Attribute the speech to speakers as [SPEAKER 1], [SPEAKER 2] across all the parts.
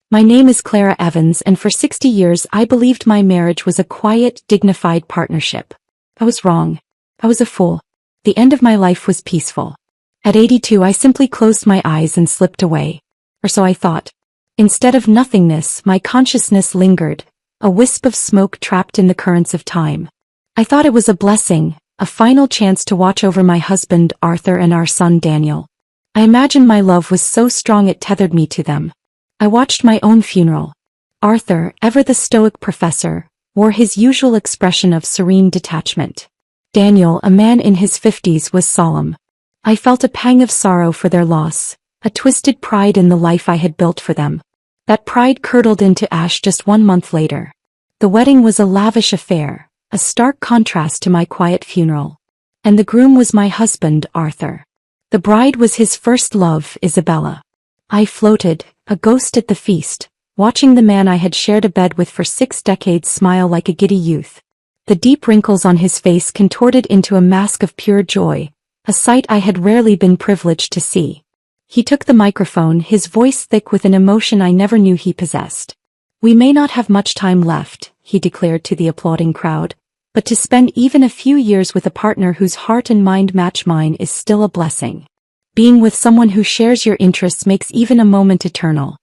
[SPEAKER 1] My name is Clara Evans, and for 60 years I believed my marriage was a quiet, dignified partnership. I was wrong. I was a fool. The end of my life was peaceful. At 82 I simply closed my eyes and slipped away. Or so I thought. Instead of nothingness, my consciousness lingered, a wisp of smoke trapped in the currents of time. I thought it was a blessing, a final chance to watch over my husband Arthur and our son Daniel. I imagined my love was so strong it tethered me to them. I watched my own funeral. Arthur, ever the stoic professor, wore his usual expression of serene detachment. Daniel, a man in his 50s, was solemn. I felt a pang of sorrow for their loss, a twisted pride in the life I had built for them. That pride curdled into ash just 1 month later. The wedding was a lavish affair, a stark contrast to my quiet funeral. And the groom was my husband, Arthur. The bride was his first love, Isabella. I floated, a ghost at the feast, watching the man I had shared a bed with for 6 decades smile like a giddy youth. The deep wrinkles on his face contorted into a mask of pure joy, a sight I had rarely been privileged to see. He took the microphone, his voice thick with an emotion I never knew he possessed. "We may not have much time left," he declared to the applauding crowd, "but to spend even a few years with a partner whose heart and mind match mine is still a blessing. Being with someone who shares your interests makes even a moment eternal.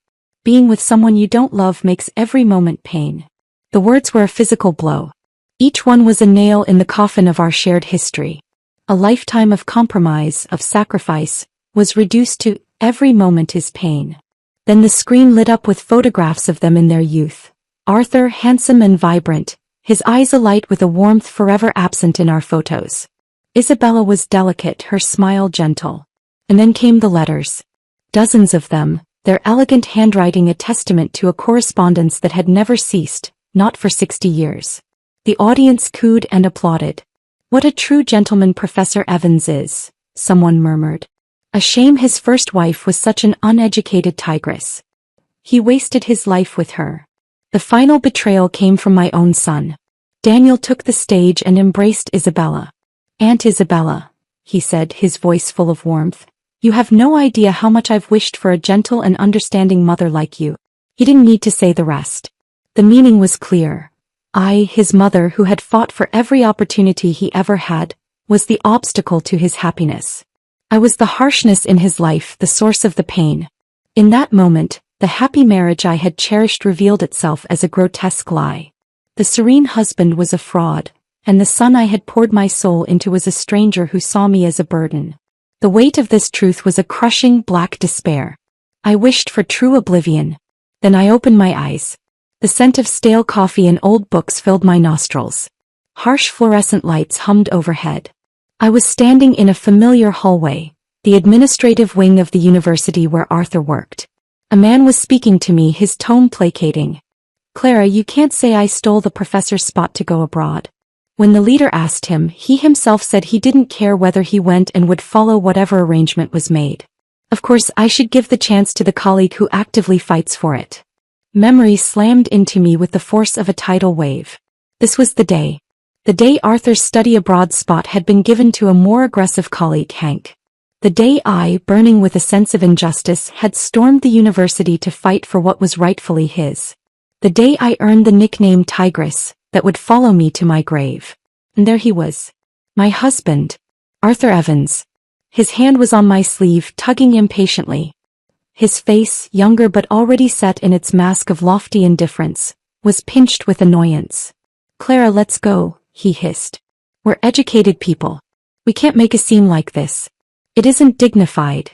[SPEAKER 1] Being with someone you don't love makes every moment pain." The words were a physical blow. Each one was a nail in the coffin of our shared history. A lifetime of compromise, of sacrifice, was reduced to every moment is pain. Then the screen lit up with photographs of them in their youth. Arthur, handsome and vibrant, his eyes alight with a warmth forever absent in our photos. Isabella was delicate, her smile gentle. And then came the letters. Dozens of them, their elegant handwriting a testament to a correspondence that had never ceased, not for 60 years. The audience cooed and applauded. "What a true gentleman Professor Evans is," someone murmured. "A shame his first wife was such an uneducated tigress. He wasted his life with her." The final betrayal came from my own son. Daniel took the stage and embraced Isabella. "Aunt Isabella," he said, his voice full of warmth, "you have no idea how much I've wished for a gentle and understanding mother like you." He didn't need to say the rest. The meaning was clear. I, his mother who had fought for every opportunity he ever had, was the obstacle to his happiness. I was the harshness in his life, the source of the pain. In that moment, the happy marriage I had cherished revealed itself as a grotesque lie. The serene husband was a fraud, and the son I had poured my soul into was a stranger who saw me as a burden. The weight of this truth was a crushing black despair. I wished for true oblivion. Then I opened my eyes. The scent of stale coffee and old books filled my nostrils. Harsh fluorescent lights hummed overhead. I was standing in a familiar hallway, the administrative wing of the university where Arthur worked. A man was speaking to me, his tone placating. "Clara, you can't say I stole the professor's spot to go abroad." When the leader asked him, he himself said he didn't care whether he went and would follow whatever arrangement was made. Of course, I should give the chance to the colleague who actively fights for it. Memory slammed into me with the force of a tidal wave. This was the day. The day Arthur's study abroad spot had been given to a more aggressive colleague, Hank. The day I, burning with a sense of injustice, had stormed the university to fight for what was rightfully his. The day I earned the nickname Tigress, that would follow me to my grave. And there he was. My husband, Arthur Evans. His hand was on my sleeve, tugging impatiently. His face, younger but already set in its mask of lofty indifference, was pinched with annoyance. "Clara, let's go," he hissed. "We're educated people. We can't make a scene like this. It isn't dignified."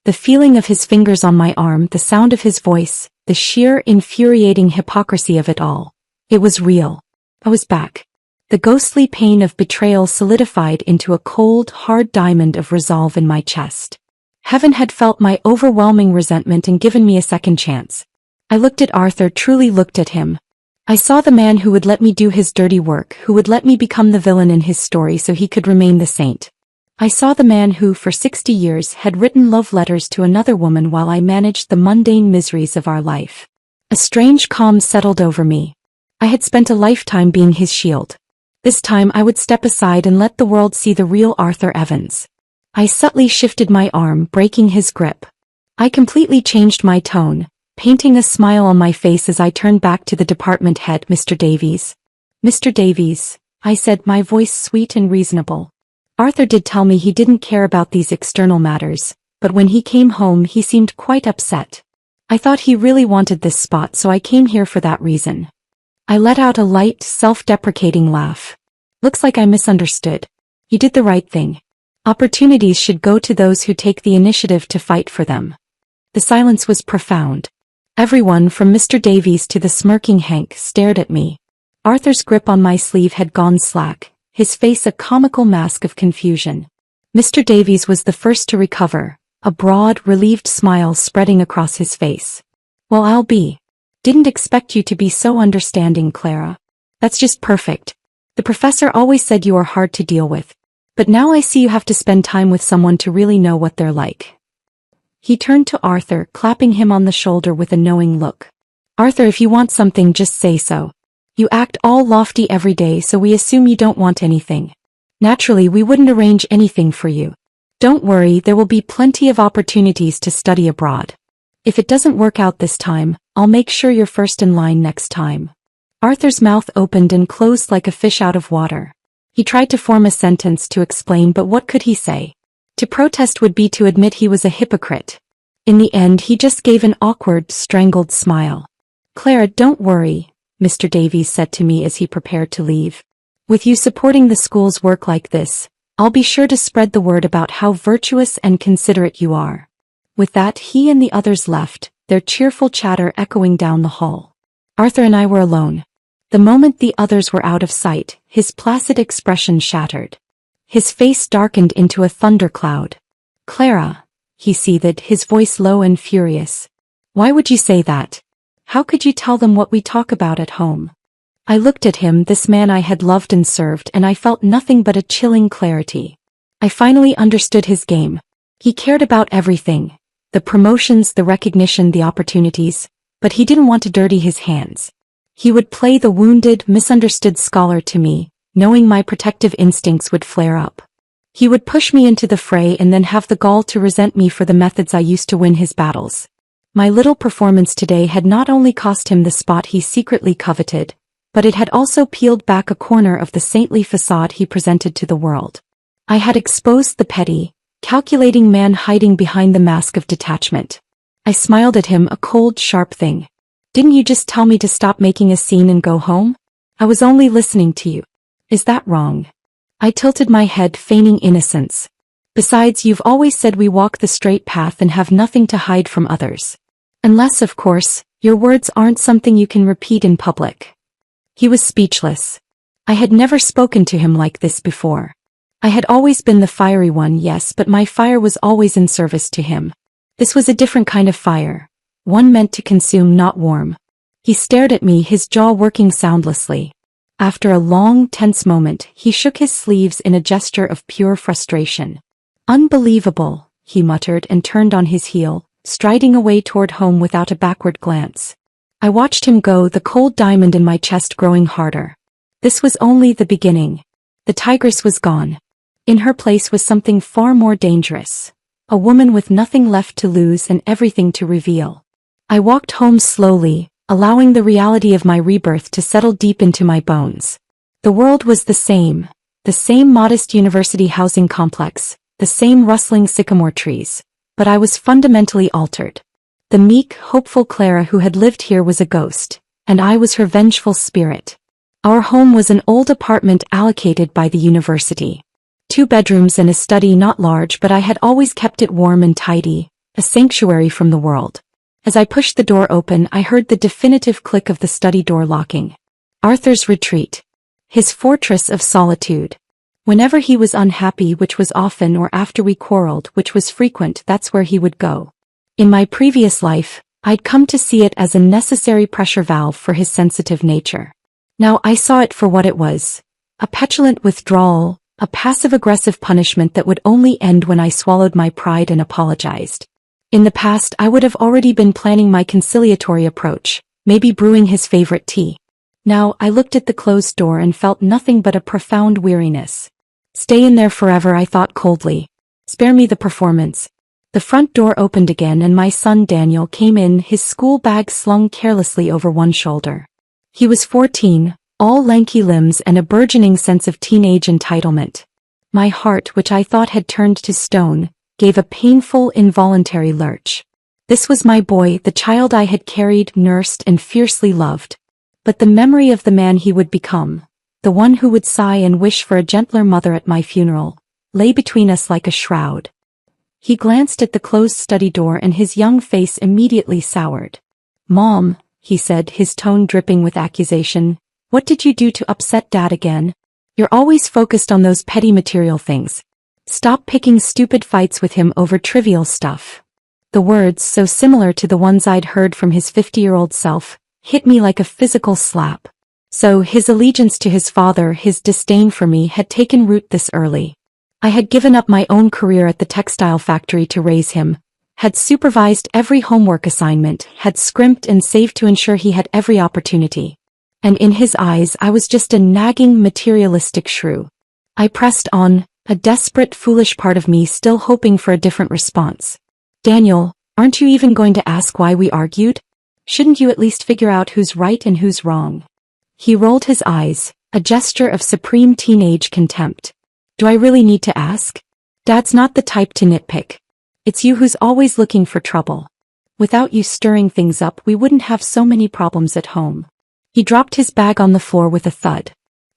[SPEAKER 1] The feeling of his fingers on my arm, the sound of his voice, the sheer infuriating hypocrisy of it all. It was real. I was back. The ghostly pain of betrayal solidified into a cold, hard diamond of resolve in my chest. Heaven had felt my overwhelming resentment and given me a second chance. I looked at Arthur, truly looked at him. I saw the man who would let me do his dirty work, who would let me become the villain in his story so he could remain the saint. I saw the man who, for 60 years, had written love letters to another woman while I managed the mundane miseries of our life. A strange calm settled over me. I had spent a lifetime being his shield. This time I would step aside and let the world see the real Arthur Evans. I subtly shifted my arm, breaking his grip. I completely changed my tone, painting a smile on my face as I turned back to the department head, Mr. Davies. Mr. Davies, I said, my voice sweet and reasonable. Arthur did tell me he didn't care about these external matters, but when he came home he seemed quite upset. I thought he really wanted this spot, so I came here for that reason. I let out a light, self-deprecating laugh. Looks like I misunderstood. You did the right thing. Opportunities should go to those who take the initiative to fight for them. The silence was profound. Everyone from Mr. Davies to the smirking Hank stared at me. Arthur's grip on my sleeve had gone slack, his face a comical mask of confusion. Mr. Davies was the first to recover, a broad, relieved smile spreading across his face. Well, I'll be. Didn't expect you to be so understanding, Clara. That's just perfect. The professor always said you are hard to deal with. But now I see you have to spend time with someone to really know what they're like. He turned to Arthur, clapping him on the shoulder with a knowing look. Arthur, if you want something, just say so. You act all lofty every day, so we assume you don't want anything. Naturally, we wouldn't arrange anything for you. Don't worry, there will be plenty of opportunities to study abroad. If it doesn't work out this time, I'll make sure you're first in line next time. Arthur's mouth opened and closed like a fish out of water. He tried to form a sentence to explain, but what could he say? To protest would be to admit he was a hypocrite. In the end, he just gave an awkward, strangled smile. Clara, don't worry, Mr. Davies said to me as he prepared to leave. With you supporting the school's work like this, I'll be sure to spread the word about how virtuous and considerate you are. With that, he and the others left, their cheerful chatter echoing down the hall. Arthur and I were alone. The moment the others were out of sight, his placid expression shattered. His face darkened into a thundercloud. Clara, he seethed, his voice low and furious. Why would you say that? How could you tell them what we talk about at home? I looked at him, this man I had loved and served, and I felt nothing but a chilling clarity. I finally understood his game. He cared about everything. The promotions, the recognition, the opportunities. But he didn't want to dirty his hands. He would play the wounded, misunderstood scholar to me, knowing my protective instincts would flare up. He would push me into the fray and then have the gall to resent me for the methods I used to win his battles. My little performance today had not only cost him the spot he secretly coveted, but it had also peeled back a corner of the saintly facade he presented to the world. I had exposed the petty, calculating man hiding behind the mask of detachment. I smiled at him, a cold, sharp thing. Didn't you just tell me to stop making a scene and go home? I was only listening to you. Is that wrong? I tilted my head, feigning innocence. Besides, you've always said we walk the straight path and have nothing to hide from others. Unless, of course, your words aren't something you can repeat in public. He was speechless. I had never spoken to him like this before. I had always been the fiery one, yes, but my fire was always in service to him. This was a different kind of fire. One meant to consume, not warm. He stared at me, his jaw working soundlessly. After a long, tense moment, he shook his sleeves in a gesture of pure frustration. Unbelievable, he muttered and turned on his heel, striding away toward home without a backward glance. I watched him go, the cold diamond in my chest growing harder. This was only the beginning. The tigress was gone. In her place was something far more dangerous. A woman with nothing left to lose and everything to reveal. I walked home slowly, allowing the reality of my rebirth to settle deep into my bones. The world was the same modest university housing complex, the same rustling sycamore trees, but I was fundamentally altered. The meek, hopeful Clara who had lived here was a ghost, and I was her vengeful spirit. Our home was an old apartment allocated by the university. 2 bedrooms and a study, not large, but I had always kept it warm and tidy, a sanctuary from the world. As I pushed the door open, I heard the definitive click of the study door locking. Arthur's retreat. His fortress of solitude. Whenever he was unhappy, which was often, or after we quarreled, which was frequent, that's where he would go. In my previous life, I'd come to see it as a necessary pressure valve for his sensitive nature. Now I saw it for what it was. A petulant withdrawal, a passive-aggressive punishment that would only end when I swallowed my pride and apologized. In the past, I would have already been planning my conciliatory approach, maybe brewing his favorite tea. Now, I looked at the closed door and felt nothing but a profound weariness. Stay in there forever, I thought coldly. Spare me the performance. The front door opened again and my son Daniel came in, his school bag slung carelessly over one shoulder. He was 14, all lanky limbs and a burgeoning sense of teenage entitlement. My heart, which I thought had turned to stone, gave a painful, involuntary lurch. This was my boy, the child I had carried, nursed, and fiercely loved. But the memory of the man he would become, the one who would sigh and wish for a gentler mother at my funeral, lay between us like a shroud. He glanced at the closed study door and his young face immediately soured. "Mom," he said, his tone dripping with accusation, "what did you do to upset Dad again? You're always focused on those petty material things. Stop picking stupid fights with him over trivial stuff." The words, so similar to the ones I'd heard from his 50-year-old self, hit me like a physical slap. So his allegiance to his father, his disdain for me, had taken root this early. I had given up my own career at the textile factory to raise him, had supervised every homework assignment, had scrimped and saved to ensure he had every opportunity. And in his eyes I was just a nagging, materialistic shrew. I pressed on, a desperate, foolish part of me still hoping for a different response. "Daniel, aren't you even going to ask why we argued? Shouldn't you at least figure out who's right and who's wrong?" He rolled his eyes, a gesture of supreme teenage contempt. "Do I really need to ask? Dad's not the type to nitpick. It's you who's always looking for trouble. Without you stirring things up, we wouldn't have so many problems at home." He dropped his bag on the floor with a thud.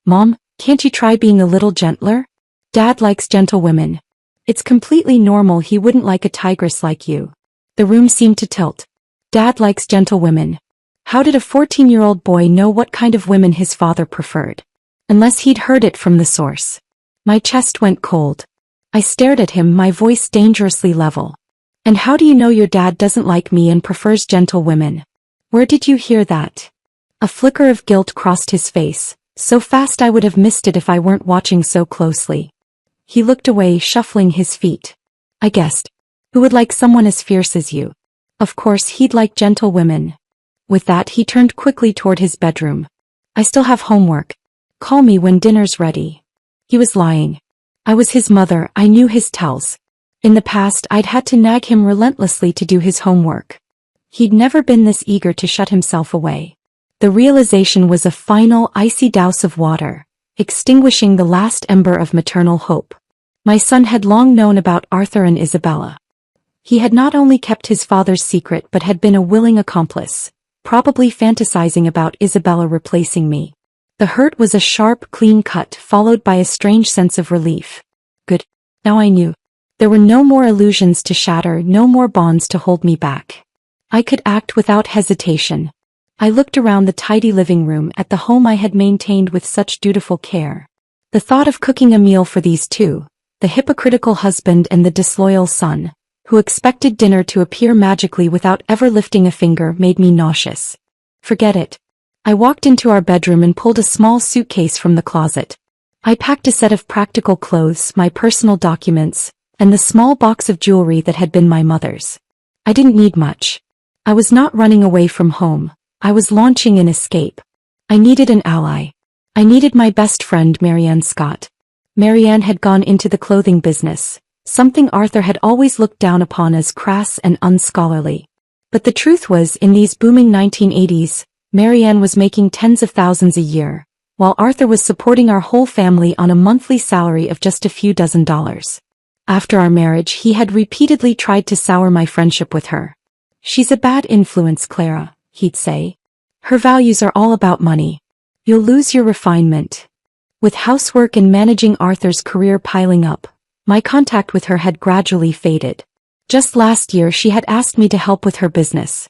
[SPEAKER 1] "Mom, can't you try being a little gentler? Dad likes gentle women. It's completely normal he wouldn't like a tigress like you." The room seemed to tilt. Dad likes gentle women. How did a 14-year-old boy know what kind of women his father preferred? Unless he'd heard it from the source. My chest went cold. I stared at him, my voice dangerously level. "And how do you know your dad doesn't like me and prefers gentle women? Where did you hear that?" A flicker of guilt crossed his face, so fast I would have missed it if I weren't watching so closely. He looked away, shuffling his feet. "I guessed. Who would like someone as fierce as you? Of course he'd like gentle women." With that he turned quickly toward his bedroom. "I still have homework. Call me when dinner's ready." He was lying. I was his mother, I knew his tells. In the past I'd had to nag him relentlessly to do his homework. He'd never been this eager to shut himself away. The realization was a final icy douse of water, extinguishing the last ember of maternal hope. My son had long known about Arthur and Isabella. He had not only kept his father's secret but had been a willing accomplice, probably fantasizing about Isabella replacing me. The hurt was a sharp, clean cut, followed by a strange sense of relief. Good. Now I knew. There were no more illusions to shatter, no more bonds to hold me back. I could act without hesitation. I looked around the tidy living room at the home I had maintained with such dutiful care. The thought of cooking a meal for these two, the hypocritical husband and the disloyal son, who expected dinner to appear magically without ever lifting a finger, made me nauseous. Forget it. I walked into our bedroom and pulled a small suitcase from the closet. I packed a set of practical clothes, my personal documents, and the small box of jewelry that had been my mother's. I didn't need much. I was not running away from home. I was launching an escape. I needed an ally. I needed my best friend, Marianne Scott. Marianne had gone into the clothing business, something Arthur had always looked down upon as crass and unscholarly. But the truth was, in these booming 1980s, Marianne was making tens of thousands a year, while Arthur was supporting our whole family on a monthly salary of just a few dozen dollars. After our marriage, he had repeatedly tried to sour my friendship with her. "She's a bad influence, Clara," he'd say. "Her values are all about money. You'll lose your refinement." With housework and managing Arthur's career piling up, my contact with her had gradually faded. Just last year she had asked me to help with her business.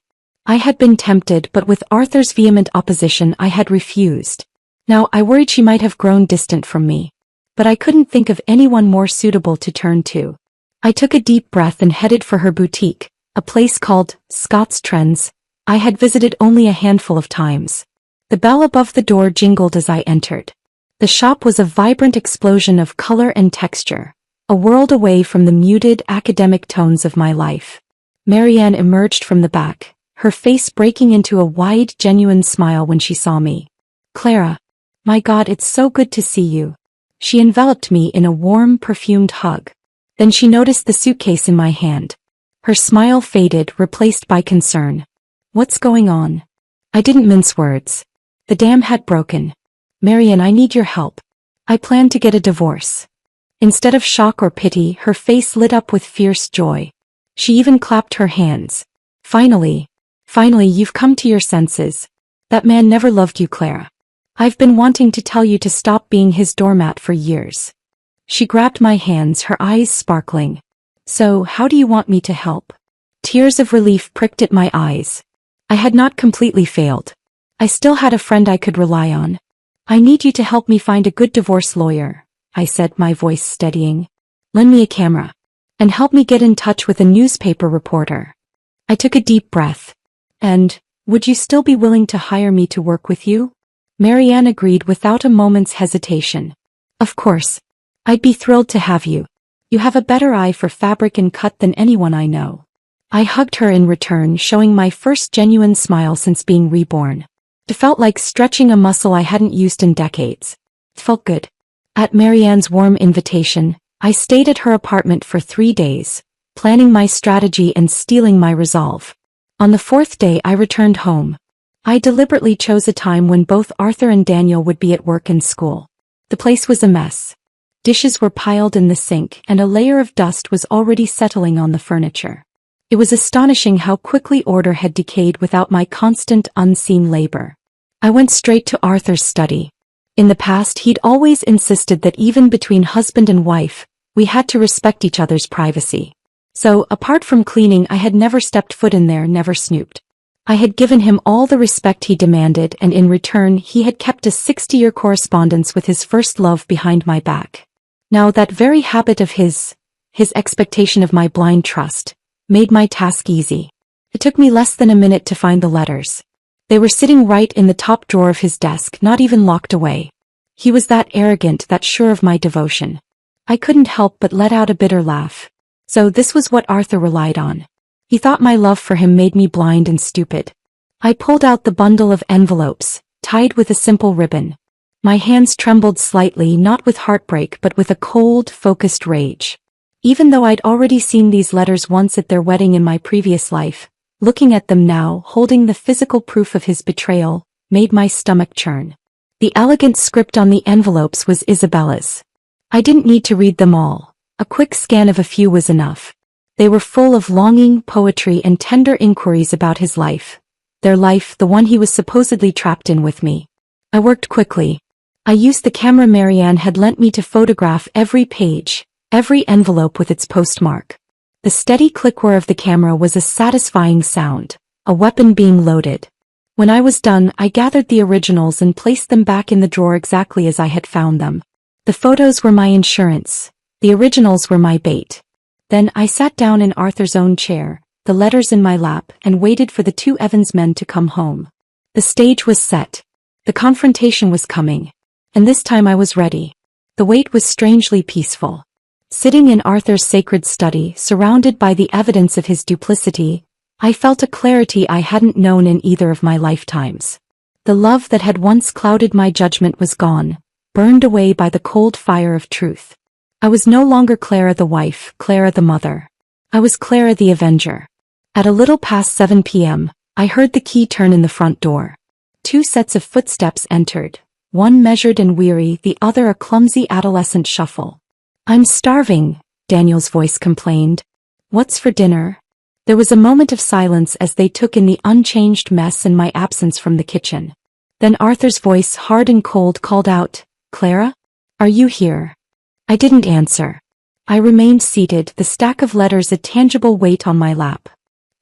[SPEAKER 1] I had been tempted, but with Arthur's vehement opposition I had refused. Now I worried she might have grown distant from me. But I couldn't think of anyone more suitable to turn to. I took a deep breath and headed for her boutique, a place called Scott's Trends. I had visited only a handful of times. The bell above the door jingled as I entered. The shop was a vibrant explosion of color and texture, a world away from the muted academic tones of my life. Marianne emerged from the back, her face breaking into a wide, genuine smile when she saw me. "Clara, my God, it's so good to see you." She enveloped me in a warm, perfumed hug. Then she noticed the suitcase in my hand. Her smile faded, replaced by concern. What's going on? I didn't mince words. The dam had broken. Marianne, I need your help. I plan to get a divorce. Instead of shock or pity, her face lit up with fierce joy. She even clapped her hands. Finally, you've come to your senses. That man never loved you, Clara. I've been wanting to tell you to stop being his doormat for years. She grabbed my hands, her eyes sparkling. So, how do you want me to help? Tears of relief pricked at my eyes. I had not completely failed. I still had a friend I could rely on. I need you to help me find a good divorce lawyer, I said, my voice steadying. Lend me a camera. And help me get in touch with a newspaper reporter. I took a deep breath. And, would you still be willing to hire me to work with you? Marianne agreed without a moment's hesitation. Of course. I'd be thrilled to have you. You have a better eye for fabric and cut than anyone I know. I hugged her in return, showing my first genuine smile since being reborn. It felt like stretching a muscle I hadn't used in decades. It felt good. At Marianne's warm invitation, I stayed at her apartment for 3 days, planning my strategy and steeling my resolve. On the 4th day I returned home. I deliberately chose a time when both Arthur and Daniel would be at work and school. The place was a mess. Dishes were piled in the sink and a layer of dust was already settling on the furniture. It was astonishing how quickly order had decayed without my constant, unseen labor. I went straight to Arthur's study. In the past, he'd always insisted that even between husband and wife, we had to respect each other's privacy. So, apart from cleaning, I had never stepped foot in there, never snooped. I had given him all the respect he demanded, and in return, he had kept a 60-year correspondence with his first love behind my back. Now that very habit of his expectation of my blind trust, made my task easy. It took me less than a minute to find the letters. They were sitting right in the top drawer of his desk, not even locked away. He was that arrogant, that sure of my devotion. I couldn't help but let out a bitter laugh. So this was what Arthur relied on. He thought my love for him made me blind and stupid. I pulled out the bundle of envelopes, tied with a simple ribbon. My hands trembled slightly, not with heartbreak but with a cold, focused rage. Even though I'd already seen these letters once at their wedding in my previous life, looking at them now, holding the physical proof of his betrayal, made my stomach churn. The elegant script on the envelopes was Isabella's. I didn't need to read them all. A quick scan of a few was enough. They were full of longing, poetry, and tender inquiries about his life. Their life, the one he was supposedly trapped in with me. I worked quickly. I used the camera Marianne had lent me to photograph every page, every envelope with its postmark. The steady click-whir of the camera was a satisfying sound, a weapon being loaded. When I was done, I gathered the originals and placed them back in the drawer exactly as I had found them. The photos were my insurance. The originals were my bait. Then I sat down in Arthur's own chair, the letters in my lap, and waited for the 2 Evans men to come home. The stage was set. The confrontation was coming. And this time I was ready. The wait was strangely peaceful. Sitting in Arthur's sacred study, surrounded by the evidence of his duplicity, I felt a clarity I hadn't known in either of my lifetimes. The love that had once clouded my judgment was gone, burned away by the cold fire of truth. I was no longer Clara the wife, Clara the mother. I was Clara the avenger. At a little past 7 p.m., I heard the key turn in the front door. 2 sets of footsteps entered, one measured and weary, the other a clumsy adolescent shuffle. "I'm starving," Daniel's voice complained. "What's for dinner?" There was a moment of silence as they took in the unchanged mess and my absence from the kitchen. Then Arthur's voice, hard and cold, called out, "Clara? Are you here?" I didn't answer. I remained seated, the stack of letters a tangible weight on my lap.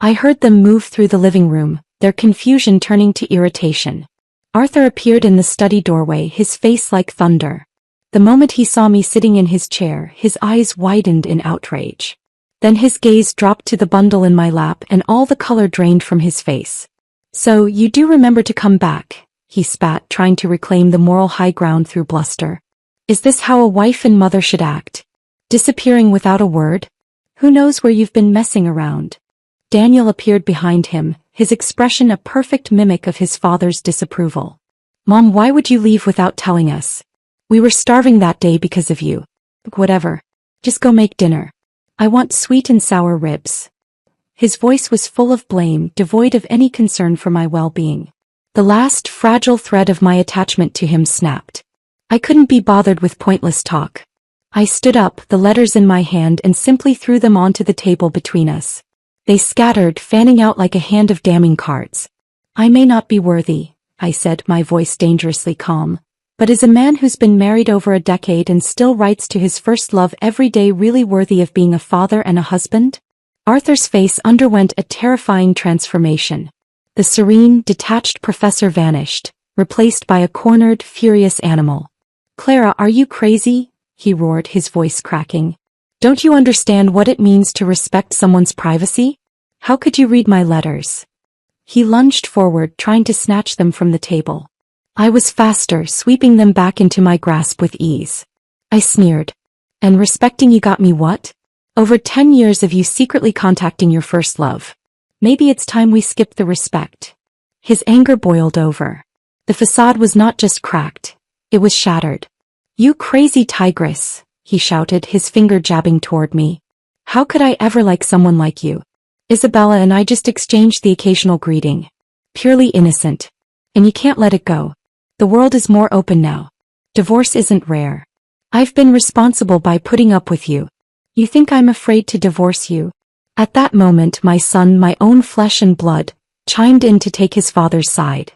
[SPEAKER 1] I heard them move through the living room, their confusion turning to irritation. Arthur appeared in the study doorway, his face like thunder. The moment he saw me sitting in his chair, his eyes widened in outrage. Then his gaze dropped to the bundle in my lap and all the color drained from his face. "So you do remember to come back," he spat, trying to reclaim the moral high ground through bluster. "Is this how a wife and mother should act? Disappearing without a word? Who knows where you've been messing around?" Daniel appeared behind him, his expression a perfect mimic of his father's disapproval. "Mom, why would you leave without telling us? We were starving that day because of you." "Whatever. Just go make dinner. I want sweet and sour ribs." His voice was full of blame, devoid of any concern for my well-being. The last fragile thread of my attachment to him snapped. I couldn't be bothered with pointless talk. I stood up, the letters in my hand, and simply threw them onto the table between us. They scattered, fanning out like a hand of damning cards. I may not be worthy, I said, my voice dangerously calm. But is a man who's been married over a decade and still writes to his first love every day really worthy of being a father and a husband? Arthur's face underwent a terrifying transformation. The serene, detached professor vanished, replaced by a cornered, furious animal. Clara, are you crazy? He roared, his voice cracking. Don't you understand what it means to respect someone's privacy? How could you read my letters? He lunged forward, trying to snatch them from the table. I was faster, sweeping them back into my grasp with ease. I sneered. And respecting you got me what? Over 10 years of you secretly contacting your first love. Maybe it's time we skip the respect. His anger boiled over. The facade was not just cracked, it was shattered. You crazy tigress, he shouted, his finger jabbing toward me. How could I ever like someone like you? Isabella and I just exchanged the occasional greeting. Purely innocent. And you can't let it go. The world is more open now. Divorce isn't rare. I've been responsible by putting up with you. You think I'm afraid to divorce you? At that moment, my son, my own flesh and blood, chimed in to take his father's side.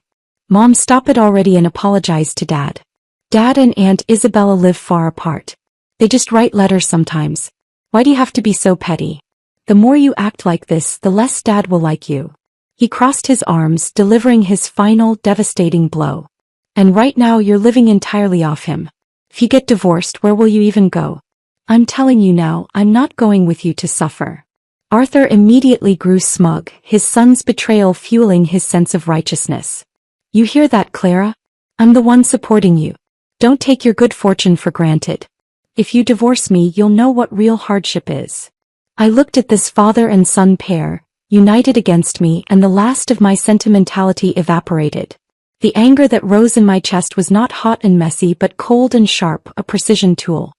[SPEAKER 1] Mom, stop it already and apologize to Dad. Dad and Aunt Isabella live far apart. They just write letters sometimes. Why do you have to be so petty? The more you act like this, the less Dad will like you. He crossed his arms, delivering his final, devastating blow. And right now you're living entirely off him. If you get divorced, where will you even go? I'm telling you now, I'm not going with you to suffer. Arthur immediately grew smug, his son's betrayal fueling his sense of righteousness. You hear that, Clara? I'm the one supporting you. Don't take your good fortune for granted. If you divorce me, you'll know what real hardship is. I looked at this father and son pair, united against me, and the last of my sentimentality evaporated. The anger that rose in my chest was not hot and messy but cold and sharp, a precision tool.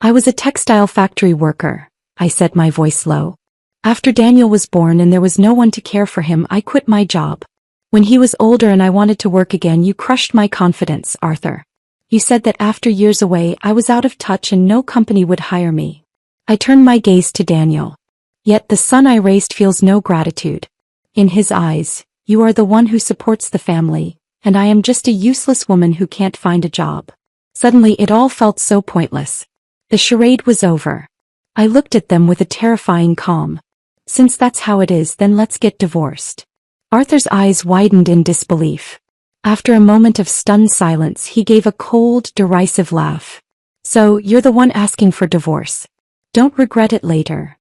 [SPEAKER 1] I was a textile factory worker, I said, my voice low. After Daniel was born and there was no one to care for him, I quit my job. When he was older and I wanted to work again, you crushed my confidence, Arthur. You said that after years away I was out of touch and no company would hire me. I turned my gaze to Daniel. Yet the son I raised feels no gratitude. In his eyes, you are the one who supports the family, and I am just a useless woman who can't find a job. Suddenly it all felt so pointless. The charade was over. I looked at them with a terrifying calm. Since that's how it is, then let's get divorced. Arthur's eyes widened in disbelief. After a moment of stunned silence, he gave a cold, derisive laugh. So, you're the one asking for divorce. Don't regret it later.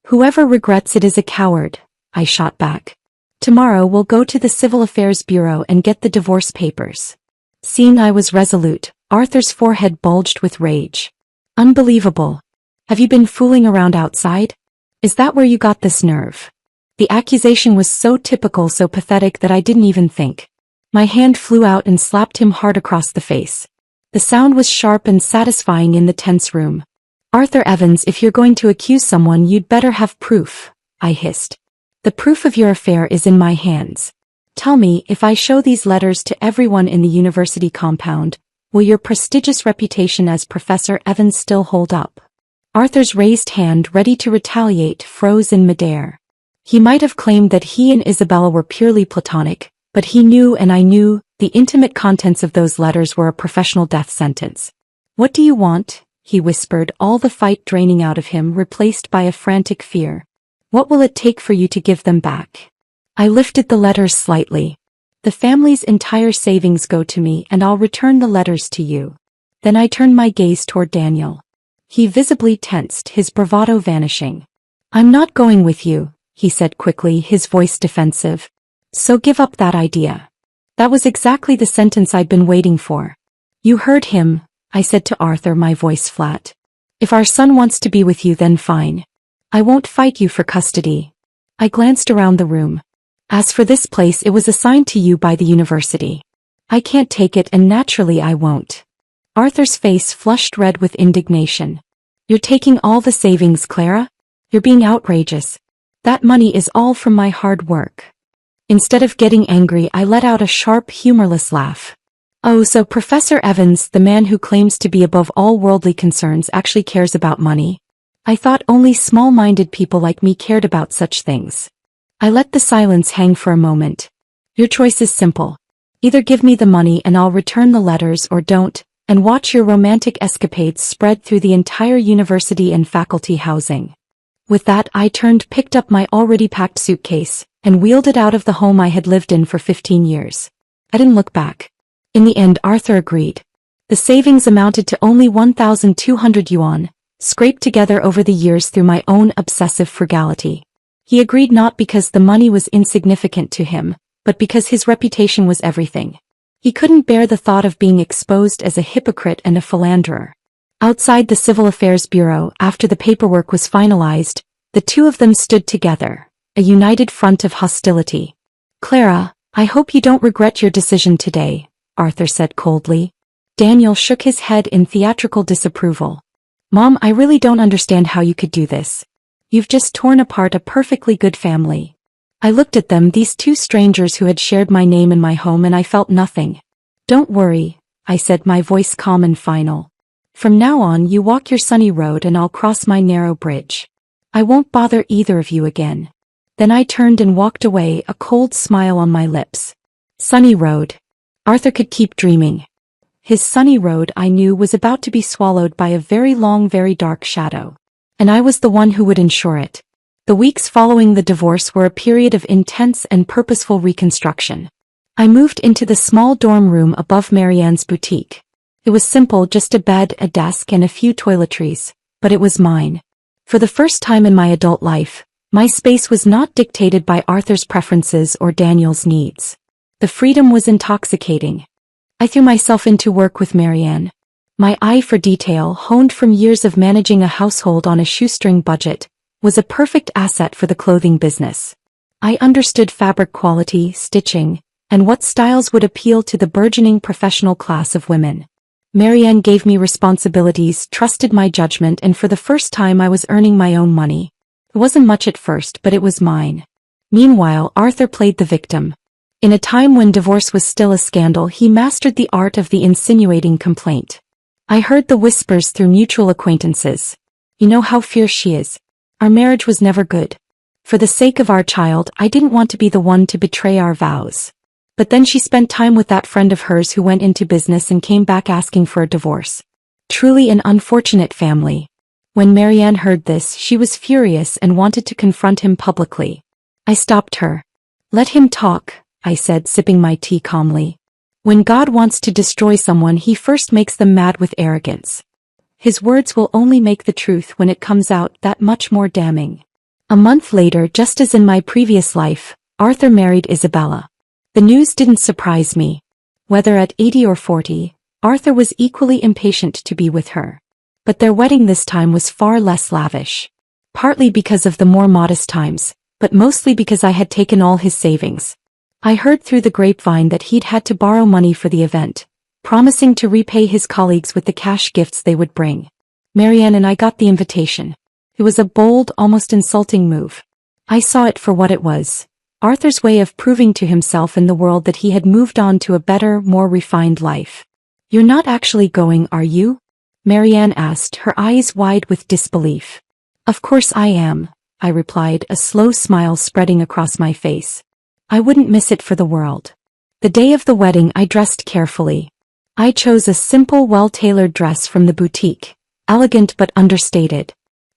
[SPEAKER 1] Whoever regrets it is a coward, I shot back. Tomorrow we'll go to the Civil Affairs Bureau and get the divorce papers. Seeing I was resolute, Arthur's forehead bulged with rage. Unbelievable. Have you been fooling around outside? Is that where you got this nerve? The accusation was so typical, so pathetic that I didn't even think. My hand flew out and slapped him hard across the face. The sound was sharp and satisfying in the tense room. Arthur Evans, if you're going to accuse someone, you'd better have proof, I hissed. The proof of your affair is in my hands. Tell me, if I show these letters to everyone in the university compound, will your prestigious reputation as Professor Evans still hold up? Arthur's raised hand, ready to retaliate, froze in midair. He might have claimed that he and Isabella were purely platonic, but he knew, and I knew, the intimate contents of those letters were a professional death sentence. What do you want? He whispered, all the fight draining out of him, replaced by a frantic fear. What will it take for you to give them back? I lifted the letters slightly. The family's entire savings go to me, and I'll return the letters to you. Then I turned my gaze toward Daniel. He visibly tensed, his bravado vanishing. I'm not going with you, he said quickly, his voice defensive. So give up that idea. That was exactly the sentence I'd been waiting for. You heard him, I said to Arthur, my voice flat. If our son wants to be with you, then fine. I won't fight you for custody. I glanced around the room. As for this place, it was assigned to you by the university. I can't take it, and naturally I won't. Arthur's face flushed red with indignation. You're taking all the savings, Clara? You're being outrageous. That money is all from my hard work." Instead of getting angry, I let out a sharp, humorless laugh. "Oh, so Professor Evans, the man who claims to be above all worldly concerns, actually cares about money? I thought only small-minded people like me cared about such things." I let the silence hang for a moment. "Your choice is simple. Either give me the money and I'll return the letters, or don't, and watch your romantic escapades spread through the entire university and faculty housing." With that, I picked up my already packed suitcase, and wheeled it out of the home I had lived in for 15 years. I didn't look back. In the end, Arthur agreed. The savings amounted to only 1,200 yuan, scraped together over the years through my own obsessive frugality. He agreed not because the money was insignificant to him, but because his reputation was everything. He couldn't bear the thought of being exposed as a hypocrite and a philanderer. Outside the Civil Affairs Bureau, after the paperwork was finalized, the two of them stood together, a united front of hostility. "Clara, I hope you don't regret your decision today," Arthur said coldly. Daniel shook his head in theatrical disapproval. "Mom, I really don't understand how you could do this. You've just torn apart a perfectly good family." I looked at them, these two strangers who had shared my name and my home, and I felt nothing. "Don't worry," I said, my voice calm and final. "From now on, you walk your sunny road and I'll cross my narrow bridge. I won't bother either of you again." Then I turned and walked away, a cold smile on my lips. Sunny road. Arthur could keep dreaming. His sunny road, I knew, was about to be swallowed by a very long, very dark shadow. And I was the one who would ensure it. The weeks following the divorce were a period of intense and purposeful reconstruction. I moved into the small dorm room above Marianne's boutique. It was simple, just a bed, a desk, and a few toiletries, but it was mine. For the first time in my adult life, my space was not dictated by Arthur's preferences or Daniel's needs. The freedom was intoxicating. I threw myself into work with Marianne. My eye for detail, honed from years of managing a household on a shoestring budget, was a perfect asset for the clothing business. I understood fabric quality, stitching, and what styles would appeal to the burgeoning professional class of women. Marianne gave me responsibilities, trusted my judgment, and for the first time I was earning my own money. It wasn't much at first, but it was mine. Meanwhile, Arthur played the victim. In a time when divorce was still a scandal, he mastered the art of the insinuating complaint. I heard the whispers through mutual acquaintances. "You know how fierce she is. Our marriage was never good. For the sake of our child, I didn't want to be the one to betray our vows." But then she spent time with that friend of hers who went into business and came back asking for a divorce. Truly an unfortunate family. When Marianne heard this, she was furious and wanted to confront him publicly. I stopped her. "Let him talk," I said, sipping my tea calmly. "When God wants to destroy someone, he first makes them mad with arrogance. His words will only make the truth, when it comes out, that much more damning." A month later, just as in my previous life, Arthur married Isabella. The news didn't surprise me. Whether at 80 or 40, Arthur was equally impatient to be with her. But their wedding this time was far less lavish. Partly because of the more modest times, but mostly because I had taken all his savings. I heard through the grapevine that he'd had to borrow money for the event, promising to repay his colleagues with the cash gifts they would bring. Marianne and I got the invitation. It was a bold, almost insulting move. I saw it for what it was. Arthur's way of proving to himself and the world that he had moved on to a better, more refined life. "You're not actually going, are you?" Marianne asked, her eyes wide with disbelief. "Of course I am," I replied, a slow smile spreading across my face. I wouldn't miss it for the world. The day of the wedding, I dressed carefully. I chose a simple, well-tailored dress from the boutique, elegant but understated.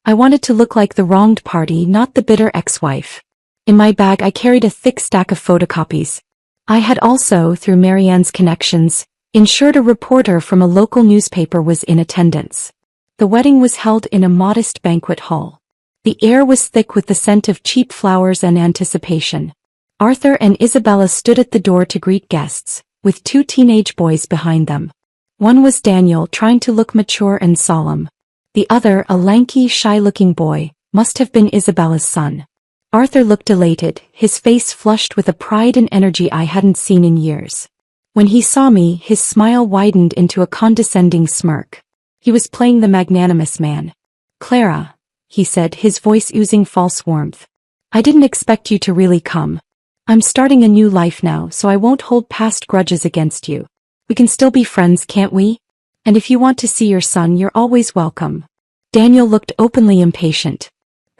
[SPEAKER 1] I wanted to look like the wronged party, not the bitter ex-wife. In my bag I carried a thick stack of photocopies. I had also, through Marianne's connections, ensured a reporter from a local newspaper was in attendance. The wedding was held in a modest banquet hall. The air was thick with the scent of cheap flowers and anticipation. Arthur and Isabella stood at the door to greet guests, with two teenage boys behind them. One was Daniel, trying to look mature and solemn. The other, a lanky, shy-looking boy, must have been Isabella's son. Arthur looked elated, his face flushed with a pride and energy I hadn't seen in years. When he saw me, his smile widened into a condescending smirk. He was playing the magnanimous man. "Clara," he said, his voice oozing false warmth. I didn't expect you to really come. I'm starting a new life now, so I won't hold past grudges against you. We can still be friends, can't we? And if you want to see your son, you're always welcome. Daniel looked openly impatient.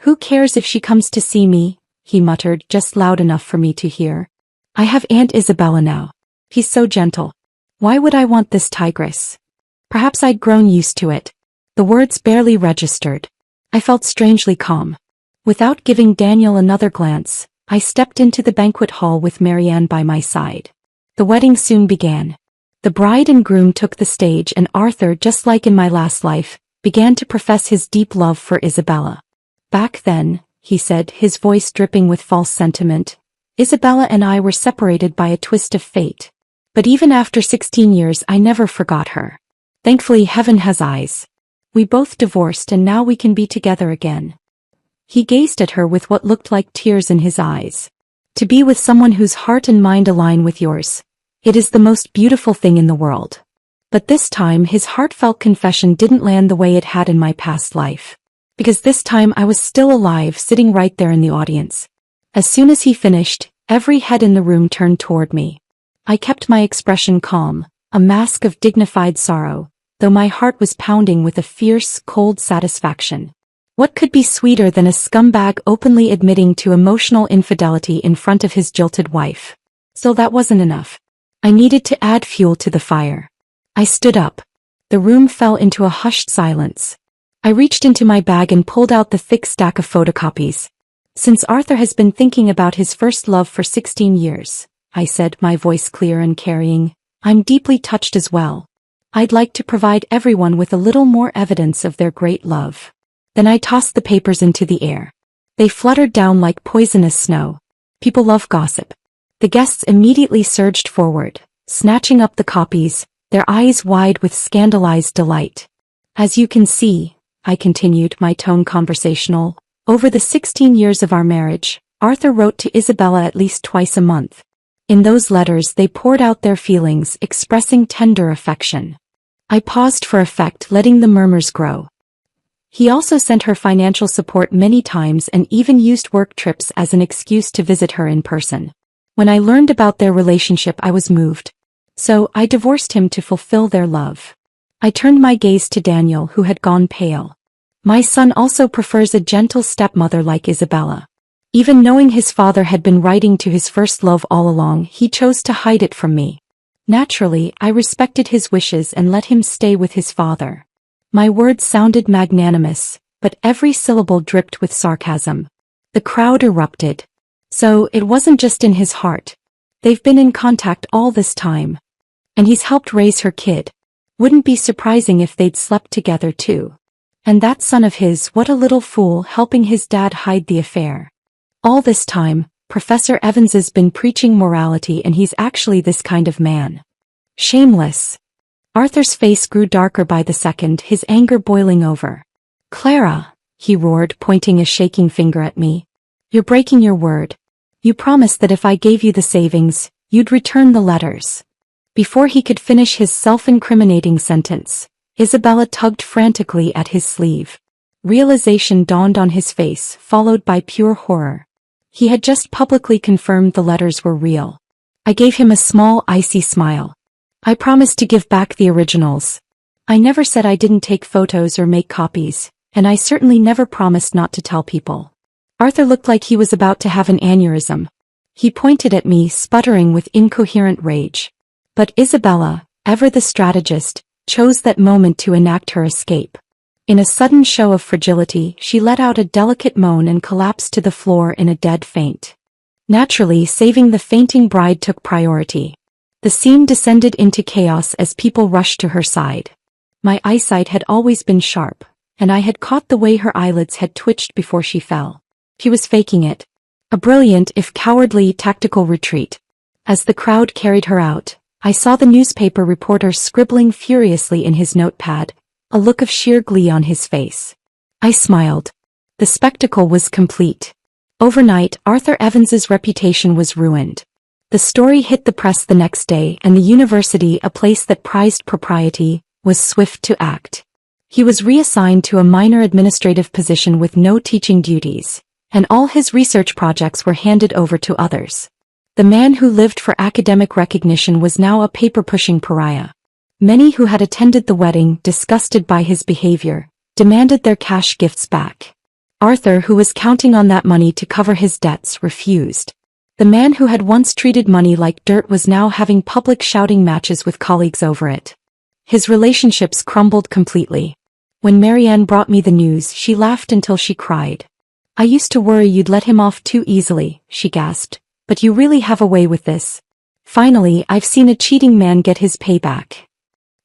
[SPEAKER 1] Who cares if she comes to see me? He muttered, just loud enough for me to hear. I have Aunt Isabella now. He's so gentle. Why would I want this tigress? Perhaps I'd grown used to it. The words barely registered. I felt strangely calm. Without giving Daniel another glance, I stepped into the banquet hall with Marianne by my side. The wedding soon began. The bride and groom took the stage, and Arthur, just like in my last life, began to profess his deep love for Isabella. Back then, he said, his voice dripping with false sentiment, Isabella and I were separated by a twist of fate. But even after 16 years, I never forgot her. Thankfully, heaven has eyes. We both divorced, and now we can be together again. He gazed at her with what looked like tears in his eyes. To be with someone whose heart and mind align with yours, it is the most beautiful thing in the world. But this time his heartfelt confession didn't land the way it had in my past life. Because this time I was still alive, sitting right there in the audience. As soon as he finished, every head in the room turned toward me. I kept my expression calm, a mask of dignified sorrow, though my heart was pounding with a fierce, cold satisfaction. What could be sweeter than a scumbag openly admitting to emotional infidelity in front of his jilted wife? Still, that wasn't enough. I needed to add fuel to the fire. I stood up. The room fell into a hushed silence. I reached into my bag and pulled out the thick stack of photocopies. Since Arthur has been thinking about his first love for 16 years, I said, my voice clear and carrying, I'm deeply touched as well. I'd like to provide everyone with a little more evidence of their great love. Then I tossed the papers into the air. They fluttered down like poisonous snow. People love gossip. The guests immediately surged forward, snatching up the copies, their eyes wide with scandalized delight. As you can see, I continued, my tone conversational, over the 16 years of our marriage, Arthur wrote to Isabella at least twice a month. In those letters they poured out their feelings, expressing tender affection. I paused for effect, letting the murmurs grow. He also sent her financial support many times and even used work trips as an excuse to visit her in person. When I learned about their relationship, I was moved. So, I divorced him to fulfill their love. I turned my gaze to Daniel, who had gone pale. My son also prefers a gentle stepmother like Isabella. Even knowing his father had been writing to his first love all along, he chose to hide it from me. Naturally, I respected his wishes and let him stay with his father. My words sounded magnanimous, but every syllable dripped with sarcasm. The crowd erupted. So, it wasn't just in his heart. They've been in contact all this time. And he's helped raise her kid. Wouldn't be surprising if they'd slept together too. And that son of his, what a little fool, helping his dad hide the affair. All this time, Professor Evans's been preaching morality, and he's actually this kind of man. Shameless. Arthur's face grew darker by the second, his anger boiling over. Clara, he roared, pointing a shaking finger at me. You're breaking your word. You promised that if I gave you the savings, you'd return the letters. Before he could finish his self-incriminating sentence, Isabella tugged frantically at his sleeve. Realization dawned on his face, followed by pure horror. He had just publicly confirmed the letters were real. I gave him a small, icy smile. I promised to give back the originals. I never said I didn't take photos or make copies, and I certainly never promised not to tell people. Arthur looked like he was about to have an aneurysm. He pointed at me, sputtering with incoherent rage. But Isabella, ever the strategist, chose that moment to enact her escape. In a sudden show of fragility, she let out a delicate moan and collapsed to the floor in a dead faint. Naturally, saving the fainting bride took priority. The scene descended into chaos as people rushed to her side. My eyesight had always been sharp, and I had caught the way her eyelids had twitched before she fell. She was faking it. A brilliant, if cowardly, tactical retreat. As the crowd carried her out, I saw the newspaper reporter scribbling furiously in his notepad, a look of sheer glee on his face. I smiled. The spectacle was complete. Overnight, Arthur Evans's reputation was ruined. The story hit the press the next day, and the university, a place that prized propriety, was swift to act. He was reassigned to a minor administrative position with no teaching duties, and all his research projects were handed over to others. The man who lived for academic recognition was now a paper-pushing pariah. Many who had attended the wedding, disgusted by his behavior, demanded their cash gifts back. Arthur, who was counting on that money to cover his debts, refused. The man who had once treated money like dirt was now having public shouting matches with colleagues over it. His relationships crumbled completely. When Marianne brought me the news, she laughed until she cried. "I used to worry you'd let him off too easily," she gasped, "but you really have a way with this. Finally, I've seen a cheating man get his payback."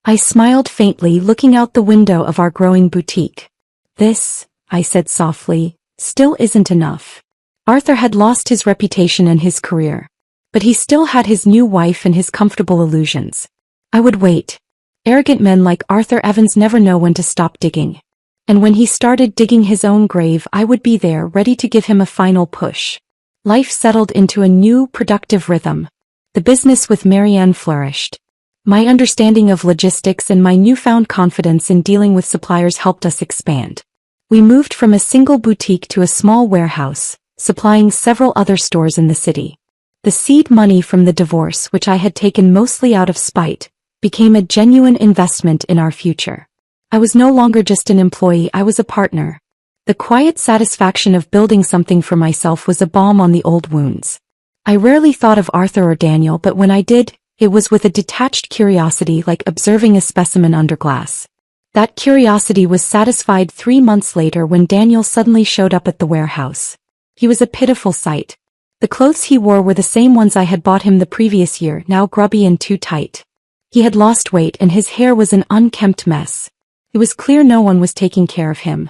[SPEAKER 1] I smiled faintly, looking out the window of our growing boutique. "This," I said softly, "still isn't enough." Arthur had lost his reputation and his career. But he still had his new wife and his comfortable illusions. I would wait. Arrogant men like Arthur Evans never know when to stop digging. And when he started digging his own grave, I would be there, ready to give him a final push. Life settled into a new, productive rhythm. The business with Marianne flourished. My understanding of logistics and my newfound confidence in dealing with suppliers helped us expand. We moved from a single boutique to a small warehouse, supplying several other stores in the city. The seed money from the divorce, which I had taken mostly out of spite, became a genuine investment in our future. I was no longer just an employee, I was a partner. The quiet satisfaction of building something for myself was a balm on the old wounds. I rarely thought of Arthur or Daniel, but when I did, it was with a detached curiosity, like observing a specimen under glass. That curiosity was satisfied 3 months later when Daniel suddenly showed up at the warehouse. He was a pitiful sight. The clothes he wore were the same ones I had bought him the previous year, now grubby and too tight. He had lost weight and his hair was an unkempt mess. It was clear no one was taking care of him.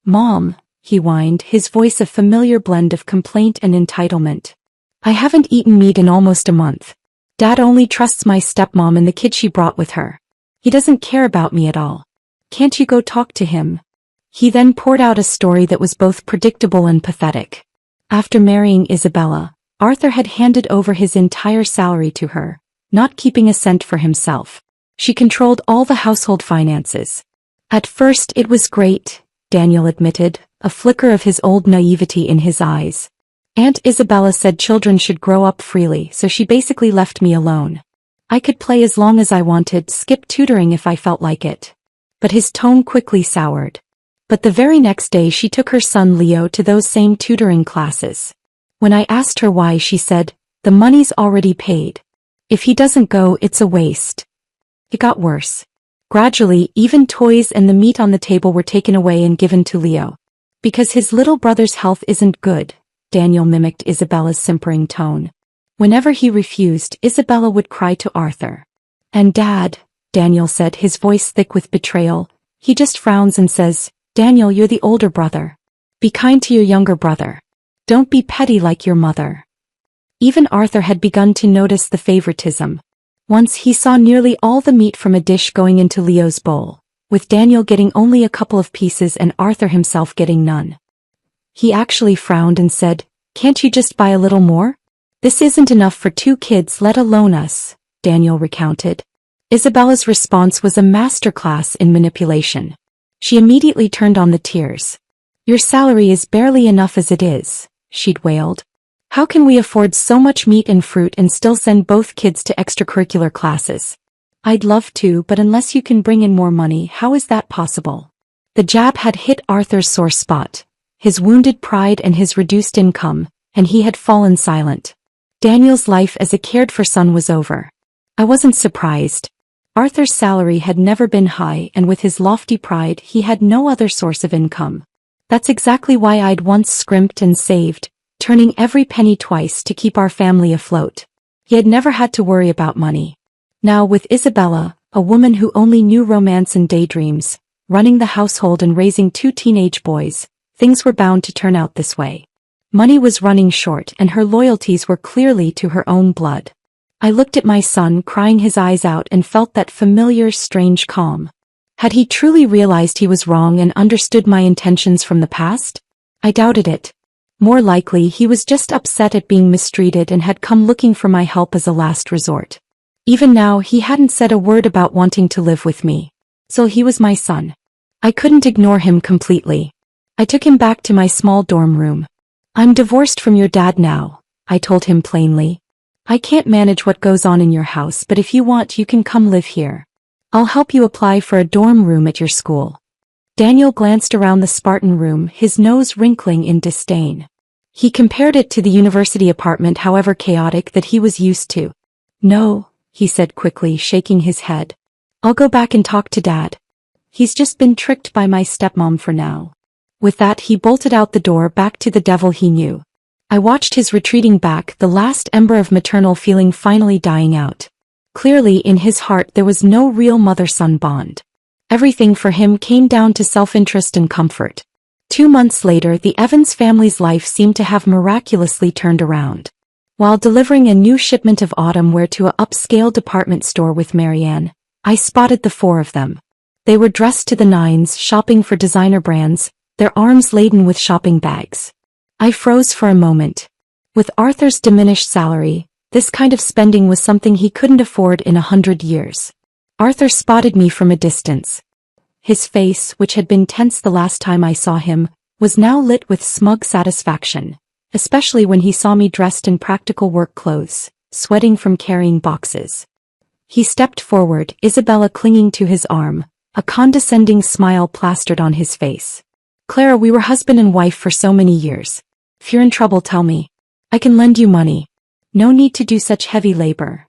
[SPEAKER 1] "Mom," he whined, his voice a familiar blend of complaint and entitlement. "I haven't eaten meat in almost a month. Dad only trusts my stepmom and the kid she brought with her. He doesn't care about me at all. Can't you go talk to him?" He then poured out a story that was both predictable and pathetic. After marrying Isabella, Arthur had handed over his entire salary to her, not keeping a cent for himself. She controlled all the household finances. "At first it was great," Daniel admitted, a flicker of his old naivety in his eyes. "Aunt Isabella said children should grow up freely, so she basically left me alone. I could play as long as I wanted, skip tutoring if I felt like it." But his tone quickly soured. But the very next day she took her son Leo to those same tutoring classes. When I asked her why, she said, "The money's already paid. If he doesn't go, it's a waste." It got worse. Gradually, even toys and the meat on the table were taken away and given to Leo. "Because his little brother's health isn't good," Daniel mimicked Isabella's simpering tone. Whenever he refused, Isabella would cry to Arthur. "And Dad," Daniel said, his voice thick with betrayal, "he just frowns and says, 'Daniel, you're the older brother. Be kind to your younger brother. Don't be petty like your mother.'" Even Arthur had begun to notice the favoritism. Once he saw nearly all the meat from a dish going into Leo's bowl, with Daniel getting only a couple of pieces and Arthur himself getting none. He actually frowned and said, "Can't you just buy a little more? This isn't enough for 2 kids, let alone us," Daniel recounted. Isabella's response was a masterclass in manipulation. She immediately turned on the tears. "Your salary is barely enough as it is," she'd wailed. "How can we afford so much meat and fruit and still send both kids to extracurricular classes?" "I'd love to, but unless you can bring in more money, how is that possible?" The jab had hit Arthur's sore spot, his wounded pride and his reduced income, and he had fallen silent. Daniel's life as a cared-for son was over. I wasn't surprised. Arthur's salary had never been high, and with his lofty pride he had no other source of income. That's exactly why I'd once scrimped and saved, turning every penny twice to keep our family afloat. He had never had to worry about money. Now with Isabella, a woman who only knew romance and daydreams, running the household and raising 2 teenage boys, things were bound to turn out this way. Money was running short and her loyalties were clearly to her own blood. I looked at my son, crying his eyes out, and felt that familiar, strange calm. Had he truly realized he was wrong and understood my intentions from the past? I doubted it. More likely he was just upset at being mistreated and had come looking for my help as a last resort. Even now he hadn't said a word about wanting to live with me. So he was my son. I couldn't ignore him completely. I took him back to my small dorm room. I'm divorced from your dad now, I told him plainly. I can't manage what goes on in your house, but if you want you can come live here. I'll help you apply for a dorm room at your school. Daniel glanced around the Spartan room, his nose wrinkling in disdain. He compared it to the university apartment, however chaotic, that he was used to. No, he said quickly, shaking his head. I'll go back and talk to Dad. He's just been tricked by my stepmom for now. With that he bolted out the door back to the devil he knew. I watched his retreating back, the last ember of maternal feeling finally dying out. Clearly in his heart there was no real mother-son bond. Everything for him came down to self-interest and comfort. 2 months later the Evans family's life seemed to have miraculously turned around. While delivering a new shipment of autumn wear to a upscale department store with Marianne, I spotted the 4 of them. They were dressed to the nines, shopping for designer brands, their arms laden with shopping bags. I froze for a moment. With Arthur's diminished salary, this kind of spending was something he couldn't afford in 100 years. Arthur spotted me from a distance. His face, which had been tense the last time I saw him, was now lit with smug satisfaction, especially when he saw me dressed in practical work clothes, sweating from carrying boxes. He stepped forward, Isabella clinging to his arm, a condescending smile plastered on his face. Clara, we were husband and wife for so many years. If you're in trouble, tell me. I can lend you money. No need to do such heavy labor.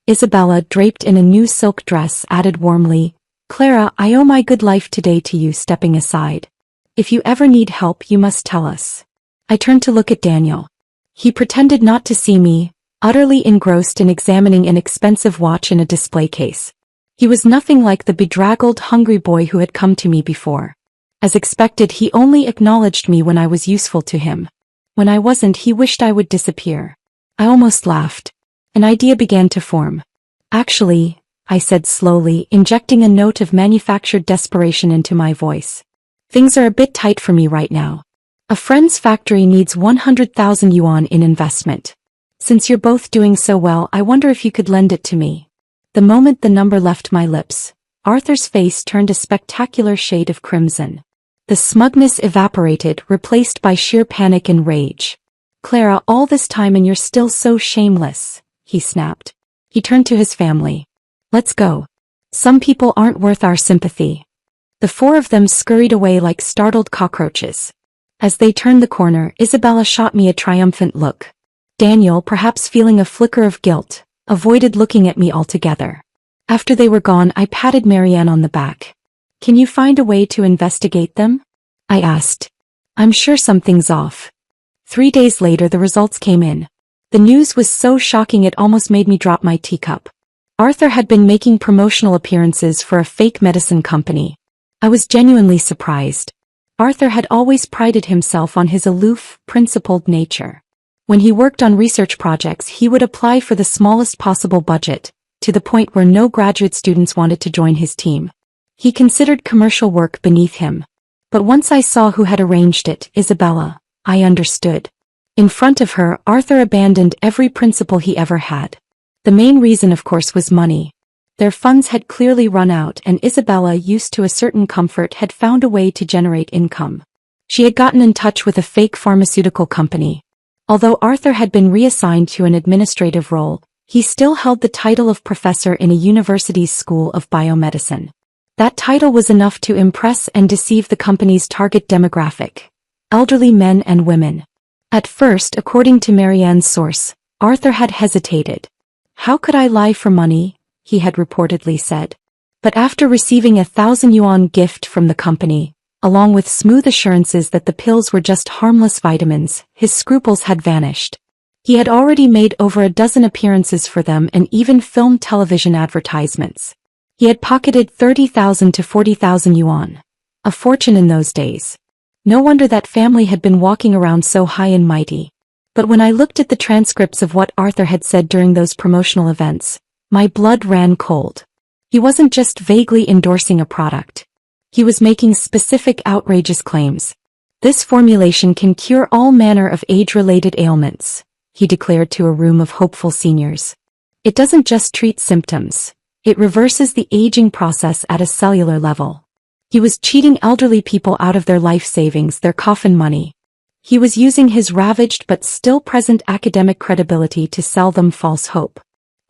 [SPEAKER 1] Isabella, draped in a new silk dress, added warmly, Clara, I owe my good life today to you, stepping aside. If you ever need help, you must tell us. I turned to look at Daniel. He pretended not to see me, utterly engrossed in examining an expensive watch in a display case. He was nothing like the bedraggled, hungry boy who had come to me before. As expected, he only acknowledged me when I was useful to him. When I wasn't, he wished I would disappear. I almost laughed. An idea began to form. Actually, I said slowly, injecting a note of manufactured desperation into my voice. Things are a bit tight for me right now. A friend's factory needs 100,000 yuan in investment. Since you're both doing so well, I wonder if you could lend it to me. The moment the number left my lips, Arthur's face turned a spectacular shade of crimson. The smugness evaporated, replaced by sheer panic and rage. Clara, all this time and you're still so shameless, he snapped. He turned to his family. Let's go. Some people aren't worth our sympathy. The 4 of them scurried away like startled cockroaches. As they turned the corner, Isabella shot me a triumphant look. Daniel, perhaps feeling a flicker of guilt, avoided looking at me altogether. After they were gone, I patted Marianne on the back. Can you find a way to investigate them? I asked. I'm sure something's off. 3 days later the results came in. The news was so shocking it almost made me drop my teacup. Arthur had been making promotional appearances for a fake medicine company. I was genuinely surprised. Arthur had always prided himself on his aloof, principled nature. When he worked on research projects, he would apply for the smallest possible budget, to the point where no graduate students wanted to join his team. He considered commercial work beneath him. But once I saw who had arranged it, Isabella, I understood. In front of her, Arthur abandoned every principle he ever had. The main reason, of course, was money. Their funds had clearly run out, and Isabella, used to a certain comfort, had found a way to generate income. She had gotten in touch with a fake pharmaceutical company. Although Arthur had been reassigned to an administrative role, he still held the title of professor in a university's school of biomedicine. That title was enough to impress and deceive the company's target demographic: elderly men and women. At first, according to Marianne's source, Arthur had hesitated. How could I lie for money? He had reportedly said. But after receiving a 1,000 yuan gift from the company, along with smooth assurances that the pills were just harmless vitamins, his scruples had vanished. He had already made over a dozen appearances for them and even filmed television advertisements. He had pocketed 30,000 to 40,000 yuan. A fortune in those days. No wonder that family had been walking around so high and mighty. But when I looked at the transcripts of what Arthur had said during those promotional events, my blood ran cold. He wasn't just vaguely endorsing a product. He was making specific, outrageous claims. This formulation can cure all manner of age-related ailments, he declared to a room of hopeful seniors. It doesn't just treat symptoms. It reverses the aging process at a cellular level. He was cheating elderly people out of their life savings, their coffin money. He was using his ravaged but still present academic credibility to sell them false hope.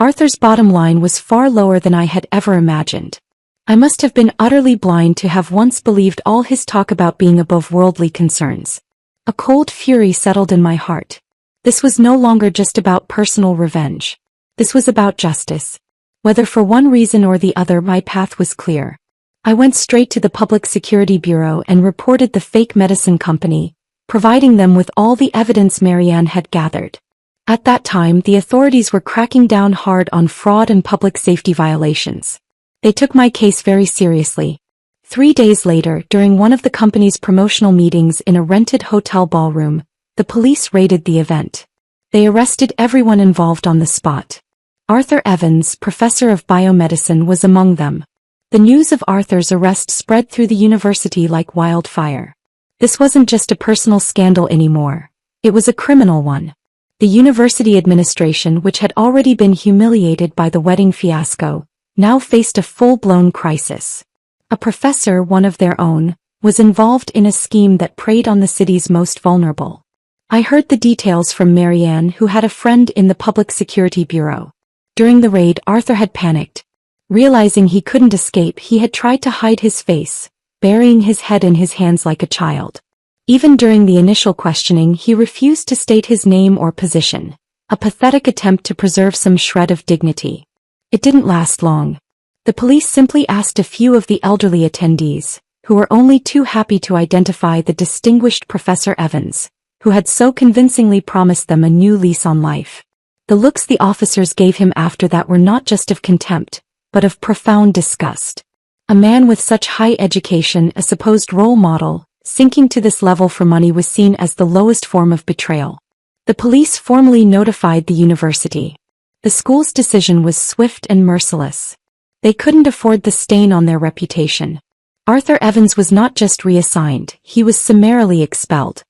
[SPEAKER 1] Arthur's bottom line was far lower than I had ever imagined. I must have been utterly blind to have once believed all his talk about being above worldly concerns. A cold fury settled in my heart. This was no longer just about personal revenge. This was about justice. Whether for one reason or the other, my path was clear. I went straight to the Public Security Bureau and reported the fake medicine company, providing them with all the evidence Marianne had gathered. At that time, the authorities were cracking down hard on fraud and public safety violations. They took my case very seriously. 3 days later, during one of the company's promotional meetings in a rented hotel ballroom, the police raided the event. They arrested everyone involved on the spot. Arthur Evans, professor of biomedicine, was among them. The news of Arthur's arrest spread through the university like wildfire. This wasn't just a personal scandal anymore. It was a criminal one. The university administration, which had already been humiliated by the wedding fiasco, now faced a full-blown crisis. A professor, one of their own, was involved in a scheme that preyed on the city's most vulnerable. I heard the details from Marianne, who had a friend in the Public Security Bureau. During the raid, Arthur had panicked. Realizing he couldn't escape, he had tried to hide his face, burying his head in his hands like a child. Even during the initial questioning, he refused to state his name or position, a pathetic attempt to preserve some shred of dignity. It didn't last long. The police simply asked a few of the elderly attendees, who were only too happy to identify the distinguished Professor Evans, who had so convincingly promised them a new lease on life. The looks the officers gave him after that were not just of contempt, but of profound disgust. A man with such high education, a supposed role model, sinking to this level for money was seen as the lowest form of betrayal. The police formally notified the university. The school's decision was swift and merciless. They couldn't afford the stain on their reputation. Arthur Evans was not just reassigned, he was summarily expelled.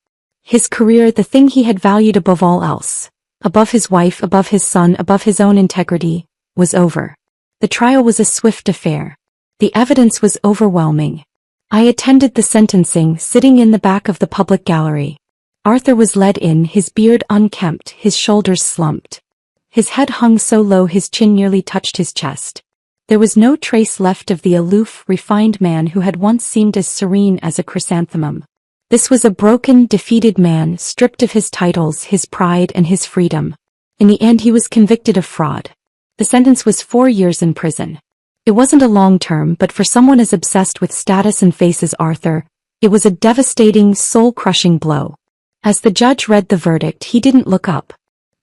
[SPEAKER 1] His career, the thing he had valued above all else, above his wife, above his son, above his own integrity, was over. The trial was a swift affair. The evidence was overwhelming. I attended the sentencing, sitting in the back of the public gallery. Arthur was led in, his beard unkempt, his shoulders slumped. His head hung so low his chin nearly touched his chest. There was no trace left of the aloof, refined man who had once seemed as serene as a chrysanthemum. This was a broken, defeated man, stripped of his titles, his pride, and his freedom. In the end, he was convicted of fraud. The sentence was 4 years in prison. It wasn't a long term, but for someone as obsessed with status and face as Arthur, it was a devastating, soul-crushing blow. As the judge read the verdict, he didn't look up.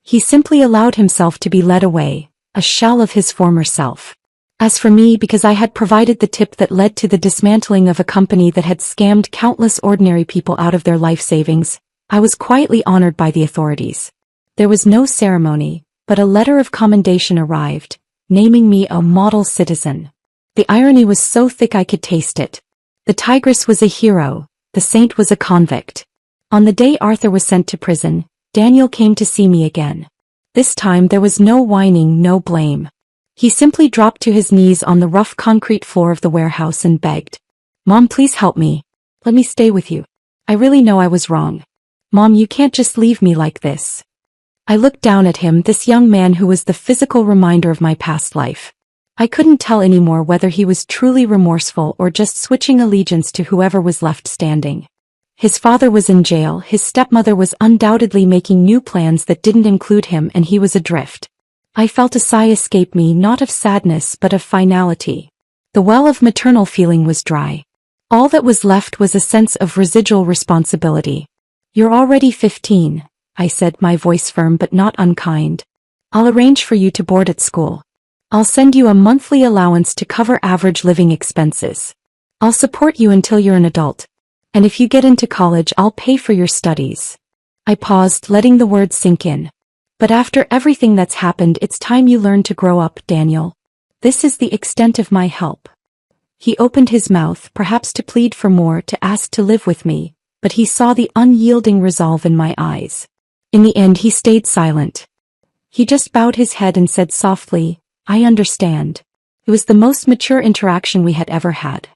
[SPEAKER 1] He simply allowed himself to be led away, a shell of his former self. As for me, because I had provided the tip that led to the dismantling of a company that had scammed countless ordinary people out of their life savings, I was quietly honored by the authorities. There was no ceremony, but a letter of commendation arrived, naming me a model citizen. The irony was so thick I could taste it. The tigress was a hero, the saint was a convict. On the day Arthur was sent to prison, Daniel came to see me again. This time there was no whining, no blame. He simply dropped to his knees on the rough concrete floor of the warehouse and begged, "Mom, please help me. Let me stay with you. I really know I was wrong. Mom, you can't just leave me like this." I looked down at him, this young man who was the physical reminder of my past life. I couldn't tell anymore whether he was truly remorseful or just switching allegiance to whoever was left standing. His father was in jail, his stepmother was undoubtedly making new plans that didn't include him, and he was adrift. I felt a sigh escape me, not of sadness but of finality. The well of maternal feeling was dry. All that was left was a sense of residual responsibility. "You're already 15. I said, my voice firm but not unkind. "I'll arrange for you to board at school. I'll send you a monthly allowance to cover average living expenses. I'll support you until you're an adult. And if you get into college, I'll pay for your studies." I paused, letting the words sink in. "But after everything that's happened, it's time you learn to grow up, Daniel. This is the extent of my help." He opened his mouth, perhaps to plead for more, to ask to live with me, but he saw the unyielding resolve in my eyes. In the end, he stayed silent. He just bowed his head and said softly, "I understand." It was the most mature interaction we had ever had.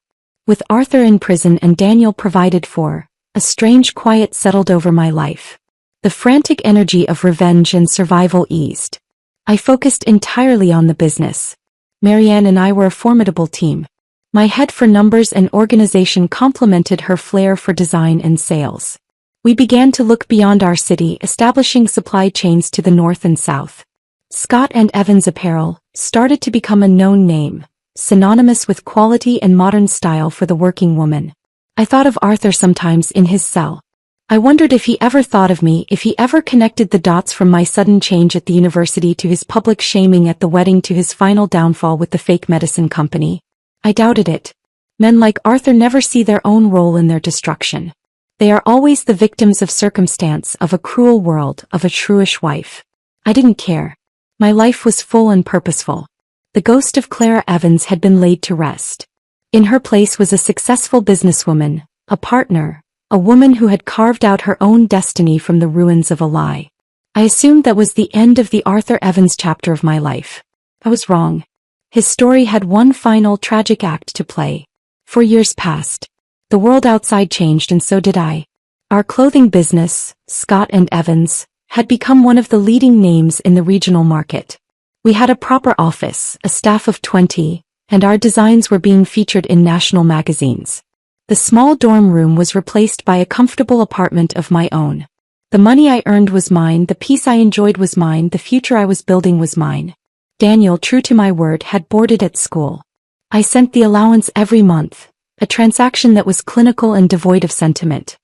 [SPEAKER 1] With Arthur in prison and Daniel provided for, A strange quiet settled over my life. The frantic energy of revenge and survival eased. I focused entirely on the business. Marianne and I were a formidable team. My head for numbers and organization complemented her flair for design and sales. We began to look beyond our city, establishing supply chains to the north and south. Scott and Evans Apparel started to become a known name, synonymous with quality and modern style for the working woman. I thought of Arthur sometimes in his cell. I wondered if he ever thought of me, if he ever connected the dots from my sudden change at the university to his public shaming at the wedding to his final downfall with the fake medicine company. I doubted it. Men like Arthur never see their own role in their destruction. They are always the victims of circumstance, of a cruel world, of a shrewish wife. I didn't care. My life was full and purposeful. The ghost of Clara Evans had been laid to rest. In her place was a successful businesswoman, a partner, a woman who had carved out her own destiny from the ruins of a lie. I assumed that was the end of the Arthur Evans chapter of my life. I was wrong. His story had one final tragic act to play. 4 years passed. The world outside changed and so did I. Our clothing business, Scott and Evans, had become one of the leading names in the regional market. We had a proper office, a staff of 20, and our designs were being featured in national magazines. The small dorm room was replaced by a comfortable apartment of my own. The money I earned was mine, the peace I enjoyed was mine, the future I was building was mine. Daniel, true to my word, had boarded at school. I sent the allowance every month, a transaction that was clinical and devoid of sentiment.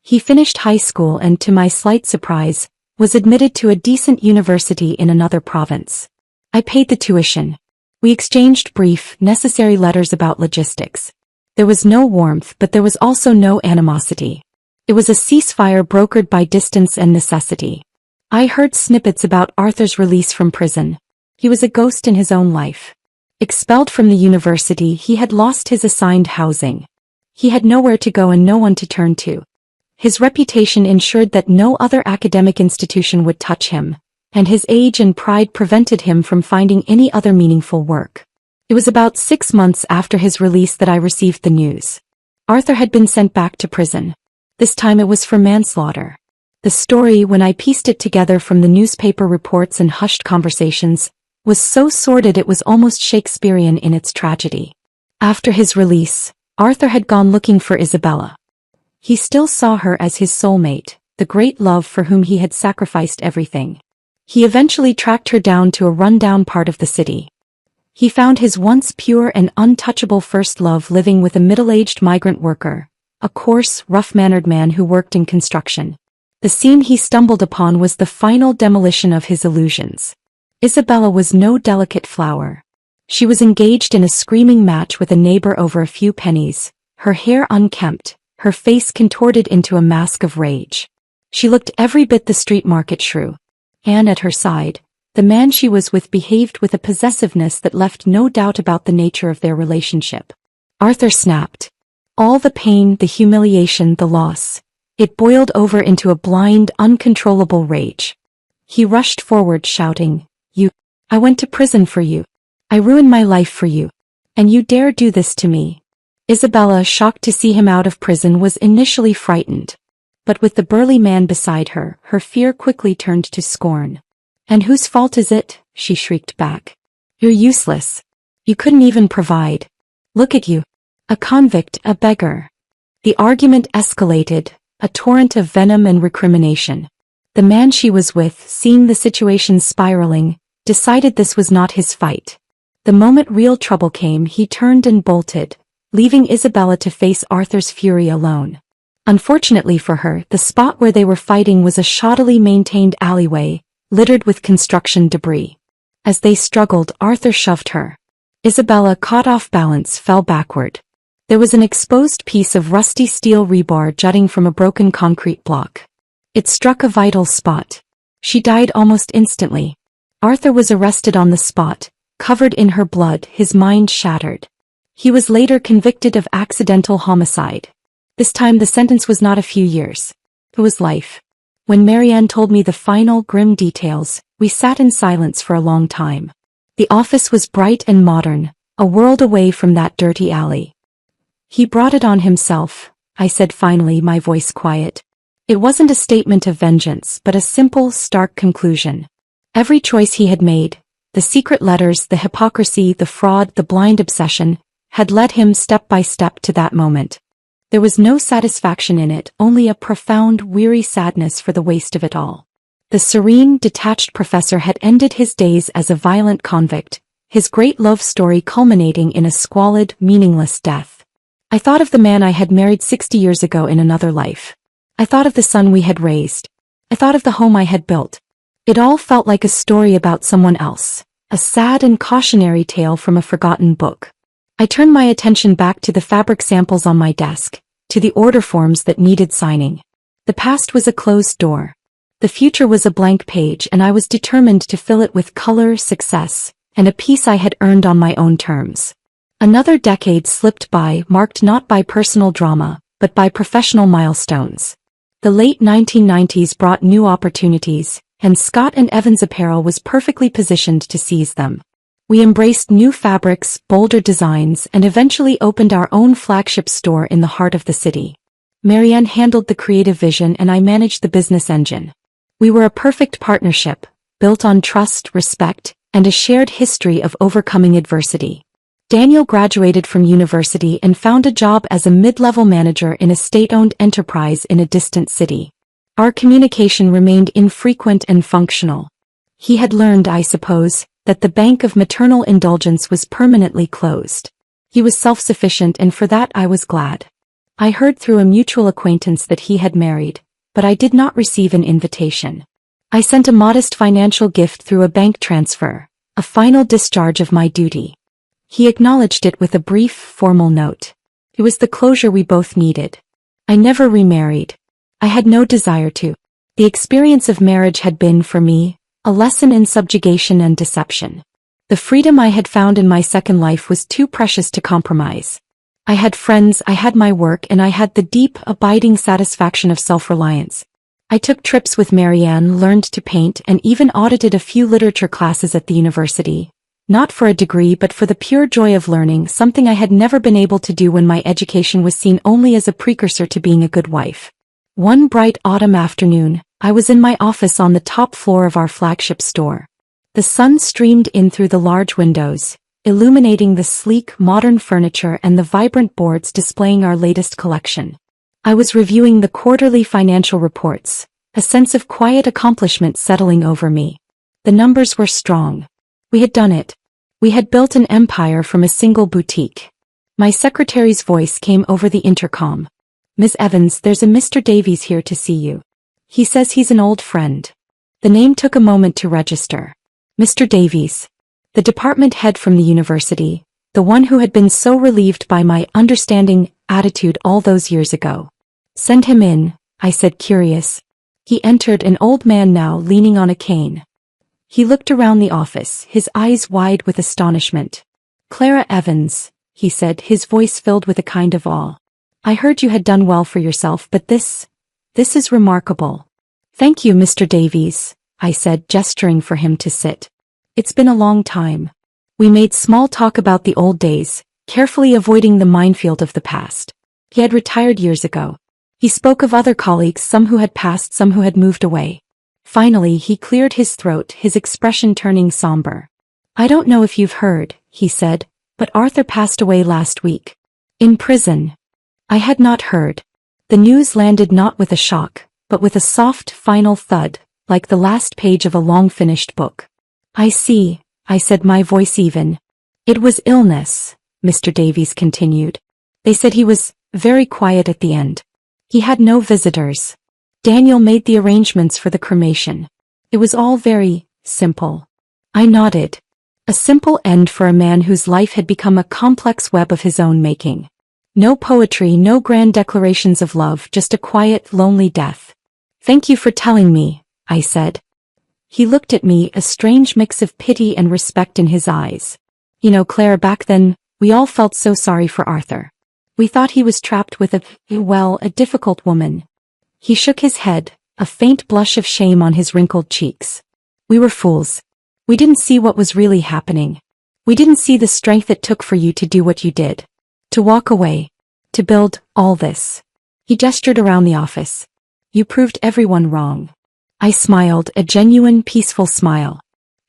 [SPEAKER 1] He finished high school and, to my slight surprise, was admitted to a decent university in another province. I paid the tuition. We exchanged brief, necessary letters about logistics. There was no warmth, but there was also no animosity. It was a ceasefire brokered by distance and necessity. I heard snippets about Arthur's release from prison. He was a ghost in his own life. Expelled from the university, he had lost his assigned housing. He had nowhere to go and no one to turn to. His reputation ensured that no other academic institution would touch him, and his age and pride prevented him from finding any other meaningful work. It was about 6 months after his release that I received the news. Arthur had been sent back to prison. This time it was for manslaughter. The story, when I pieced it together from the newspaper reports and hushed conversations, was so sordid it was almost Shakespearean in its tragedy. After his release, Arthur had gone looking for Isabella. He still saw her as his soulmate, the great love for whom he had sacrificed everything. He eventually tracked her down to a rundown part of the city. He found his once pure and untouchable first love living with a middle-aged migrant worker, a coarse, rough-mannered man who worked in construction. The scene he stumbled upon was the final demolition of his illusions. Isabella was no delicate flower. She was engaged in a screaming match with a neighbor over a few pennies, her hair unkempt, her face contorted into a mask of rage. She looked every bit the street market shrew. Anne at her side, the man she was with, behaved with a possessiveness that left no doubt about the nature of their relationship. Arthur snapped. All the pain, the humiliation, the loss. It boiled over into a blind, uncontrollable rage. He rushed forward shouting, I went to prison for you. I ruined my life for you. And you dare do this to me. Isabella, shocked to see him out of prison, was initially frightened. But with the burly man beside her, her fear quickly turned to scorn. And whose fault is it? She shrieked back. You're useless. You couldn't even provide. Look at you. A convict, a beggar. The argument escalated, a torrent of venom and recrimination. The man she was with, seeing the situation spiraling, decided this was not his fight. The moment real trouble came, he turned and bolted, leaving Isabella to face Arthur's fury alone. Unfortunately for her, the spot where they were fighting was a shoddily maintained alleyway, littered with construction debris. As they struggled, Arthur shoved her. Isabella, caught off balance, fell backward. There was an exposed piece of rusty steel rebar jutting from a broken concrete block. It struck a vital spot. She died almost instantly. Arthur was arrested on the spot, covered in her blood, his mind shattered. He was later convicted of accidental homicide. This time the sentence was not a few years. It was life. When Marianne told me the final grim details, we sat in silence for a long time. The office was bright and modern, a world away from that dirty alley. He brought it on himself, I said finally, my voice quiet. It wasn't a statement of vengeance, but a simple, stark conclusion. Every choice he had made, the secret letters, the hypocrisy, the fraud, the blind obsession, had led him step by step to that moment. There was no satisfaction in it, only a profound, weary sadness for the waste of it all. The serene, detached professor had ended his days as a violent convict, his great love story culminating in a squalid, meaningless death. I thought of the man I had married 60 years ago in another life. I thought of the son we had raised. I thought of the home I had built. It all felt like a story about someone else, a sad and cautionary tale from a forgotten book. I turned my attention back to the fabric samples on my desk, to the order forms that needed signing. The past was a closed door. The future was a blank page, and I was determined to fill it with color, success, and a peace I had earned on my own terms. Another decade slipped by, marked not by personal drama, but by professional milestones. The late 1990s brought new opportunities, and Scott and Evans Apparel was perfectly positioned to seize them. We embraced new fabrics, bolder designs, and eventually opened our own flagship store in the heart of the city. Marianne handled the creative vision and I managed the business engine. We were a perfect partnership, built on trust, respect, and a shared history of overcoming adversity. Daniel graduated from university and found a job as a mid-level manager in a state-owned enterprise in a distant city. Our communication remained infrequent and functional. He had learned, I suppose, that the bank of maternal indulgence was permanently closed. He was self-sufficient, and for that I was glad. I heard through a mutual acquaintance that he had married, but I did not receive an invitation. I sent a modest financial gift through a bank transfer, a final discharge of my duty. He acknowledged it with a brief, formal note. It was the closure we both needed. I never remarried. I had no desire to. The experience of marriage had been, for me, a lesson in subjugation and deception. The freedom I had found in my second life was too precious to compromise. I had friends, I had my work, and I had the deep, abiding satisfaction of self-reliance. I took trips with Marianne, learned to paint, and even audited a few literature classes at the university. Not for a degree, but for the pure joy of learning, something I had never been able to do when my education was seen only as a precursor to being a good wife. One bright autumn afternoon, I was in my office on the top floor of our flagship store. The sun streamed in through the large windows, illuminating the sleek, modern furniture and the vibrant boards displaying our latest collection. I was reviewing the quarterly financial reports, a sense of quiet accomplishment settling over me. The numbers were strong. We had done it. We had built an empire from a single boutique. My secretary's voice came over the intercom. "Miss Evans, there's a Mr. Davies here to see you. He says he's an old friend." The name took a moment to register. Mr. Davies. The department head from the university, the one who had been so relieved by my understanding attitude all those years ago. "Send him in," I said, curious. He entered, an old man now, leaning on a cane. He looked around the office, his eyes wide with astonishment. "Clara Evans," he said, his voice filled with a kind of awe. "I heard you had done well for yourself, but this is remarkable." "Thank you, Mr. Davies," I said, gesturing for him to sit. "It's been a long time." We made small talk about the old days, carefully avoiding the minefield of the past. He had retired years ago. He spoke of other colleagues, some who had passed, some who had moved away. Finally, he cleared his throat, his expression turning somber. "I don't know if you've heard," he said, "but Arthur passed away last week. In prison." I had not heard. The news landed not with a shock, but with a soft, final thud, like the last page of a long-finished book. "I see," I said, my voice even. "It was illness," Mr. Davies continued. "They said he was very quiet at the end. He had no visitors. Daniel made the arrangements for the cremation. It was all very simple." I nodded. A simple end for a man whose life had become a complex web of his own making. No poetry, no grand declarations of love, just a quiet, lonely death. "Thank you for telling me," I said. He looked at me, a strange mix of pity and respect in his eyes. "You know, Claire, back then, we all felt so sorry for Arthur. We thought he was trapped with a difficult woman." He shook his head, a faint blush of shame on his wrinkled cheeks. "We were fools. We didn't see what was really happening. We didn't see the strength it took for you to do what you did. To walk away. To build all this. He gestured around the office. You proved everyone wrong. I smiled, a genuine, peaceful smile.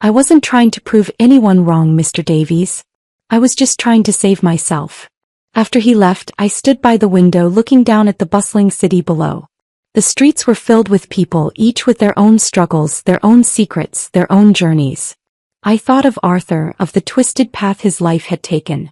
[SPEAKER 1] I wasn't trying to prove anyone wrong, Mr. Davies. I was just trying to save myself. After he left, I stood by the window looking down at the bustling city below. The streets were filled with people, each with their own struggles, their own secrets, their own journeys. I thought of Arthur, of the twisted path his life had taken.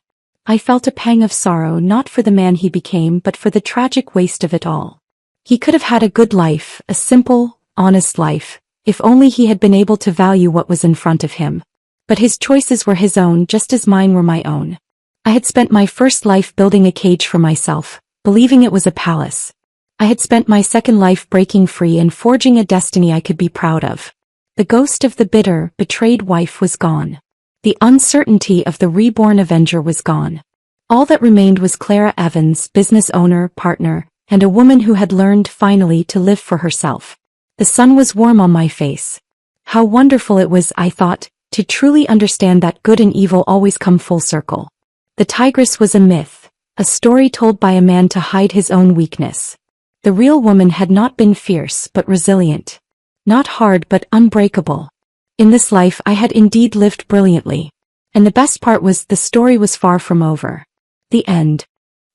[SPEAKER 1] I felt a pang of sorrow, not for the man he became, but for the tragic waste of it all. He could have had a good life, a simple, honest life, if only he had been able to value what was in front of him. But his choices were his own, just as mine were my own. I had spent my first life building a cage for myself, believing it was a palace. I had spent my second life breaking free and forging a destiny I could be proud of. The ghost of the bitter, betrayed wife was gone. The uncertainty of the reborn avenger was gone. All that remained was Clara Evans, business owner, partner, and a woman who had learned, finally, to live for herself. The sun was warm on my face. How wonderful it was, I thought, to truly understand that good and evil always come full circle. The tigress was a myth, a story told by a man to hide his own weakness. The real woman had not been fierce but resilient. Not hard but unbreakable. In this life I had indeed lived brilliantly. And the best part was the story was far from over. The end.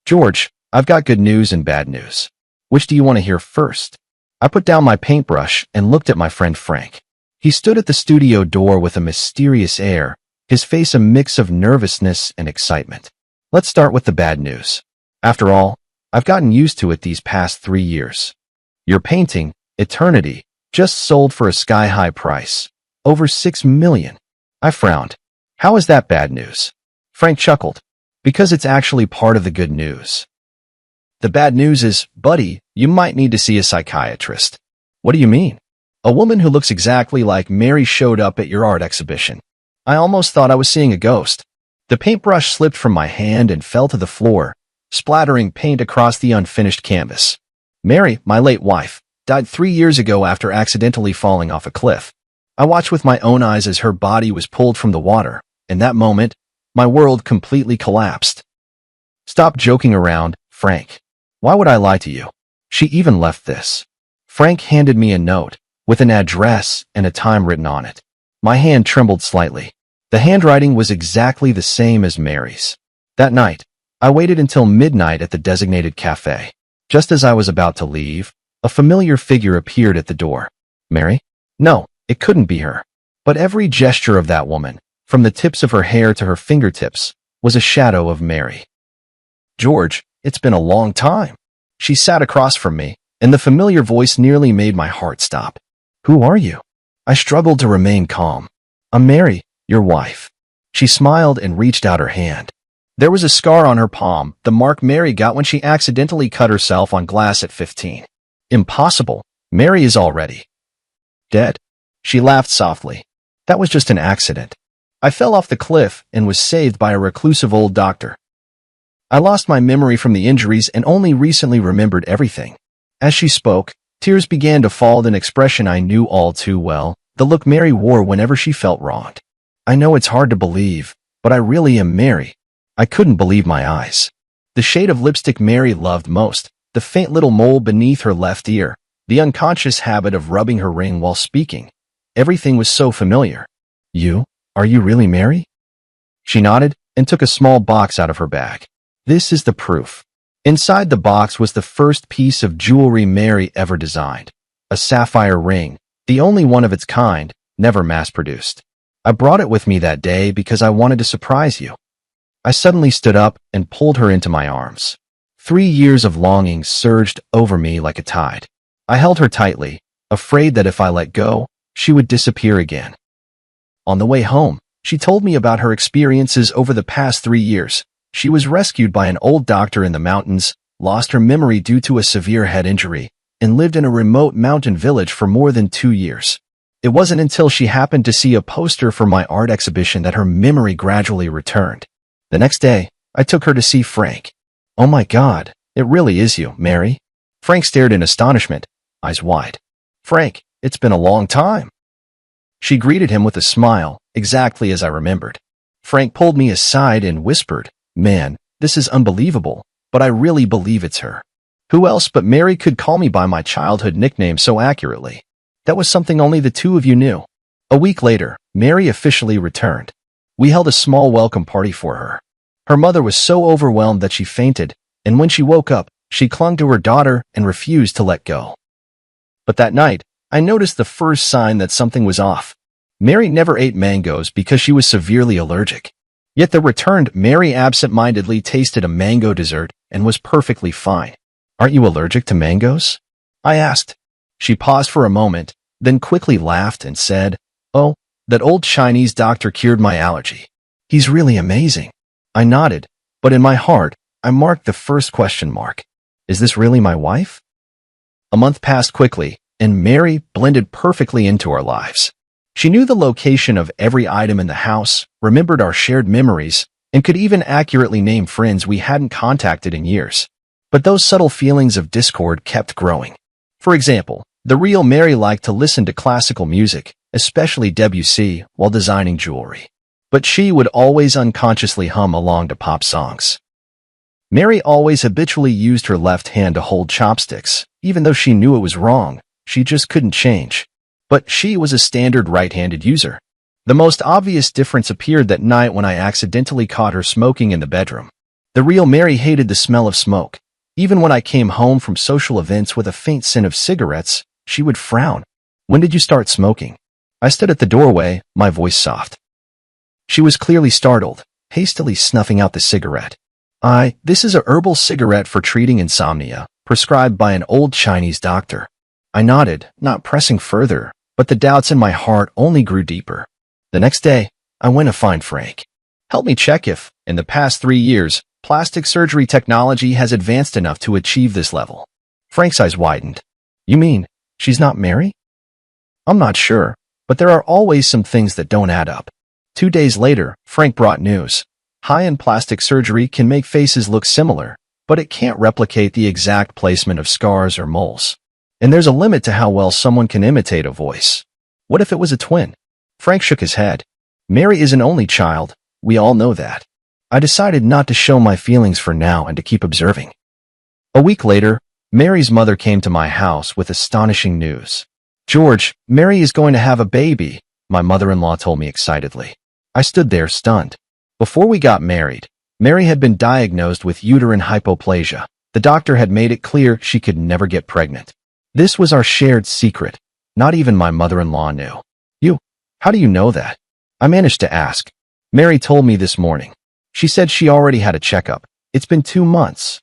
[SPEAKER 2] George, I've got good news and bad news. Which do you want to hear first? I put down my paintbrush and looked at my friend Frank. He stood at the studio door with a mysterious air, his face a mix of nervousness and excitement. Let's start with the bad news. After all, I've gotten used to it these past 3 years. Your painting, Eternity, just sold for a sky-high price. Over $6 million. I frowned. How is that bad news? Frank chuckled. Because it's actually part of the good news. The bad news is, buddy, you might need to see a psychiatrist. What do you mean? A woman who looks exactly like Mary showed up at your art exhibition. I almost thought I was seeing a ghost. The paintbrush slipped from my hand and fell to the floor, splattering paint across the unfinished canvas. Mary, my late wife, died 3 years ago after accidentally falling off a cliff. I watched with my own eyes as her body was pulled from the water. In that moment, my world completely collapsed. Stop joking around, Frank. Why would I lie to you? She even left this. Frank handed me a note, with an address and a time written on it. My hand trembled slightly. The handwriting was exactly the same as Mary's. That night, I waited until midnight at the designated cafe. Just as I was about to leave, a familiar figure appeared at the door. Mary? No, it couldn't be her. But every gesture of that woman, from the tips of her hair to her fingertips, was a shadow of Mary. George, it's been a long time. She sat across from me, and the familiar voice nearly made my heart stop. Who are you? I struggled to remain calm. I'm Mary, your wife. She smiled and reached out her hand. There was a scar on her palm, the mark Mary got when she accidentally cut herself on glass at 15. Impossible. Mary is already dead. She laughed softly. That was just an accident. I fell off the cliff and was saved by a reclusive old doctor. I lost my memory from the injuries and only recently remembered everything. As she spoke, tears began to fall, an expression I knew all too well, the look Mary wore whenever she felt wronged. I know it's hard to believe, but I really am Mary. I couldn't believe my eyes. The shade of lipstick Mary loved most, the faint little mole beneath her left ear, the unconscious habit of rubbing her ring while speaking. Everything was so familiar. Are you really Mary? She nodded and took a small box out of her bag. This is the proof. Inside the box was the first piece of jewelry Mary ever designed. A sapphire ring, the only one of its kind, never mass-produced. I brought it with me that day because I wanted to surprise you. I suddenly stood up and pulled her into my arms. 3 years of longing surged over me like a tide. I held her tightly, afraid that if I let go, she would disappear again. On the way home, she told me about her experiences over the past 3 years. She was rescued by an old doctor in the mountains, lost her memory due to a severe head injury, and lived in a remote mountain village for more than 2 years. It wasn't until she happened to see a poster for my art exhibition that her memory gradually returned. The next day, I took her to see Frank. Oh my God, it really is you, Mary. Frank stared in astonishment, eyes wide. Frank, it's been a long time. She greeted him with a smile, exactly as I remembered. Frank pulled me aside and whispered, Man, this is unbelievable, but I really believe it's her. Who else but Mary could call me by my childhood nickname so accurately? That was something only the two of you knew. A week later, Mary officially returned. We held a small welcome party for her. Her mother was so overwhelmed that she fainted, and when she woke up, she clung to her daughter and refused to let go. But that night, I noticed the first sign that something was off. Mary never ate mangoes because she was severely allergic. Yet the returned Mary absent-mindedly tasted a mango dessert and was perfectly fine. "Aren't you allergic to mangoes?" I asked. She paused for a moment, then quickly laughed and said, "Oh, that old Chinese doctor cured my allergy. He's really amazing." I nodded, but in my heart, I marked the first question mark. Is this really my wife? A month passed quickly, and Mary blended perfectly into our lives. She knew the location of every item in the house, remembered our shared memories, and could even accurately name friends we hadn't contacted in years. But those subtle feelings of discord kept growing. For example, the real Mary liked to listen to classical music, especially Debussy, while designing jewelry. But she would always unconsciously hum along to pop songs. Mary always habitually used her left hand to hold chopsticks, even though she knew it was wrong. She just couldn't change. But she was a standard right-handed user. The most obvious difference appeared that night when I accidentally caught her smoking in the bedroom. The real Mary hated the smell of smoke. Even when I came home from social events with a faint scent of cigarettes, she would frown. "When did you start smoking?" I stood at the doorway, my voice soft. She was clearly startled, hastily snuffing out the cigarette. This is a herbal cigarette for treating insomnia, prescribed by an old Chinese doctor." I nodded, not pressing further, but the doubts in my heart only grew deeper. The next day, I went to find Frank. "Help me check if, in the past 3 years, plastic surgery technology has advanced enough to achieve this level." Frank's eyes widened. "You mean, she's not Mary?" "I'm not sure, but there are always some things that don't add up." 2 days later, Frank brought news. High-end plastic surgery can make faces look similar, but it can't replicate the exact placement of scars or moles. And there's a limit to how well someone can imitate a voice. What if it was a twin? Frank shook his head. "Mary is an only child. We all know that." I decided not to show my feelings for now and to keep observing. A week later, Mary's mother came to my house with astonishing news. "George, Mary is going to have a baby," my mother-in-law told me excitedly. I stood there stunned. Before we got married, Mary had been diagnosed with uterine hypoplasia. The doctor had made it clear she could never get pregnant. This was our shared secret. Not even my mother-in-law knew. How do you know that?" I managed to ask. "Mary told me this morning. She said she already had a checkup. It's been 2 months.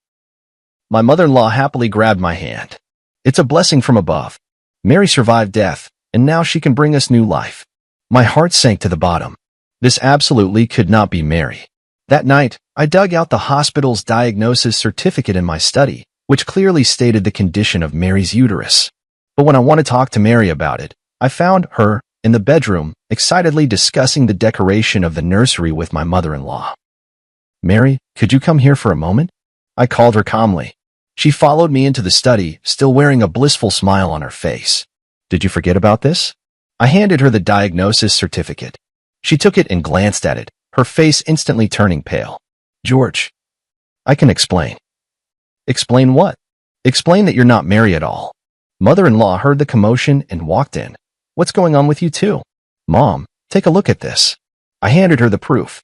[SPEAKER 2] My mother-in-law happily grabbed my hand. "It's a blessing from above. Mary survived death, and now she can bring us new life." My heart sank to the bottom. This absolutely could not be Mary. That night, I dug out the hospital's diagnosis certificate in my study, which clearly stated the condition of Mary's uterus. But when I wanted to talk to Mary about it, I found her in the bedroom, excitedly discussing the decoration of the nursery with my mother-in-law. "Mary, could you come here for a moment?" I called her calmly. She followed me into the study, still wearing a blissful smile on her face. "Did you forget about this?" I handed her the diagnosis certificate. She took it and glanced at it, her face instantly turning pale. "George, I can explain." "Explain what?" "Explain that you're not Mary at all." Mother-in-law heard the commotion and walked in. "What's going on with you two?" "Mom, take a look at this." I handed her the proof.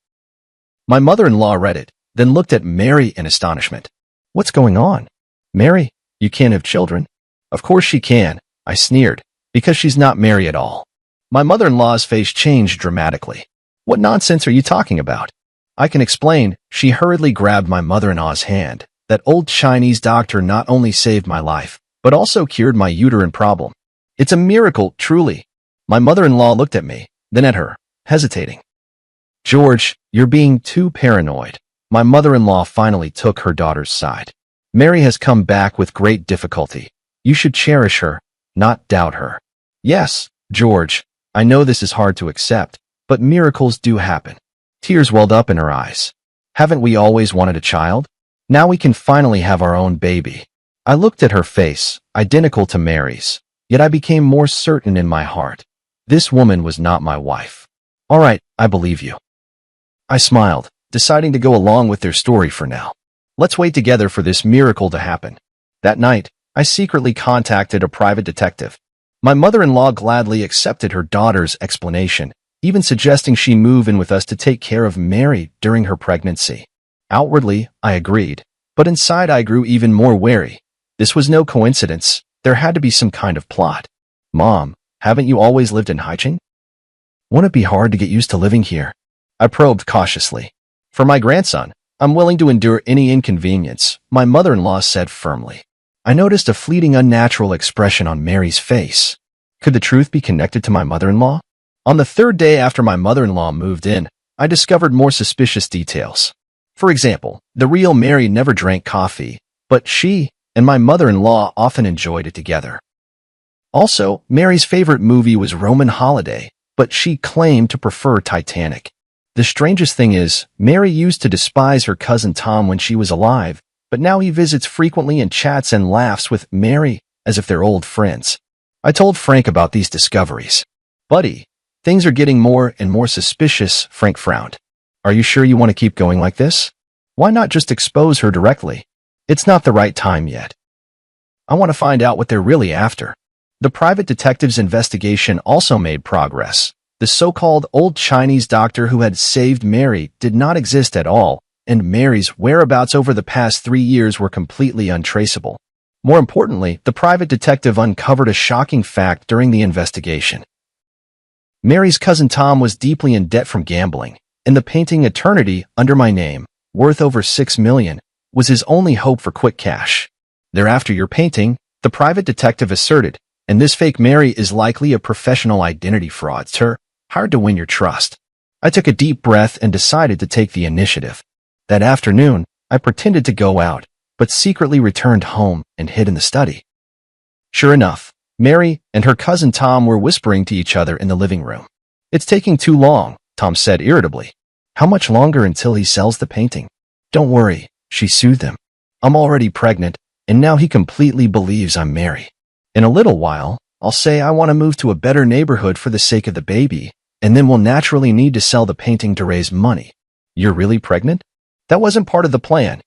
[SPEAKER 2] My mother-in-law read it, then looked at Mary in astonishment. "What's going on?" "Mary, you can't have children." "Of course she can," I sneered, "because she's not Mary at all." My mother-in-law's face changed dramatically. "What nonsense are you talking about?" "I can explain." She hurriedly grabbed my mother-in-law's hand. "That old Chinese doctor not only saved my life, but also cured my uterine problem. It's a miracle, truly." My mother-in-law looked at me, then at her, hesitating. "George, you're being too paranoid." My mother-in-law finally took her daughter's side. "Mary has come back with great difficulty. You should cherish her, not doubt her." "Yes, George, I know this is hard to accept, but miracles do happen." Tears welled up in her eyes. "Haven't we always wanted a child? Now we can finally have our own baby." I looked at her face, identical to Mary's, yet I became more certain in my heart. This woman was not my wife. "All right, I believe you." I smiled, deciding to go along with their story for now. Let's wait together for this miracle to happen. That night, I secretly contacted a private detective. My mother-in-law gladly accepted her daughter's explanation, even suggesting she move in with us to take care of Mary during her pregnancy. Outwardly, I agreed, but inside I grew even more wary. This was no coincidence. There had to be some kind of plot. Mom, haven't you always lived in Haicheng? Won't it be hard to get used to living here? I probed cautiously. For my grandson, I'm willing to endure any inconvenience, my mother-in-law said firmly. I noticed a fleeting unnatural expression on Mary's face. Could the truth be connected to my mother-in-law? On the third day after my mother-in-law moved in, I discovered more suspicious details. For example, the real Mary never drank coffee, but she and my mother-in-law often enjoyed it together. Also, Mary's favorite movie was Roman Holiday, but she claimed to prefer Titanic. The strangest thing is, Mary used to despise her cousin Tom when she was alive, but now he visits frequently and chats and laughs with Mary as if they're old friends. I told Frank about these discoveries. Buddy, things are getting more and more suspicious, Frank frowned. Are you sure you want to keep going like this? Why not just expose her directly? It's not the right time yet. I want to find out what they're really after. The private detective's investigation also made progress. The so-called old Chinese doctor who had saved Mary did not exist at all, and Mary's whereabouts over the past 3 years were completely untraceable. More importantly, the private detective uncovered a shocking fact during the investigation. Mary's cousin Tom was deeply in debt from gambling, and the painting Eternity under my name, worth over $6 million, was his only hope for quick cash. They're after your painting, the private detective asserted, and this fake Mary is likely a professional identity fraudster, hired to win your trust. I took a deep breath and decided to take the initiative. That afternoon, I pretended to go out, but secretly returned home and hid in the study. Sure enough, Mary and her cousin Tom were whispering to each other in the living room. It's taking too long, Tom said irritably. How much longer until he sells the painting? Don't worry, she soothed him. I'm already pregnant, and now he completely believes I'm Mary. In a little while, I'll say I want to move to a better neighborhood for the sake of the baby, and then we'll naturally need to sell the painting to raise money. You're really pregnant? That wasn't part of the plan.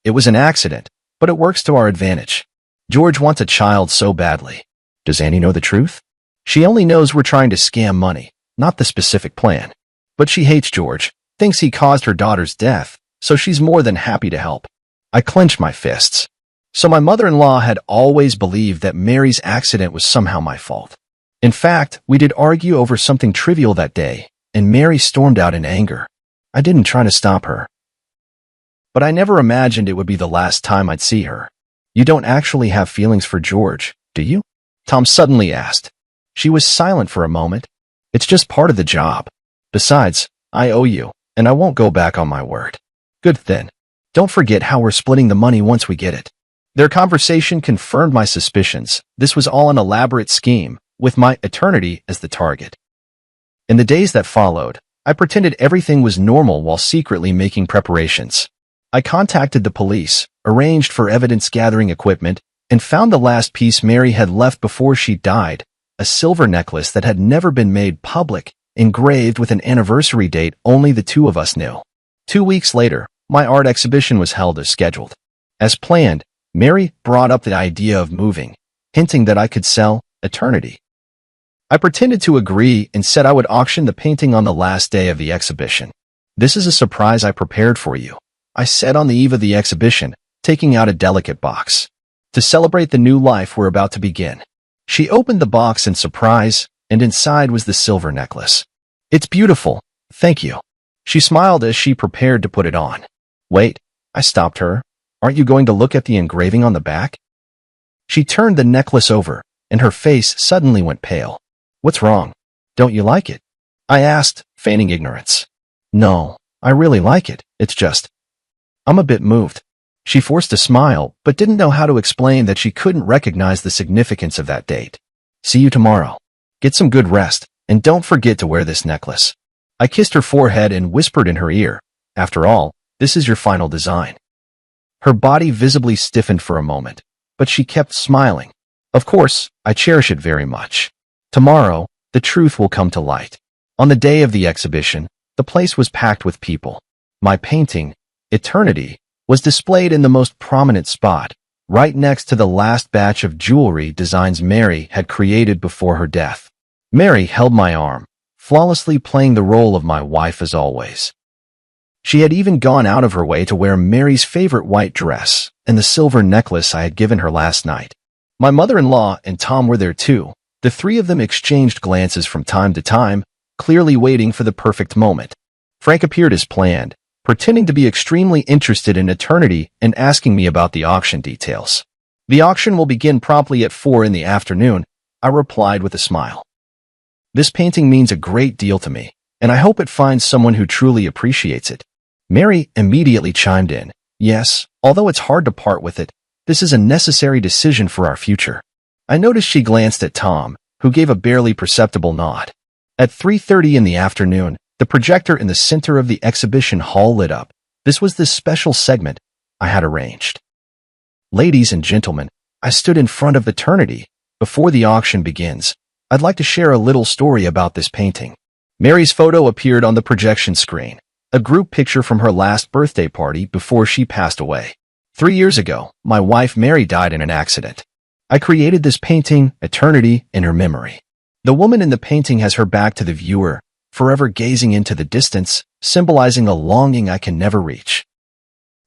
[SPEAKER 2] It was an accident, but it works to our advantage. George wants a child so badly. Does Annie know the truth? She only knows we're trying to scam money, not the specific plan. But she hates George, thinks he caused her daughter's death, so she's more than happy to help. I clenched my fists. So my mother-in-law had always believed that Mary's accident was somehow my fault. In fact, we did argue over something trivial that day, and Mary stormed out in anger. I didn't try to stop her. But I never imagined it would be the last time I'd see her. You don't actually have feelings for George, do you? Tom suddenly asked. She was silent for a moment. It's just part of the job. Besides, I owe you, and I won't go back on my word. Good then. Don't forget how we're splitting the money once we get it. Their conversation confirmed my suspicions. This was all an elaborate scheme, with my eternity as the target. In the days that followed, I pretended everything was normal while secretly making preparations. I contacted the police, arranged for evidence-gathering equipment, and found the last piece Mary had left before she died, a silver necklace that had never been made public, engraved with an anniversary date only the two of us knew. 2 weeks later, my art exhibition was held as scheduled. As planned, Mary brought up the idea of moving, hinting that I could sell Eternity. I pretended to agree and said I would auction the painting on the last day of the exhibition. This is a surprise I prepared for you, I said on the eve of the exhibition, taking out a delicate box. To celebrate the new life we're about to begin. She opened the box in surprise, and inside was the silver necklace. It's beautiful, thank you. She smiled as she prepared to put it on. Wait, I stopped her. Aren't you going to look at the engraving on the back? She turned the necklace over, and her face suddenly went pale. What's wrong? Don't you like it? I asked, feigning ignorance. No, I really like it. It's just... I'm a bit moved. She forced a smile, but didn't know how to explain that she couldn't recognize the significance of that date. See you tomorrow. Get some good rest, and don't forget to wear this necklace. I kissed her forehead and whispered in her ear. After all, this is your final design. Her body visibly stiffened for a moment, but she kept smiling. Of course, I cherish it very much. Tomorrow, the truth will come to light. On the day of the exhibition, the place was packed with people. My painting, Eternity, was displayed in the most prominent spot, right next to the last batch of jewelry designs Mary had created before her death. Mary held my arm, flawlessly playing the role of my wife as always. She had even gone out of her way to wear Mary's favorite white dress and the silver necklace I had given her last night. My mother-in-law and Tom were there too. The three of them exchanged glances from time to time, clearly waiting for the perfect moment. Frank appeared as planned, pretending to be extremely interested in eternity and asking me about the auction details. The auction will begin promptly at 4 in the afternoon, I replied with a smile. This painting means a great deal to me, and I hope it finds someone who truly appreciates it. Mary immediately chimed in. Yes, although it's hard to part with it, this is a necessary decision for our future. I noticed she glanced at Tom, who gave a barely perceptible nod. At 3:30 in the afternoon, the projector in the center of the exhibition hall lit up. This was the special segment I had arranged. Ladies and gentlemen, I stood in front of eternity. Before the auction begins, I'd like to share a little story about this painting. Mary's photo appeared on the projection screen, a group picture from her last birthday party before she passed away. 3 years ago, my wife Mary died in an accident. I created this painting, Eternity, in her memory. The woman in the painting has her back to the viewer, forever gazing into the distance, symbolizing a longing I can never reach.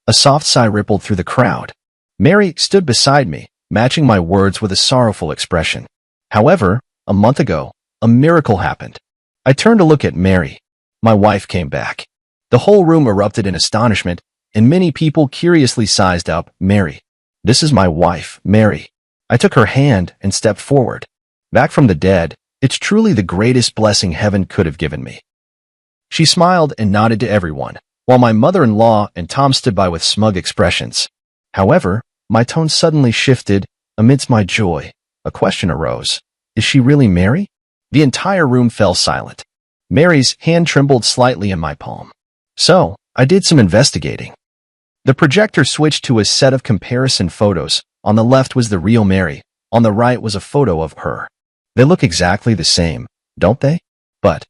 [SPEAKER 2] A soft sigh rippled through the crowd. Mary stood beside me, matching my words with a sorrowful expression. However, a month ago, a miracle happened. I turned to look at Mary. My wife came back. The whole room erupted in astonishment, and many people curiously sized up, Mary. This is my wife, Mary. I took her hand and stepped forward. Back from the dead, it's truly the greatest blessing heaven could have given me. She smiled and nodded to everyone, while my mother-in-law and Tom stood by with smug expressions. However, my tone suddenly shifted. Amidst my joy, a question arose. Is she really Mary? The entire room fell silent. Mary's hand trembled slightly in my palm. So, I did some investigating. The projector switched to a set of comparison photos. On the left was the real Mary. On the right was a photo of her. They look exactly the same, don't they? But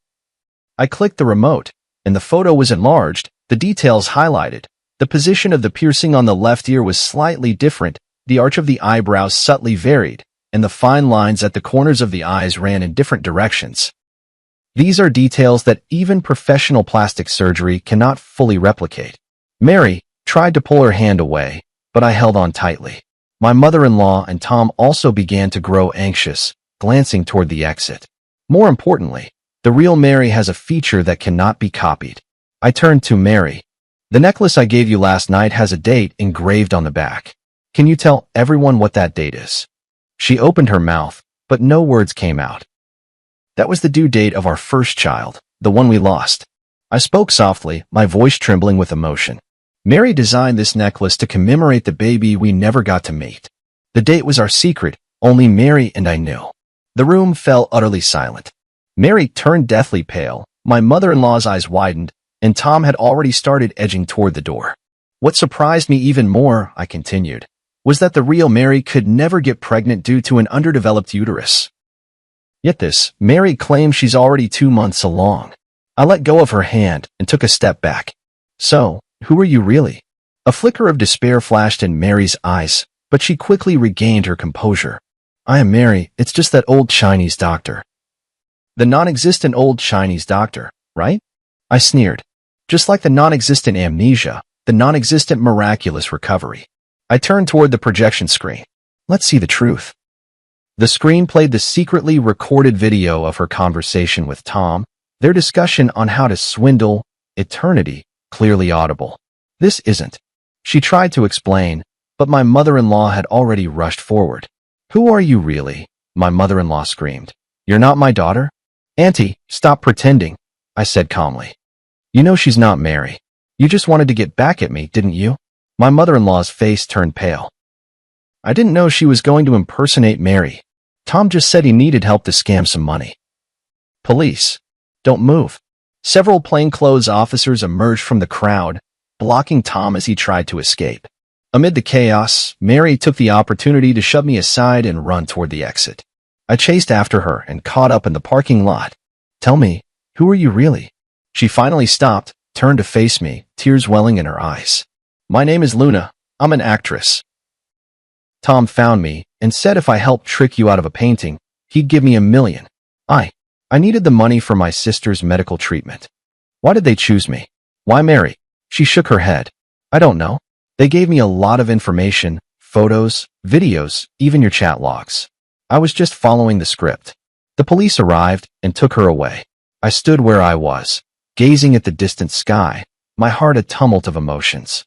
[SPEAKER 2] I clicked the remote, and the photo was enlarged, the details highlighted. The position of the piercing on the left ear was slightly different, the arch of the eyebrows subtly varied, and the fine lines at the corners of the eyes ran in different directions. These are details that even professional plastic surgery cannot fully replicate. Mary tried to pull her hand away, but I held on tightly. My mother-in-law and Tom also began to grow anxious, glancing toward the exit. More importantly, the real Mary has a feature that cannot be copied. I turned to Mary. The necklace I gave you last night has a date engraved on the back. Can you tell everyone what that date is? She opened her mouth, but no words came out. That was the due date of our first child, the one we lost. I spoke softly, my voice trembling with emotion. Mary designed this necklace to commemorate the baby we never got to meet. The date was our secret, only Mary and I knew. The room fell utterly silent. Mary turned deathly pale, my mother-in-law's eyes widened, and Tom had already started edging toward the door. What surprised me even more, I continued, was that the real Mary could never get pregnant due to an underdeveloped uterus. Yet this, Mary claims she's already 2 months along. I let go of her hand and took a step back. So, who are you really? A flicker of despair flashed in Mary's eyes, but she quickly regained her composure. I am Mary, it's just that old Chinese doctor. The non-existent old Chinese doctor, right? I sneered. Just like the non-existent amnesia, the non-existent miraculous recovery. I turned toward the projection screen. Let's see the truth. The screen played the secretly recorded video of her conversation with Tom, their discussion on how to swindle eternity, clearly audible. This isn't. She tried to explain, but my mother-in-law had already rushed forward. Who are you really? My mother-in-law screamed. You're not my daughter? Auntie, stop pretending, I said calmly. You know she's not Mary. You just wanted to get back at me, didn't you? My mother-in-law's face turned pale. I didn't know she was going to impersonate Mary. Tom just said he needed help to scam some money. Police. Don't move. Several plainclothes officers emerged from the crowd, blocking Tom as he tried to escape. Amid the chaos, Mary took the opportunity to shove me aside and run toward the exit. I chased after her and caught up in the parking lot. Tell me, who are you really? She finally stopped, turned to face me, tears welling in her eyes. My name is Luna. I'm an actress. Tom found me and said if I helped trick you out of a painting, he'd give me $1 million. I needed the money for my sister's medical treatment. Why did they choose me? Why Mary? She shook her head. I don't know. They gave me a lot of information, photos, videos, even your chat logs. I was just following the script. The police arrived and took her away. I stood where I was, gazing at the distant sky, my heart a tumult of emotions.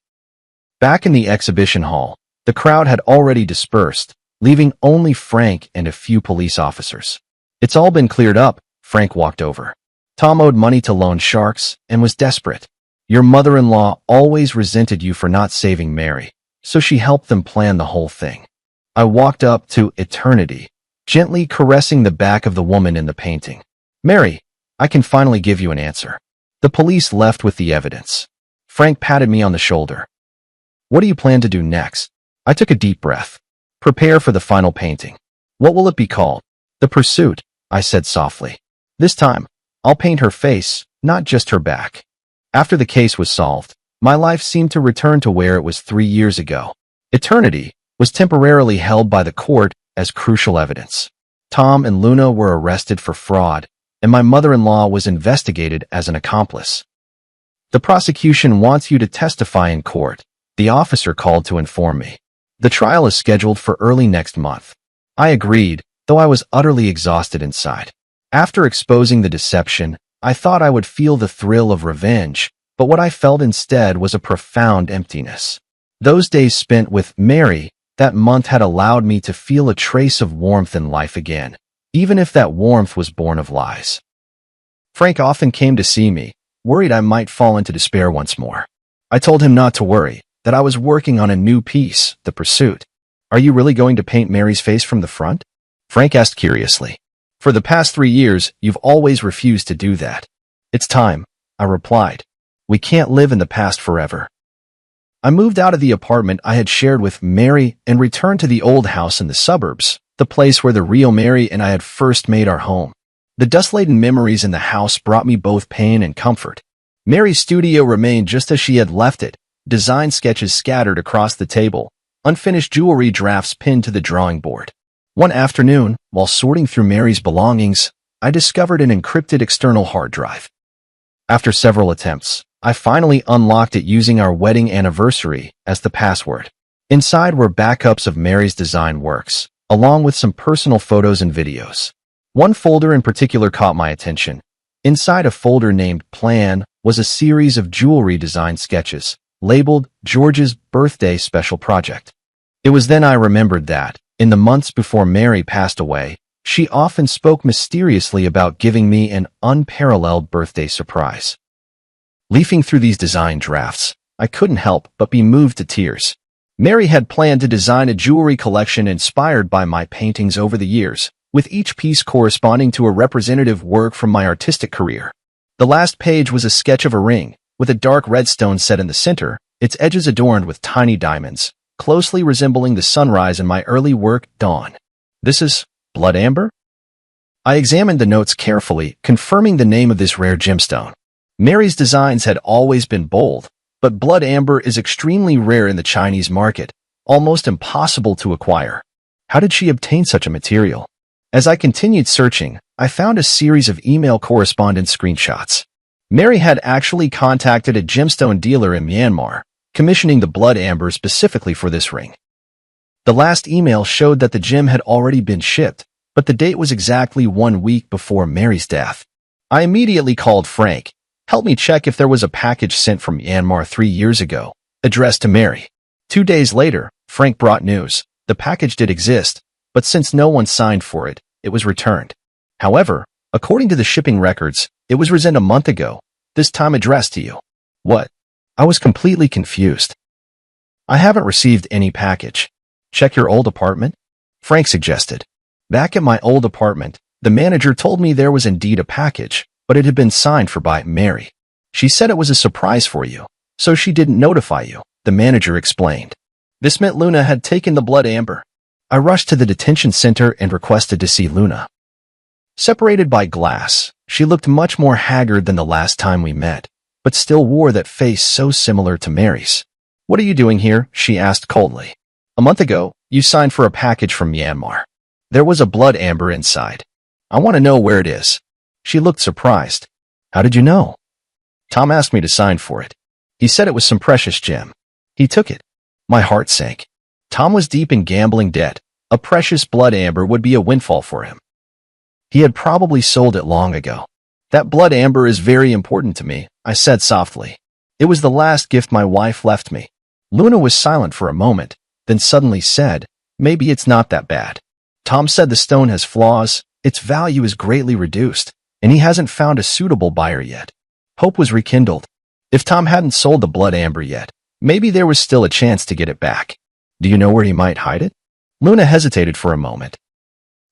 [SPEAKER 2] Back in the exhibition hall, the crowd had already dispersed, leaving only Frank and a few police officers. It's all been cleared up, Frank walked over. Tom owed money to loan sharks and was desperate. Your mother-in-law always resented you for not saving Mary, so she helped them plan the whole thing. I walked up to Eternity, gently caressing the back of the woman in the painting. Mary, I can finally give you an answer. The police left with the evidence. Frank patted me on the shoulder. What do you plan to do next? I took a deep breath. Prepare for the final painting. What will it be called? The Pursuit, I said softly. This time, I'll paint her face, not just her back. After the case was solved, my life seemed to return to where it was 3 years ago. Eternity was temporarily held by the court as crucial evidence. Tom and Luna were arrested for fraud, and my mother-in-law was investigated as an accomplice. The prosecution wants you to testify in court, the officer called to inform me. The trial is scheduled for early next month. I agreed, though I was utterly exhausted inside. After exposing the deception, I thought I would feel the thrill of revenge, but what I felt instead was a profound emptiness. Those days spent with Mary that month had allowed me to feel a trace of warmth in life again, even if that warmth was born of lies. Frank often came to see me, worried I might fall into despair once more. I told him not to worry, that I was working on a new piece, The Pursuit. Are you really going to paint Mary's face from the front? Frank asked curiously. For the past 3 years, you've always refused to do that. It's time, I replied. We can't live in the past forever. I moved out of the apartment I had shared with Mary and returned to the old house in the suburbs, the place where the real Mary and I had first made our home. The dust-laden memories in the house brought me both pain and comfort. Mary's studio remained just as she had left it, design sketches scattered across the table, unfinished jewelry drafts pinned to the drawing board. One afternoon, while sorting through Mary's belongings, I discovered an encrypted external hard drive. After several attempts, I finally unlocked it using our wedding anniversary as the password. Inside were backups of Mary's design works, along with some personal photos and videos. One folder in particular caught my attention. Inside a folder named Plan was a series of jewelry design sketches, labeled George's Birthday Special Project. It was then I remembered that, in the months before Mary passed away, she often spoke mysteriously about giving me an unparalleled birthday surprise. Leafing through these design drafts, I couldn't help but be moved to tears. Mary had planned to design a jewelry collection inspired by my paintings over the years, with each piece corresponding to a representative work from my artistic career. The last page was a sketch of a ring, with a dark red stone set in the center, its edges adorned with tiny diamonds, closely resembling the sunrise in my early work, Dawn. This is blood amber? I examined the notes carefully, confirming the name of this rare gemstone. Mary's designs had always been bold, but blood amber is extremely rare in the Chinese market, almost impossible to acquire. How did she obtain such a material? As I continued searching, I found a series of email correspondence screenshots. Mary had actually contacted a gemstone dealer in Myanmar, commissioning the blood amber specifically for this ring. The last email showed that the gem had already been shipped, but the date was exactly 1 week before Mary's death. I immediately called Frank. Help me check if there was a package sent from Myanmar 3 years ago, addressed to Mary. 2 days later, Frank brought news. The package did exist, but since no one signed for it, it was returned. However, according to the shipping records, it was resent a month ago, this time addressed to you. What? I was completely confused. I haven't received any package. Check your old apartment? Frank suggested. Back at my old apartment, the manager told me there was indeed a package, but it had been signed for by Mary. She said it was a surprise for you, so she didn't notify you, the manager explained. This meant Luna had taken the blood amber. I rushed to the detention center and requested to see Luna. Separated by glass, she looked much more haggard than the last time we met, but still wore that face so similar to Mary's. What are you doing here? She asked coldly. A month ago, You signed for a package from Myanmar. There was a blood amber inside. I want to know where it is." She looked surprised. "How did you know?" "Tom asked me to sign for it. He said it was some precious gem. He took it." My heart sank. Tom was deep in gambling debt. A precious blood amber would be a windfall for him. He had probably sold it long ago. "That blood amber is very important to me," I said softly. "It was the last gift my wife left me." Luna was silent for a moment, then suddenly said, "Maybe it's not that bad. Tom said the stone has flaws, its value is greatly reduced, and he hasn't found a suitable buyer yet." Hope was rekindled. If Tom hadn't sold the blood amber yet, maybe there was still a chance to get it back. "Do you know where he might hide it?" Luna hesitated for a moment.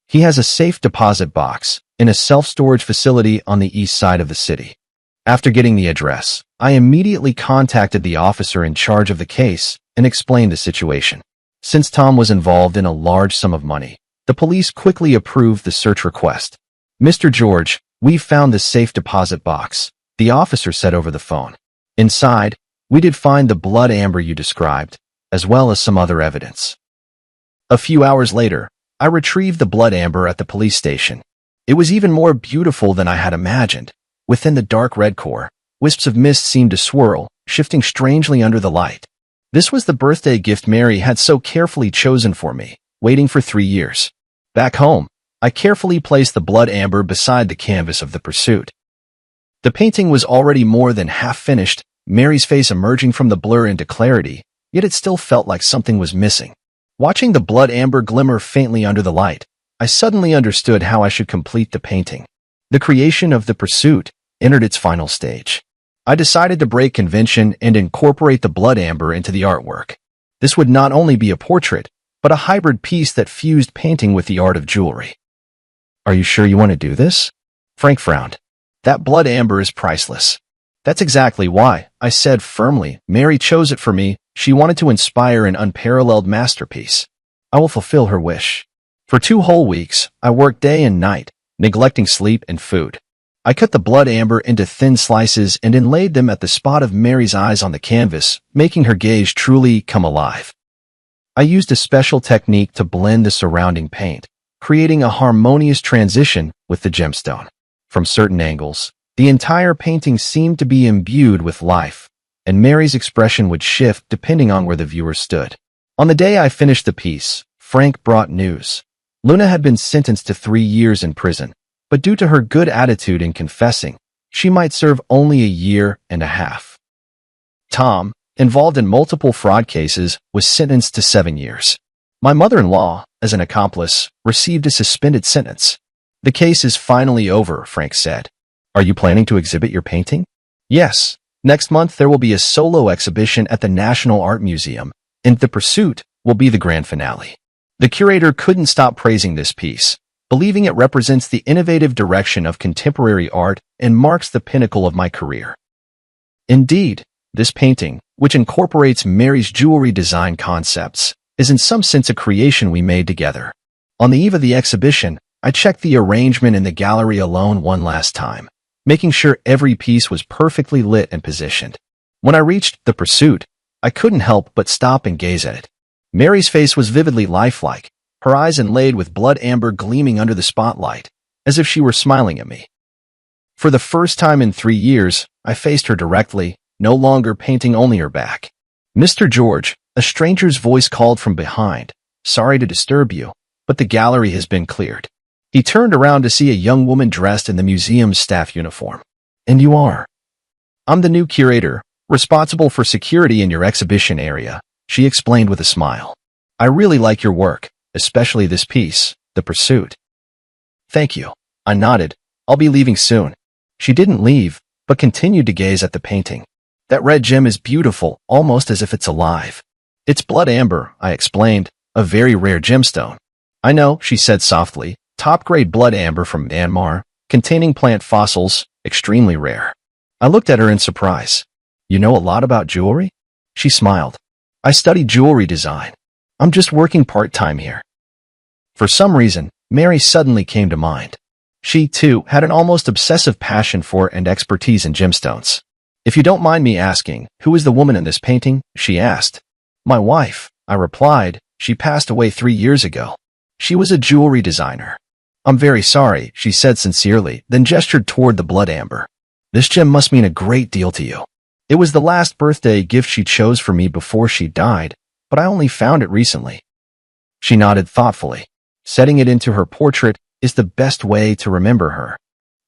[SPEAKER 2] "He has a safe deposit box in a self-storage facility on the east side of the city." After getting the address, I immediately contacted the officer in charge of the case and explained the situation. Since Tom was involved in a large sum of money, the police quickly approved the search request. "Mr. George, we've found the safe deposit box," the officer said over the phone. "Inside, we did find the blood amber you described, as well as some other evidence." A few hours later, I retrieved the blood amber at the police station. It was even more beautiful than I had imagined. Within the dark red core, wisps of mist seemed to swirl, shifting strangely under the light. This was the birthday gift Mary had so carefully chosen for me, waiting for 3 years. Back home, I carefully placed the blood amber beside the canvas of the pursuit. The painting was already more than half finished, Mary's face emerging from the blur into clarity, yet it still felt like something was missing. Watching the blood amber glimmer faintly under the light, I suddenly understood how I should complete the painting. The creation of the pursuit entered its final stage. I decided to break convention and incorporate the blood amber into the artwork. This would not only be a portrait, but a hybrid piece that fused painting with the art of jewelry. "Are you sure you want to do this?" Frank frowned. "That blood amber is priceless." "That's exactly why," I said firmly. "Mary chose it for me. She wanted to inspire an unparalleled masterpiece. I will fulfill her wish." For 2 whole weeks, I worked day and night, neglecting sleep and food. I cut the blood amber into thin slices and inlaid them at the spot of Mary's eyes on the canvas, making her gaze truly come alive. I used a special technique to blend the surrounding paint, creating a harmonious transition with the gemstone. From certain angles, the entire painting seemed to be imbued with life, and Mary's expression would shift depending on where the viewer stood. On the day I finished the piece, Frank brought news. Luna had been sentenced to 3 years in prison, but due to her good attitude in confessing, she might serve only a year and a half. Tom, involved in multiple fraud cases, was sentenced to 7 years. My mother-in-law, as an accomplice, received a suspended sentence. "The case is finally over," Frank said. "Are you planning to exhibit your painting?" "Yes. Next month there will be a solo exhibition at the National Art Museum, and The Pursuit will be the grand finale." The curator couldn't stop praising this piece, believing it represents the innovative direction of contemporary art and marks the pinnacle of my career. Indeed, this painting, which incorporates Mary's jewelry design concepts, is in some sense a creation we made together. On the eve of the exhibition, I checked the arrangement in the gallery alone one last time, making sure every piece was perfectly lit and positioned. When I reached The Pursuit, I couldn't help but stop and gaze at it. Mary's face was vividly lifelike, her eyes inlaid with blood amber gleaming under the spotlight, as if she were smiling at me. For the first time in 3 years, I faced her directly, no longer painting only her back. "Mr. George," a stranger's voice called from behind. "Sorry to disturb you, but the gallery has been cleared." He turned around to see a young woman dressed in the museum's staff uniform. "And you are?" "I'm the new curator, responsible for security in your exhibition area," she explained with a smile. "I really like your work, especially this piece, The Pursuit." "Thank you." I nodded. "I'll be leaving soon." She didn't leave, but continued to gaze at the painting. "That red gem is beautiful, almost as if it's alive." "It's blood amber," I explained, "a very rare gemstone." "I know," she said softly, "top-grade blood amber from Myanmar, containing plant fossils, extremely rare." I looked at her in surprise. "You know a lot about jewelry?" She smiled. "I studied jewelry design. I'm just working part-time here." For some reason, Mary suddenly came to mind. She, too, had an almost obsessive passion for and expertise in gemstones. "If you don't mind me asking, who is the woman in this painting?" she asked. "My wife," I replied, She passed away 3 years ago. She was a jewelry designer. I'm very sorry, she said sincerely, then gestured toward the blood amber. This gem must mean a great deal to you. It was the last birthday gift she chose for me before she died, but I only found it recently. She nodded thoughtfully. Setting it into her portrait is the best way to remember her.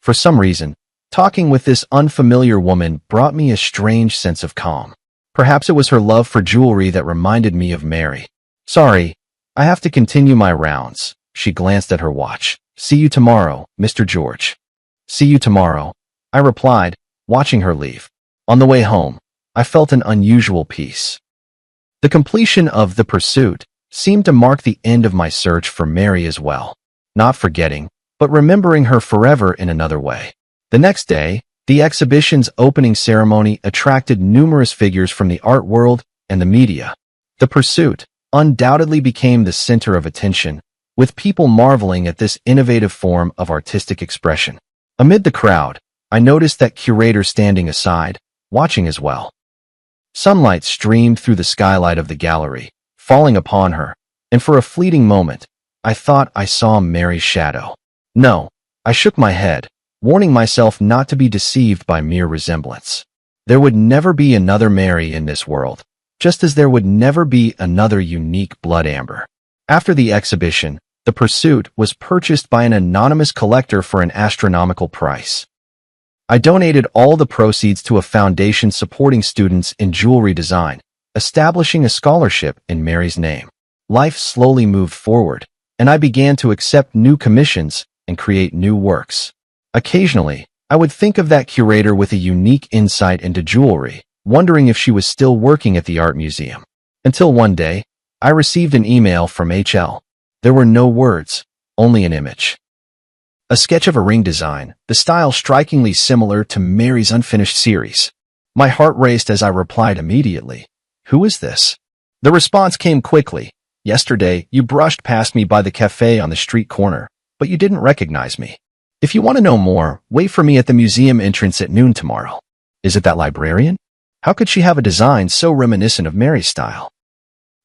[SPEAKER 2] For some reason, talking with this unfamiliar woman brought me a strange sense of calm. Perhaps it was her love for jewelry that reminded me of Mary. Sorry, I have to continue my rounds. She glanced at her watch. See you tomorrow, Mr. George. See you tomorrow, I replied, watching her leave. On the way home, I felt an unusual peace. The completion of The Pursuit seemed to mark the end of my search for Mary as well. Not forgetting, but remembering her forever in another way. The next day, the exhibition's opening ceremony attracted numerous figures from the art world and the media. The Pursuit undoubtedly became the center of attention, with people marveling at this innovative form of artistic expression. Amid the crowd, I noticed that curator standing aside, watching as well. Sunlight streamed through the skylight of the gallery, falling upon her, and for a fleeting moment, I thought I saw Mary's shadow. No, I shook my head, warning myself not to be deceived by mere resemblance. There would never be another Mary in this world, just as there would never be another unique blood amber. After the exhibition, The Pursuit was purchased by an anonymous collector for an astronomical price. I donated all the proceeds to a foundation supporting students in jewelry design, establishing a scholarship in Mary's name. Life slowly moved forward, and I began to accept new commissions and create new works. Occasionally, I would think of that curator with a unique insight into jewelry, wondering if she was still working at the art museum. Until one day, I received an email from HL. There were no words, only an image. A sketch of a ring design, the style strikingly similar to Mary's unfinished series. My heart raced as I replied immediately. Who is this? The response came quickly. Yesterday, you brushed past me by the cafe on the street corner, but you didn't recognize me. If you want to know more, wait for me at the museum entrance at noon tomorrow. Is it that librarian? How could she have a design so reminiscent of Mary's style?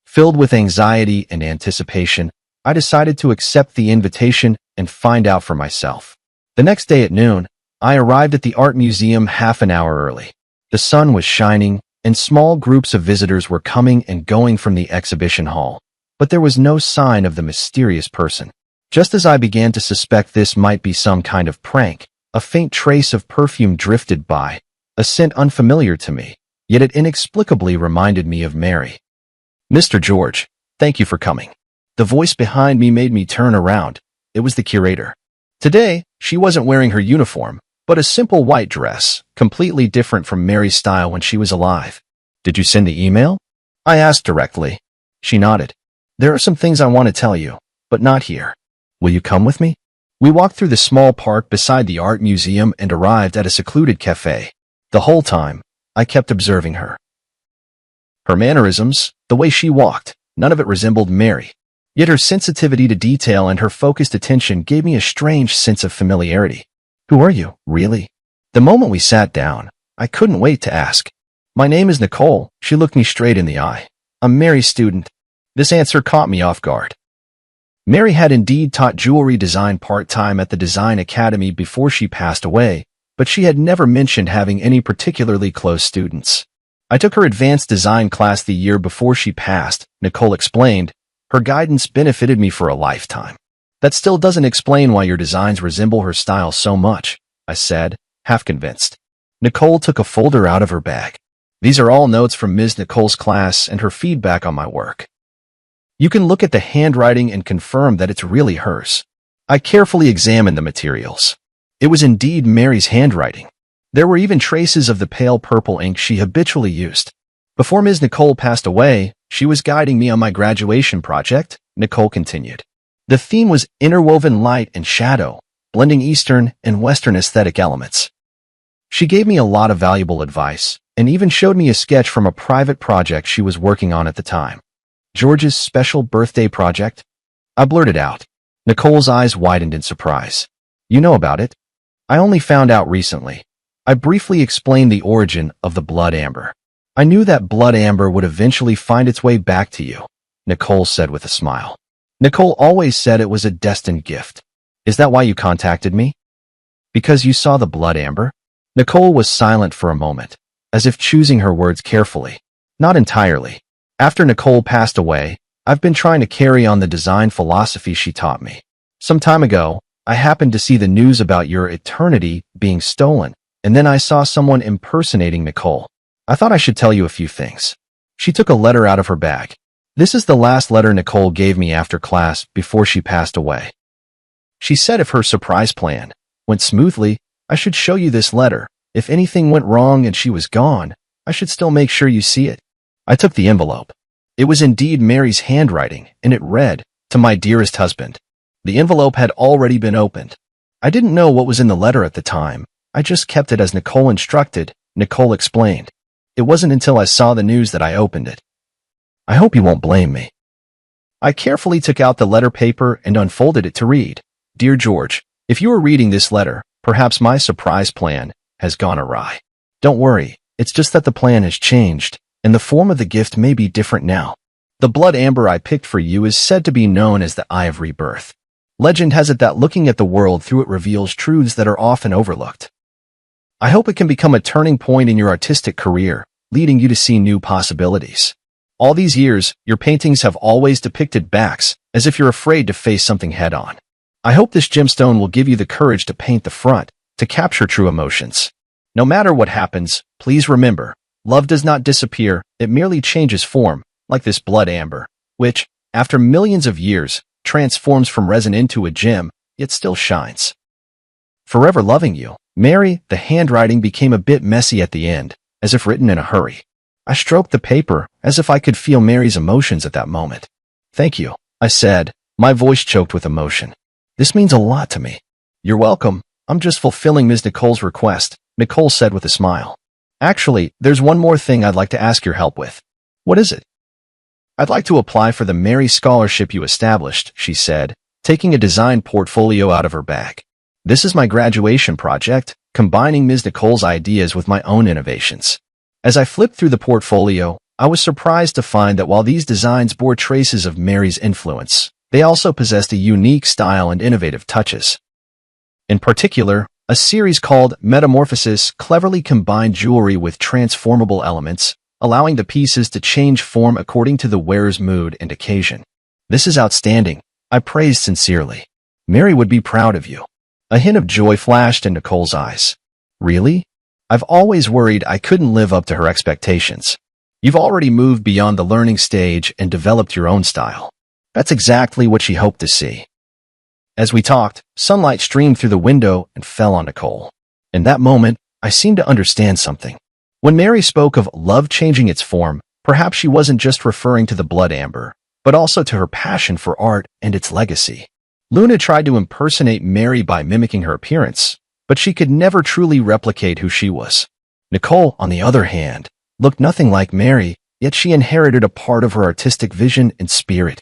[SPEAKER 2] Filled with anxiety and anticipation, I decided to accept the invitation and find out for myself. The next day at noon, I arrived at the art museum half an hour early. The sun was shining, and small groups of visitors were coming and going from the exhibition hall, but there was no sign of the mysterious person. Just as I began to suspect this might be some kind of prank, a faint trace of perfume drifted by, a scent unfamiliar to me, yet it inexplicably reminded me of Mary. Mr. George, thank you for coming. The voice behind me made me turn around. It was the curator. Today, she wasn't wearing her uniform, but a simple white dress, completely different from Mary's style when she was alive. Did you send the email? I asked directly. She nodded. There are some things I want to tell you, but not here. Will you come with me? We walked through the small park beside the art museum and arrived at a secluded cafe. The whole time, I kept observing her. Her mannerisms, the way she walked, none of it resembled Mary. Yet her sensitivity to detail and her focused attention gave me a strange sense of familiarity. Who are you, really? The moment we sat down, I couldn't wait to ask. My name is Nicole. She looked me straight in the eye. I'm Mary's student. This answer caught me off guard. Mary had indeed taught jewelry design part-time at the Design Academy before she passed away, but she had never mentioned having any particularly close students. I took her advanced design class the year before she passed, Nicole explained. Her guidance benefited me for a lifetime. That still doesn't explain why your designs resemble her style so much, I said, half convinced. Nicole took a folder out of her bag. These are all notes from Ms. Nicole's class and her feedback on my work. You can look at the handwriting and confirm that it's really hers. I carefully examined the materials. It was indeed Mary's handwriting. There were even traces of the pale purple ink she habitually used. Before Ms. Nicole passed away, she was guiding me on my graduation project, Nicole continued. The theme was interwoven light and shadow, blending Eastern and Western aesthetic elements. She gave me a lot of valuable advice, and even showed me a sketch from a private project she was working on at the time. George's special birthday project? I blurted out. Nicole's eyes widened in surprise. You know about it? I only found out recently. I briefly explained the origin of the blood amber. I knew that blood amber would eventually find its way back to you. Nicole said with a smile. Nicole always said it was a destined gift. Is that why you contacted me? Because you saw the blood amber? Nicole was silent for a moment, as if choosing her words carefully. Not entirely. After Nicole passed away, I've been trying to carry on the design philosophy she taught me. Some time ago, I happened to see the news about your eternity being stolen, and then I saw someone impersonating Nicole. I thought I should tell you a few things. She took a letter out of her bag. This is the last letter Nicole gave me after class before she passed away. She said if her surprise plan went smoothly, I should show you this letter. If anything went wrong and she was gone, I should still make sure you see it. I took the envelope. It was indeed Mary's handwriting, and it read, "To my dearest husband." The envelope had already been opened. I didn't know what was in the letter at the time. I just kept it as Nicole instructed, Nicole explained. It wasn't until I saw the news that I opened it. I hope you won't blame me. I carefully took out the letter paper and unfolded it to read. Dear George, if you are reading this letter, perhaps my surprise plan has gone awry. Don't worry, it's just that the plan has changed, and the form of the gift may be different now. The blood amber I picked for you is said to be known as the Eye of Rebirth. Legend has it that looking at the world through it reveals truths that are often overlooked. I hope it can become a turning point in your artistic career, leading you to see new possibilities. All these years, your paintings have always depicted backs, as if you're afraid to face something head-on. I hope this gemstone will give you the courage to paint the front, to capture true emotions. No matter what happens, please remember, love does not disappear, it merely changes form, like this blood amber, which, after millions of years, transforms from resin into a gem, yet still shines. Forever loving you, Mary. The handwriting became a bit messy at the end, as if written in a hurry. I stroked the paper, as if I could feel Mary's emotions at that moment. Thank you, I said, my voice choked with emotion. This means a lot to me. You're welcome. I'm just fulfilling Ms. Nicole's request, Nicole said with a smile. Actually, there's one more thing I'd like to ask your help with. What is it? I'd like to apply for the Mary Scholarship you established, she said, taking a design portfolio out of her bag. This is my graduation project, combining Ms. Nicole's ideas with my own innovations. As I flipped through the portfolio, I was surprised to find that while these designs bore traces of Mary's influence, they also possessed a unique style and innovative touches. In particular, a series called Metamorphosis cleverly combined jewelry with transformable elements, allowing the pieces to change form according to the wearer's mood and occasion. This is outstanding, I praised sincerely. Mary would be proud of you. A hint of joy flashed in Nicole's eyes. Really? I've always worried I couldn't live up to her expectations. You've already moved beyond the learning stage and developed your own style. That's exactly what she hoped to see. As we talked, sunlight streamed through the window and fell on Nicole. In that moment, I seemed to understand something. When Mary spoke of love changing its form, perhaps she wasn't just referring to the blood amber, but also to her passion for art and its legacy. Luna tried to impersonate Mary by mimicking her appearance, but she could never truly replicate who she was. Nicole, on the other hand, looked nothing like Mary, yet she inherited a part of her artistic vision and spirit.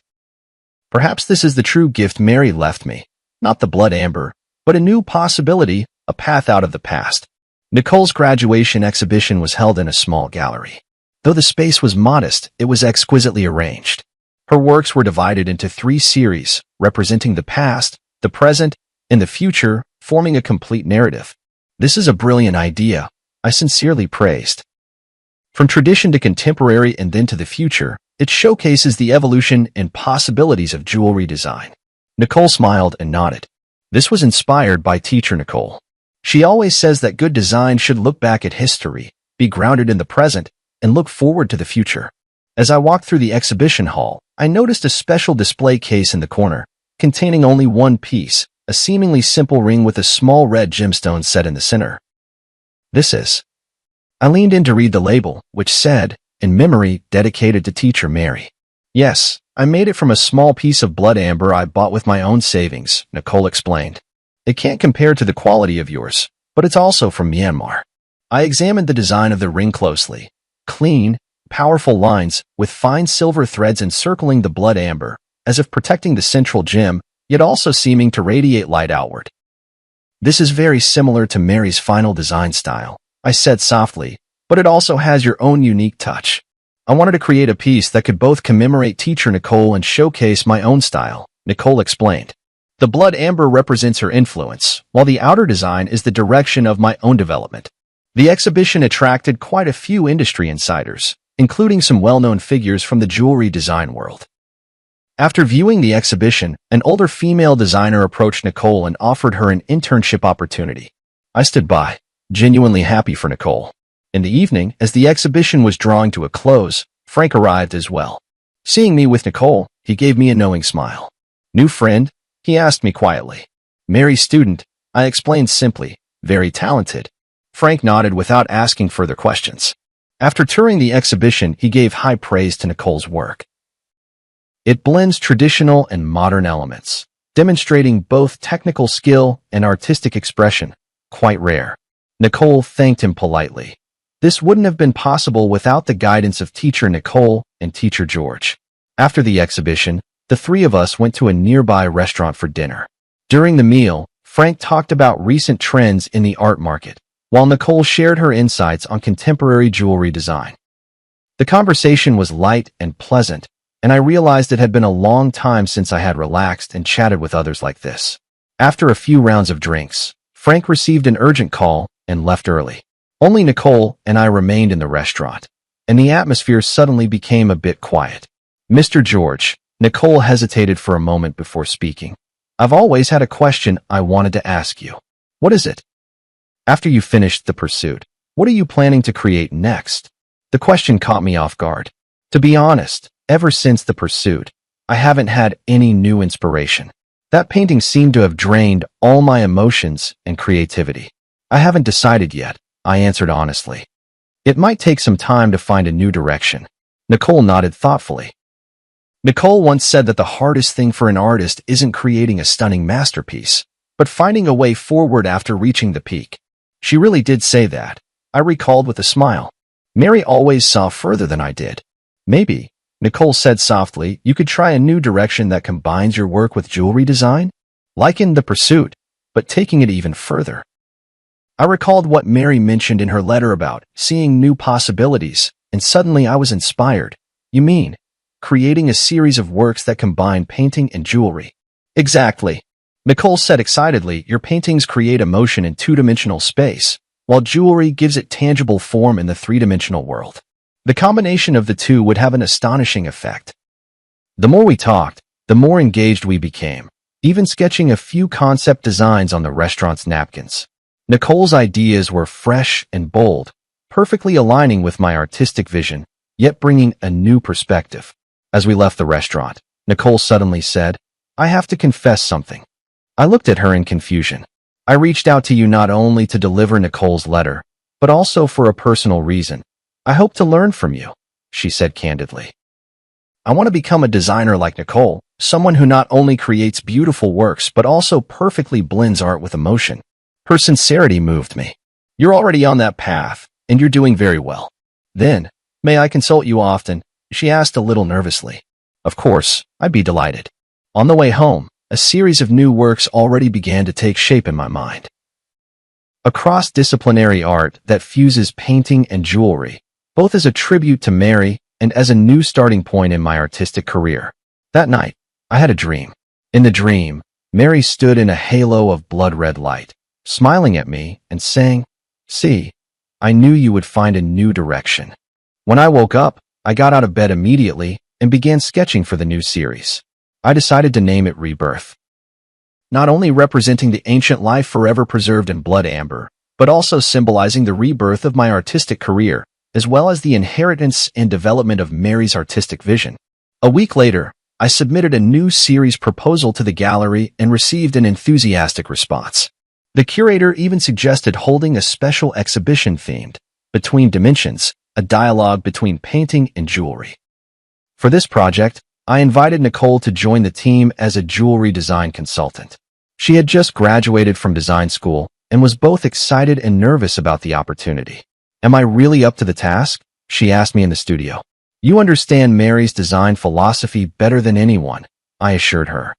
[SPEAKER 2] Perhaps this is the true gift Mary left me, not the blood amber, but a new possibility, a path out of the past. Nicole's graduation exhibition was held in a small gallery. Though the space was modest, it was exquisitely arranged. Her works were divided into 3 series, representing the past, the present, and the future, forming a complete narrative. This is a brilliant idea, I sincerely praised. From tradition to contemporary and then to the future, it showcases the evolution and possibilities of jewelry design. Nicole smiled and nodded. This was inspired by teacher Nicole. She always says that good design should look back at history, be grounded in the present, and look forward to the future. As I walked through the exhibition hall, I noticed a special display case in the corner, containing only one piece, a seemingly simple ring with a small red gemstone set in the center. This is. I leaned in to read the label, which said, in memory, dedicated to teacher Mary. Yes, I made it from a small piece of blood amber I bought with my own savings, Nicole explained. It can't compare to the quality of yours, but it's also from Myanmar. I examined the design of the ring closely. Clean, powerful lines, with fine silver threads encircling the blood amber, as if protecting the central gem, yet also seeming to radiate light outward. This is very similar to Mary's final design style, I said softly, but it also has your own unique touch. I wanted to create a piece that could both commemorate teacher Nicole and showcase my own style, Nicole explained. The blood amber represents her influence, while the outer design is the direction of my own development. The exhibition attracted quite a few industry insiders, including some well-known figures from the jewelry design world. After viewing the exhibition, an older female designer approached Nicole and offered her an internship opportunity. I stood by, genuinely happy for Nicole. In the evening, as the exhibition was drawing to a close, Frank arrived as well. Seeing me with Nicole, he gave me a knowing smile. New friend? He asked me quietly. Mary's student, I explained simply. Very talented. Frank nodded without asking further questions. After touring the exhibition, he gave high praise to Nicole's work. It blends traditional and modern elements, demonstrating both technical skill and artistic expression, quite rare. Nicole thanked him politely. This wouldn't have been possible without the guidance of teacher Nicole and teacher George. After the exhibition, the three of us went to a nearby restaurant for dinner. During the meal, Frank talked about recent trends in the art market, while Nicole shared her insights on contemporary jewelry design. The conversation was light and pleasant, and I realized it had been a long time since I had relaxed and chatted with others like this. After a few rounds of drinks, Frank received an urgent call and left early. Only Nicole and I remained in the restaurant, and the atmosphere suddenly became a bit quiet. Mr. George, Nicole hesitated for a moment before speaking. I've always had a question I wanted to ask you. What is it? After you finished the pursuit, what are you planning to create next? The question caught me off guard. To be honest, ever since the pursuit, I haven't had any new inspiration. That painting seemed to have drained all my emotions and creativity. I haven't decided yet, I answered honestly. It might take some time to find a new direction. Nicole nodded thoughtfully. Nicole once said that the hardest thing for an artist isn't creating a stunning masterpiece, but finding a way forward after reaching the peak. She really did say that, I recalled with a smile. Mary always saw further than I did. Maybe, Nicole said softly, you could try a new direction that combines your work with jewelry design? Like in The Pursuit, but taking it even further. I recalled what Mary mentioned in her letter about seeing new possibilities, and suddenly I was inspired. You mean, creating a series of works that combine painting and jewelry? Exactly. Nicole said excitedly, your paintings create emotion in two-dimensional space, while jewelry gives it tangible form in the three-dimensional world. The combination of the two would have an astonishing effect. The more we talked, the more engaged we became, even sketching a few concept designs on the restaurant's napkins. Nicole's ideas were fresh and bold, perfectly aligning with my artistic vision, yet bringing a new perspective. As we left the restaurant, Nicole suddenly said, I have to confess something. I looked at her in confusion. I reached out to you not only to deliver Nicole's letter, but also for a personal reason. I hope to learn from you, she said candidly. I want to become a designer like Nicole, someone who not only creates beautiful works but also perfectly blends art with emotion. Her sincerity moved me. You're already on that path, and you're doing very well. Then, may I consult you often? She asked a little nervously. Of course, I'd be delighted. On the way home, a series of new works already began to take shape in my mind. A cross-disciplinary art that fuses painting and jewelry, both as a tribute to Mary and as a new starting point in my artistic career. That night, I had a dream. In the dream, Mary stood in a halo of blood-red light, smiling at me and saying, See, I knew you would find a new direction. When I woke up, I got out of bed immediately and began sketching for the new series. I decided to name it Rebirth. Not only representing the ancient life forever preserved in blood amber, but also symbolizing the rebirth of my artistic career, as well as the inheritance and development of Mary's artistic vision. A week later, I submitted a new series proposal to the gallery and received an enthusiastic response. The curator even suggested holding a special exhibition themed Between Dimensions, a dialogue between painting and jewelry. For this project, I invited Nicole to join the team as a jewelry design consultant. She had just graduated from design school and was both excited and nervous about the opportunity. Am I really up to the task? She asked me in the studio. You understand Mary's design philosophy better than anyone, I assured her.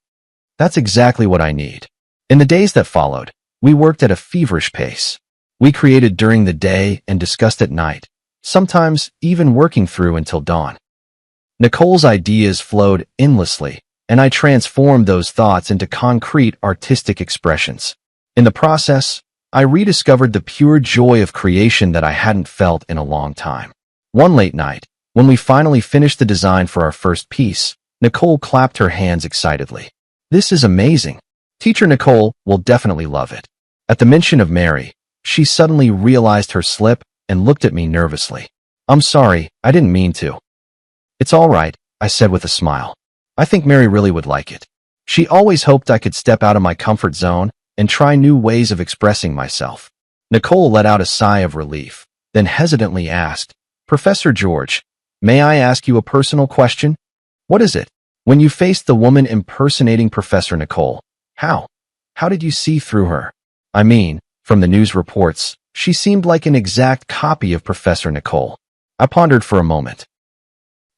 [SPEAKER 2] That's exactly what I need. In the days that followed, we worked at a feverish pace. We created during the day and discussed at night, sometimes even working through until dawn. Nicole's ideas flowed endlessly, and I transformed those thoughts into concrete artistic expressions. In the process, I rediscovered the pure joy of creation that I hadn't felt in a long time. One late night, when we finally finished the design for our first piece, Nicole clapped her hands excitedly. "This is amazing. Teacher Nicole will definitely love it." At the mention of Mary, she suddenly realized her slip and looked at me nervously. "I'm sorry, I didn't mean to." "It's all right," I said with a smile. "I think Mary really would like it. She always hoped I could step out of my comfort zone and try new ways of expressing myself." Nicole let out a sigh of relief, then hesitantly asked, "Professor George, may I ask you a personal question?" "What is it?" "When you faced the woman impersonating Professor Nicole, how did you see through her? I mean, from the news reports, she seemed like an exact copy of Professor Nicole." I pondered for a moment.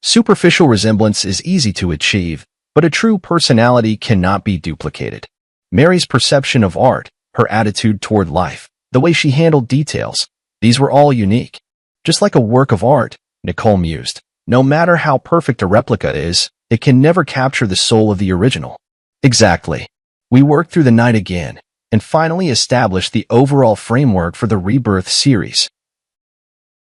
[SPEAKER 2] Superficial resemblance is easy to achieve, but a true personality cannot be duplicated. Mary's perception of art, her attitude toward life, the way she handled details, these were all unique. Just like a work of art, Nicole mused, no matter how perfect a replica is, it can never capture the soul of the original. Exactly. We worked through the night again, and finally established the overall framework for the Rebirth series.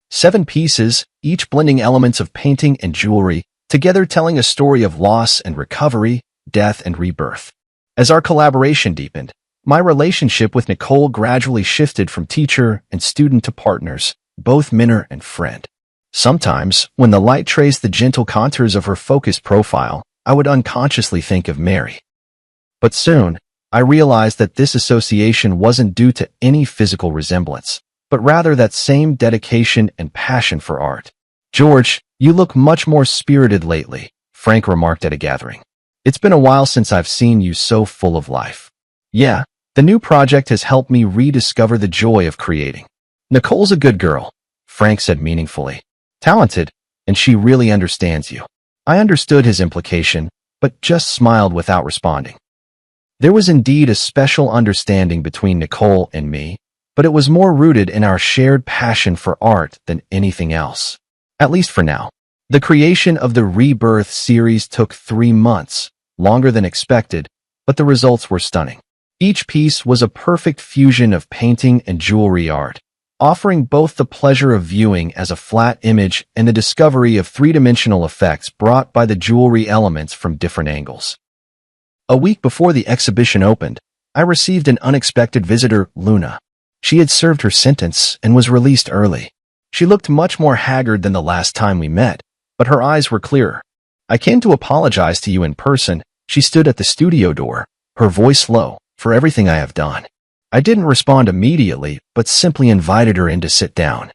[SPEAKER 2] 7 pieces, each blending elements of painting and jewelry, together telling a story of loss and recovery, death and rebirth. As our collaboration deepened, my relationship with Nicole gradually shifted from teacher and student to partners, both mentor and friend. Sometimes, when the light traced the gentle contours of her focused profile, I would unconsciously think of Mary. But soon, I realized that this association wasn't due to any physical resemblance, but rather that same dedication and passion for art. "George, you look much more spirited lately," Frank remarked at a gathering. "It's been a while since I've seen you so full of life." "Yeah, the new project has helped me rediscover the joy of creating." "Nicole's a good girl," Frank said meaningfully. "Talented, and she really understands you." I understood his implication, but just smiled without responding. There was indeed a special understanding between Nicole and me, but it was more rooted in our shared passion for art than anything else. At least for now. The creation of the Rebirth series took 3 months, longer than expected, but the results were stunning. Each piece was a perfect fusion of painting and jewelry art, offering both the pleasure of viewing as a flat image and the discovery of 3-dimensional effects brought by the jewelry elements from different angles. A week before the exhibition opened, I received an unexpected visitor, Luna. She had served her sentence and was released early. She looked much more haggard than the last time we met, but her eyes were clearer. "I came to apologize to you in person." She stood at the studio door, her voice low, "for everything I have done." I didn't respond immediately, but simply invited her in to sit down.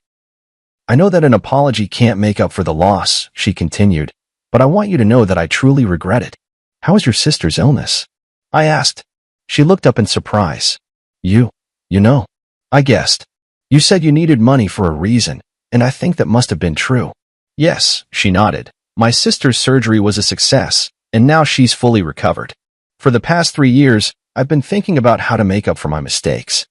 [SPEAKER 2] "I know that an apology can't make up for the loss," she continued, "but I want you to know that I truly regret it." "How is your sister's illness?" I asked. She looked up in surprise. You know. I guessed. "You said you needed money for a reason, and I think that must have been true." "Yes," she nodded. "My sister's surgery was a success, and now she's fully recovered. For the past 3 years, I've been thinking about how to make up for my mistakes,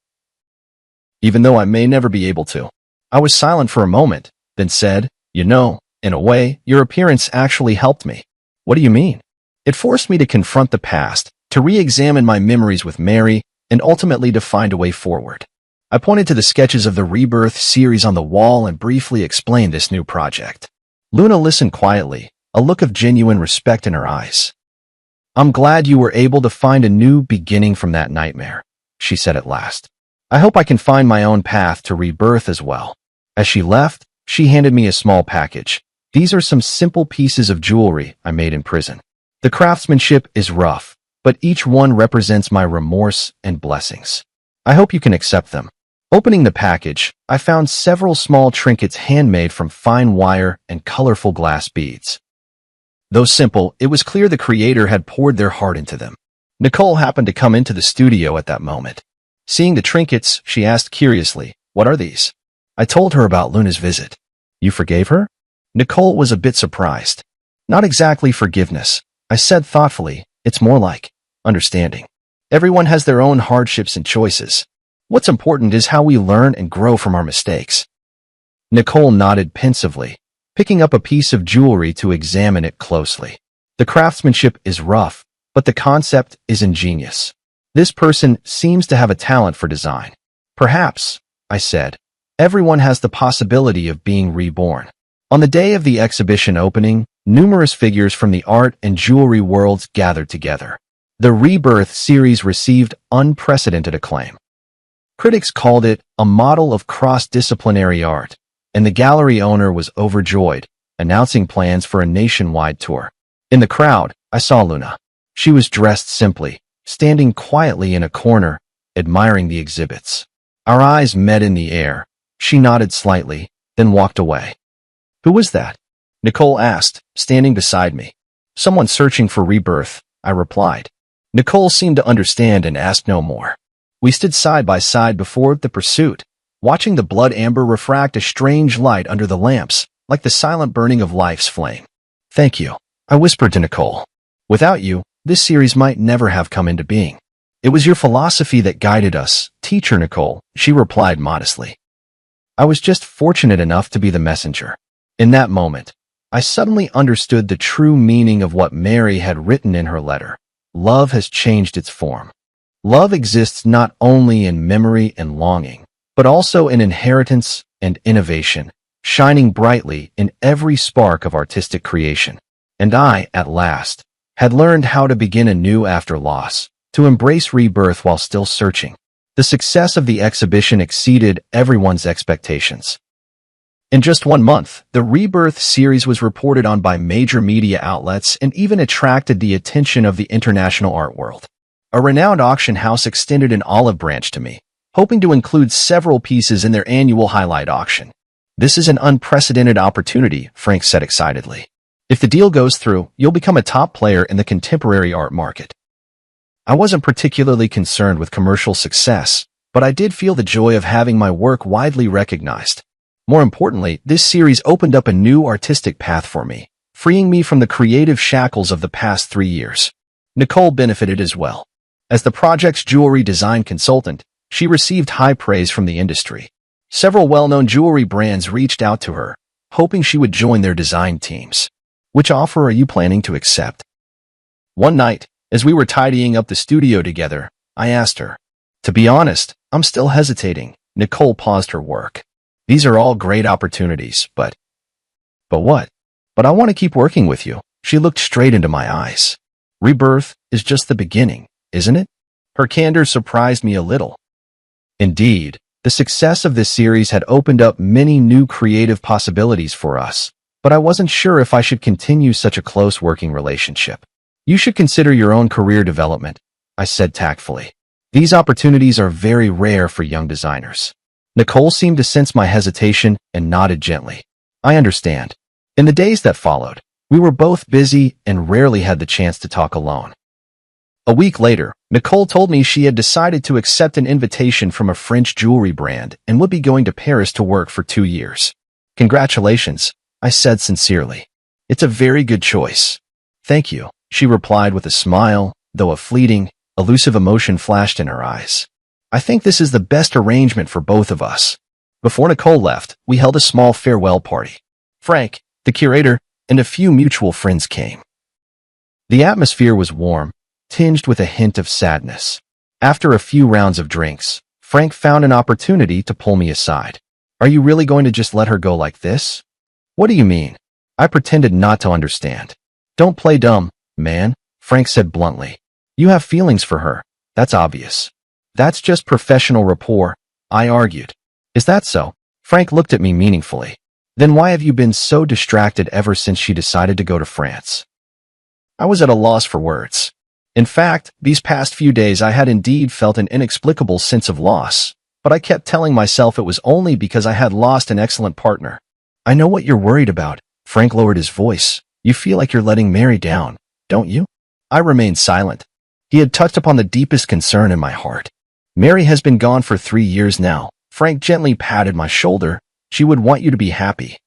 [SPEAKER 2] even though I may never be able to." I was silent for a moment, then said, "You know, in a way, your appearance actually helped me." "What do you mean?" "It forced me to confront the past, to re-examine my memories with Mary, and ultimately to find a way forward." I pointed to the sketches of the Rebirth series on the wall and briefly explained this new project. Luna listened quietly, a look of genuine respect in her eyes. "I'm glad you were able to find a new beginning from that nightmare," she said at last. "I hope I can find my own path to rebirth as well." As she left, she handed me a small package. "These are some simple pieces of jewelry I made in prison. The craftsmanship is rough, but each one represents my remorse and blessings. I hope you can accept them." Opening the package, I found several small trinkets handmade from fine wire and colorful glass beads. Though simple, it was clear the creator had poured their heart into them. Nicole happened to come into the studio at that moment. Seeing the trinkets, she asked curiously, "What are these?" I told her about Luna's visit. "You forgave her?" Nicole was a bit surprised. "Not exactly forgiveness," I said thoughtfully. "It's more like understanding. Everyone has their own hardships and choices. What's important is how we learn and grow from our mistakes." Nicole nodded pensively, picking up a piece of jewelry to examine it closely. The craftsmanship is rough, but the concept is ingenious. This person seems to have a talent for design. Perhaps, I said, everyone has the possibility of being reborn. On the day of the exhibition opening, numerous figures from the art and jewelry worlds gathered together. The Rebirth series received unprecedented acclaim. Critics called it a model of cross-disciplinary art, and the gallery owner was overjoyed, announcing plans for a nationwide tour. In the crowd, I saw Luna. She was dressed simply, standing quietly in a corner, admiring the exhibits. Our eyes met in the air. She nodded slightly, then walked away. "Who was that?" Nicole asked, standing beside me. "Someone searching for Rebirth," I replied. Nicole seemed to understand and asked no more. We stood side by side before the pursuit, watching the blood amber refract a strange light under the lamps, like the silent burning of life's flame. "Thank you," I whispered to Nicole. "Without you, this series might never have come into being." "It was your philosophy that guided us, Teacher Nicole," she replied modestly. I was just fortunate enough to be the messenger. In that moment, I suddenly understood the true meaning of what Mary had written in her letter. Love has changed its form. Love exists not only in memory and longing, but also in inheritance and innovation, shining brightly in every spark of artistic creation. And I, at last, had learned how to begin anew after loss, to embrace rebirth while still searching. The success of the exhibition exceeded everyone's expectations. In just 1 month, the Rebirth series was reported on by major media outlets and even attracted the attention of the international art world. A renowned auction house extended an olive branch to me, hoping to include several pieces in their annual highlight auction. "This is an unprecedented opportunity," Frank said excitedly. "If the deal goes through, you'll become a top player in the contemporary art market." I wasn't particularly concerned with commercial success, but I did feel the joy of having my work widely recognized. More importantly, this series opened up a new artistic path for me, freeing me from the creative shackles of the past 3 years. Nicole benefited as well. As the project's jewelry design consultant, she received high praise from the industry. Several well-known jewelry brands reached out to her, hoping she would join their design teams. "Which offer are you planning to accept?" One night, as we were tidying up the studio together, I asked her. "To be honest, I'm still hesitating." Nicole paused her work. "These are all great opportunities, but what? But I want to keep working with you." She looked straight into my eyes. "Rebirth is just the beginning, isn't it?" Her candor surprised me a little. Indeed, the success of this series had opened up many new creative possibilities for us, but I wasn't sure if I should continue such a close working relationship. "You should consider your own career development," I said tactfully. "These opportunities are very rare for young designers." Nicole seemed to sense my hesitation and nodded gently. "I understand." In the days that followed, we were both busy and rarely had the chance to talk alone. A week later, Nicole told me she had decided to accept an invitation from a French jewelry brand and would be going to Paris to work for 2 years. "Congratulations," I said sincerely. "It's a very good choice." "Thank you," she replied with a smile, though a fleeting, elusive emotion flashed in her eyes. "I think this is the best arrangement for both of us." Before Nicole left, we held a small farewell party. Frank, the curator, and a few mutual friends came. The atmosphere was warm, tinged with a hint of sadness. After a few rounds of drinks, Frank found an opportunity to pull me aside. "Are you really going to just let her go like this?" "What do you mean?" I pretended not to understand. "Don't play dumb, man," Frank said bluntly. "You have feelings for her. That's obvious." "That's just professional rapport," I argued. "Is that so?" Frank looked at me meaningfully. "Then why have you been so distracted ever since she decided to go to France?" I was at a loss for words. In fact, these past few days I had indeed felt an inexplicable sense of loss, but I kept telling myself it was only because I had lost an excellent partner. "I know what you're worried about." Frank lowered his voice. "You feel like you're letting Mary down, don't you?" I remained silent. He had touched upon the deepest concern in my heart. "Mary has been gone for 3 years now." Frank gently patted my shoulder. "She would want you to be happy."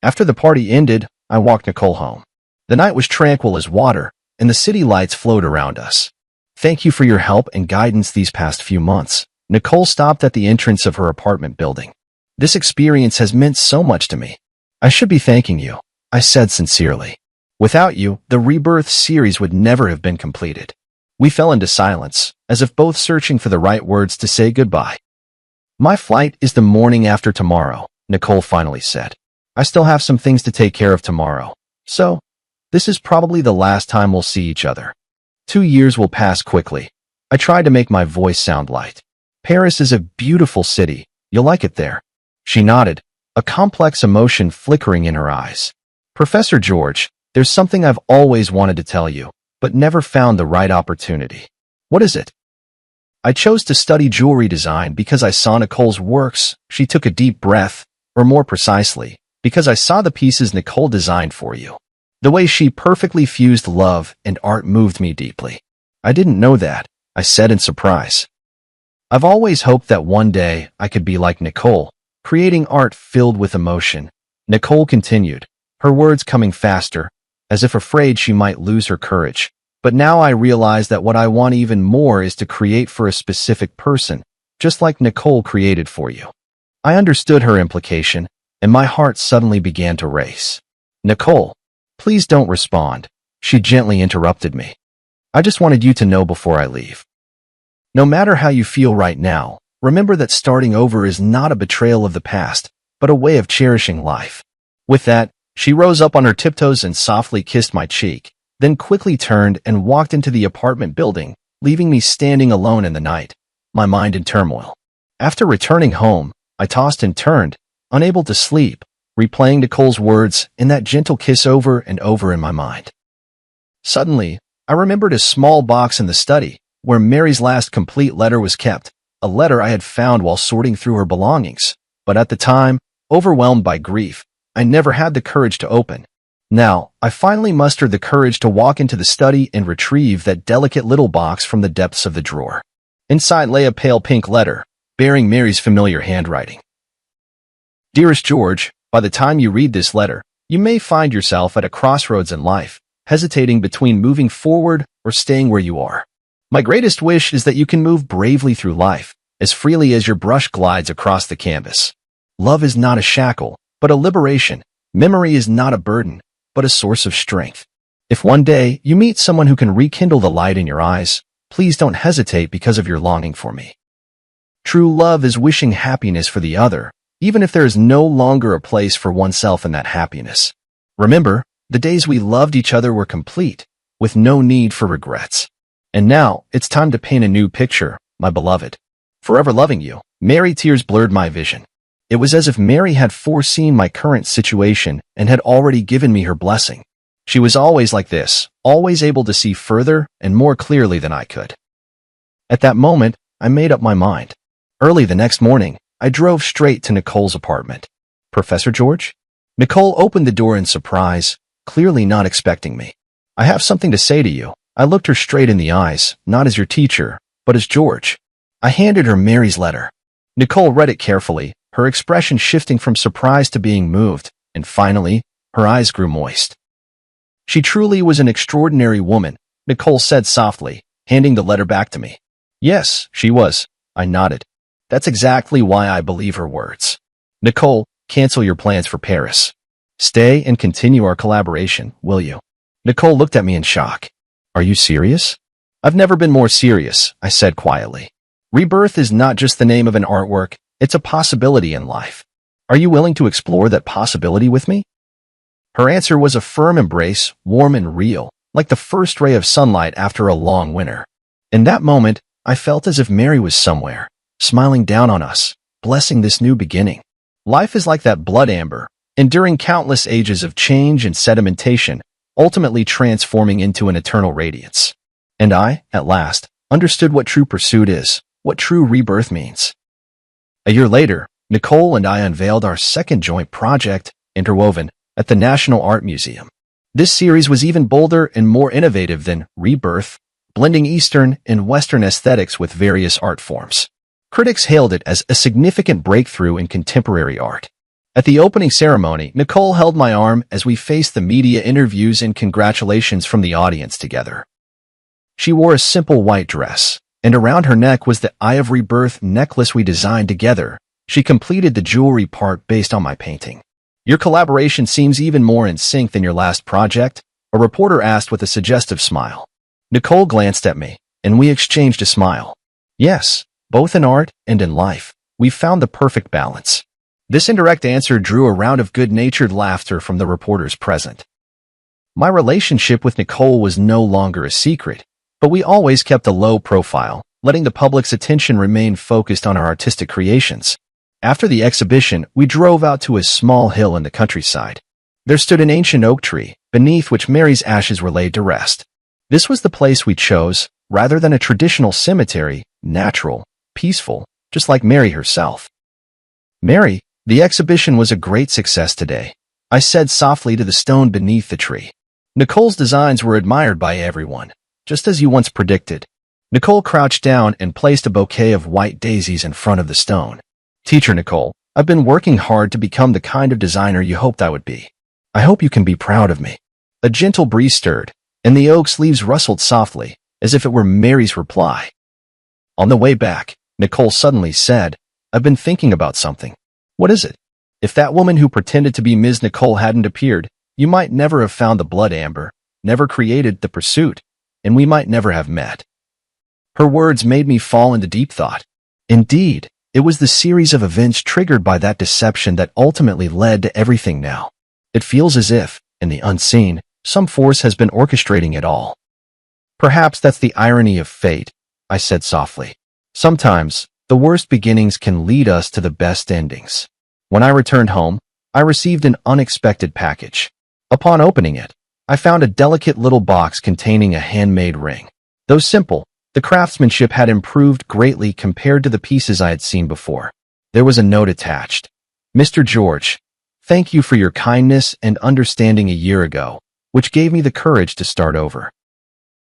[SPEAKER 2] After the party ended, I walked Nicole home. The night was tranquil as water, and the city lights flowed around us. "Thank you for your help and guidance these past few months." Nicole stopped at the entrance of her apartment building. This experience has meant so much to me. I should be thanking you, I said sincerely. Without you, the Rebirth series would never have been completed. We fell into silence, as if both searching for the right words to say goodbye. My flight is the morning after tomorrow, Nicole finally said. I still have some things to take care of tomorrow. So, this is probably the last time we'll see each other. 2 years will pass quickly. I tried to make my voice sound light. Paris is a beautiful city. You'll like it there. She nodded, a complex emotion flickering in her eyes. Professor George, there's something I've always wanted to tell you, but never found the right opportunity. What is it? I chose to study jewelry design because I saw Nicole's works. She took a deep breath, or more precisely, because I saw the pieces Nicole designed for you. The way she perfectly fused love and art moved me deeply. I didn't know that, I said in surprise. I've always hoped that one day I could be like Nicole, creating art filled with emotion. Nicole continued, her words coming faster, as if afraid she might lose her courage. But now I realize that what I want even more is to create for a specific person, just like Nicole created for you. I understood her implication, and my heart suddenly began to race. Nicole, please don't respond, she gently interrupted me. I just wanted you to know before I leave. No matter how you feel right now, remember that starting over is not a betrayal of the past, but a way of cherishing life. With that, she rose up on her tiptoes and softly kissed my cheek, then quickly turned and walked into the apartment building, leaving me standing alone in the night, my mind in turmoil. After returning home, I tossed and turned, unable to sleep, replaying Nicole's words and that gentle kiss over and over in my mind. Suddenly, I remembered a small box in the study, where Mary's last complete letter was kept, a letter I had found while sorting through her belongings. But at the time, overwhelmed by grief, I never had the courage to open. Now, I finally mustered the courage to walk into the study and retrieve that delicate little box from the depths of the drawer. Inside lay a pale pink letter, bearing Mary's familiar handwriting. Dearest George, by the time you read this letter, you may find yourself at a crossroads in life, hesitating between moving forward or staying where you are. My greatest wish is that you can move bravely through life, as freely as your brush glides across the canvas. Love is not a shackle, but a liberation. Memory is not a burden, but a source of strength. If one day you meet someone who can rekindle the light in your eyes, please don't hesitate because of your longing for me. True love is wishing happiness for the other, even if there is no longer a place for oneself in that happiness. Remember, the days we loved each other were complete, with no need for regrets. And now, it's time to paint a new picture, my beloved. Forever loving you. Mary. Tears blurred my vision. It was as if Mary had foreseen my current situation and had already given me her blessing. She was always like this, always able to see further and more clearly than I could. At that moment, I made up my mind. Early the next morning, I drove straight to Nicole's apartment. Professor George? Nicole opened the door in surprise, clearly not expecting me. I have something to say to you. I looked her straight in the eyes, not as your teacher, but as George. I handed her Mary's letter. Nicole read it carefully, her expression shifting from surprise to being moved, and finally, her eyes grew moist. She truly was an extraordinary woman, Nicole said softly, handing the letter back to me. Yes, she was, I nodded. That's exactly why I believe her words. Nicole, cancel your plans for Paris. Stay and continue our collaboration, will you? Nicole looked at me in shock. Are you serious? I've never been more serious, I said quietly. Rebirth is not just the name of an artwork, it's a possibility in life. Are you willing to explore that possibility with me? Her answer was a firm embrace, warm and real, like the first ray of sunlight after a long winter. In that moment, I felt as if Mary was somewhere, smiling down on us, blessing this new beginning. Life is like that blood amber, enduring countless ages of change and sedimentation, ultimately transforming into an eternal radiance. And I, at last, understood what true pursuit is, what true rebirth means. A year later, Nicole and I unveiled our second joint project, Interwoven, at the National Art Museum. This series was even bolder and more innovative than Rebirth, blending Eastern and Western aesthetics with various art forms. Critics hailed it as a significant breakthrough in contemporary art. At the opening ceremony, Nicole held my arm as we faced the media interviews and congratulations from the audience together. She wore a simple white dress, and around her neck was the Eye of Rebirth necklace we designed together, She completed the jewelry part based on my painting. Your collaboration seems even more in sync than your last project, a reporter asked with a suggestive smile. Nicole glanced at me, and we exchanged a smile. Yes, both in art and in life, we found the perfect balance. This indirect answer drew a round of good-natured laughter from the reporters present. My relationship with Nicole was no longer a secret, but we always kept a low profile, letting the public's attention remain focused on our artistic creations. After the exhibition, we drove out to a small hill in the countryside. There stood an ancient oak tree, beneath which Mary's ashes were laid to rest. This was the place we chose, rather than a traditional cemetery, natural, peaceful, just like Mary herself. Mary, the exhibition was a great success today, I said softly to the stone beneath the tree. Nicole's designs were admired by everyone, just as you once predicted. Nicole crouched down and placed a bouquet of white daisies in front of the stone. Teacher Nicole, I've been working hard to become the kind of designer you hoped I would be. I hope you can be proud of me. A gentle breeze stirred, and the oak's leaves rustled softly, as if it were Mary's reply. On the way back, Nicole suddenly said, I've been thinking about something. What is it? If that woman who pretended to be Ms. Nicole hadn't appeared, you might never have found the blood amber, never created the pursuit, and we might never have met. Her words made me fall into deep thought. Indeed, it was the series of events triggered by that deception that ultimately led to everything now. It feels as if, in the unseen, some force has been orchestrating it all. Perhaps that's the irony of fate, I said softly. Sometimes, the worst beginnings can lead us to the best endings. When I returned home, I received an unexpected package. Upon opening it, I found a delicate little box containing a handmade ring. Though simple, the craftsmanship had improved greatly compared to the pieces I had seen before. There was a note attached. Mr. George, thank you for your kindness and understanding a year ago, which gave me the courage to start over.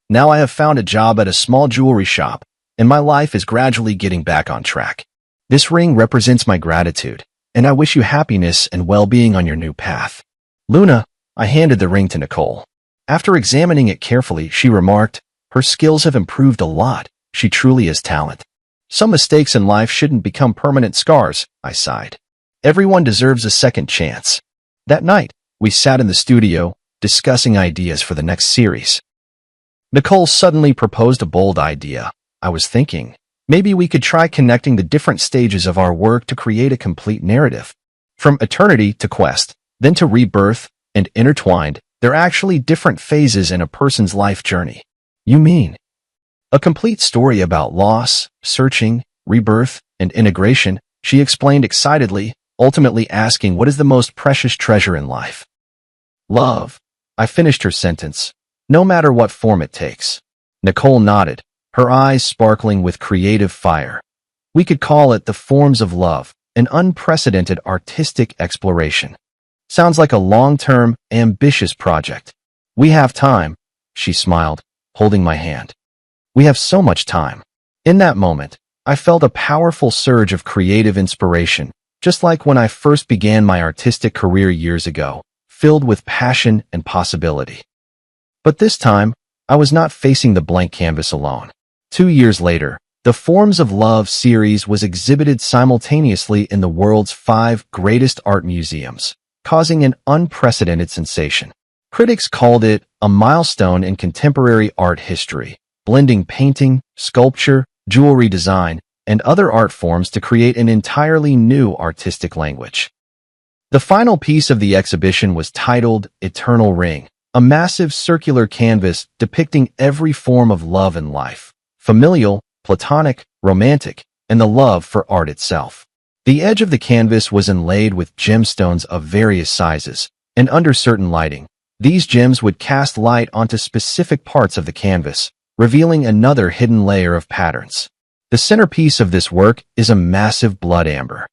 [SPEAKER 2] Now I have found a job at a small jewelry shop, and my life is gradually getting back on track. This ring represents my gratitude, and I wish you happiness and well-being on your new path. Luna, I handed the ring to Nicole. After examining it carefully, she remarked, her skills have improved a lot. She truly is talent. Some mistakes in life shouldn't become permanent scars, I sighed. Everyone deserves a second chance. That night, we sat in the studio, discussing ideas for the next series. Nicole suddenly proposed a bold idea. I was thinking, maybe we could try connecting the different stages of our work to create a complete narrative. From eternity to quest, then to rebirth, and intertwined, they're actually different phases in a person's life journey. You mean? A complete story about loss, searching, rebirth, and integration, she explained excitedly, ultimately asking what is the most precious treasure in life. Love. I finished her sentence, no matter what form it takes. Nicole nodded, her eyes sparkling with creative fire. We could call it the forms of love, an unprecedented artistic exploration. Sounds like a long-term, ambitious project. We have time, she smiled, holding my hand. We have so much time. In that moment, I felt a powerful surge of creative inspiration, just like when I first began my artistic career years ago, filled with passion and possibility. But this time, I was not facing the blank canvas alone. 2 years later, the Forms of Love series was exhibited simultaneously in the world's 5 greatest art museums, causing an unprecedented sensation. Critics called it a milestone in contemporary art history, blending painting, sculpture, jewelry design, and other art forms to create an entirely new artistic language. The final piece of the exhibition was titled Eternal Ring, a massive circular canvas depicting every form of love in life, familial, platonic, romantic, and the love for art itself. The edge of the canvas was inlaid with gemstones of various sizes, and under certain lighting, these gems would cast light onto specific parts of the canvas, revealing another hidden layer of patterns. The centerpiece of this work is a massive blood amber.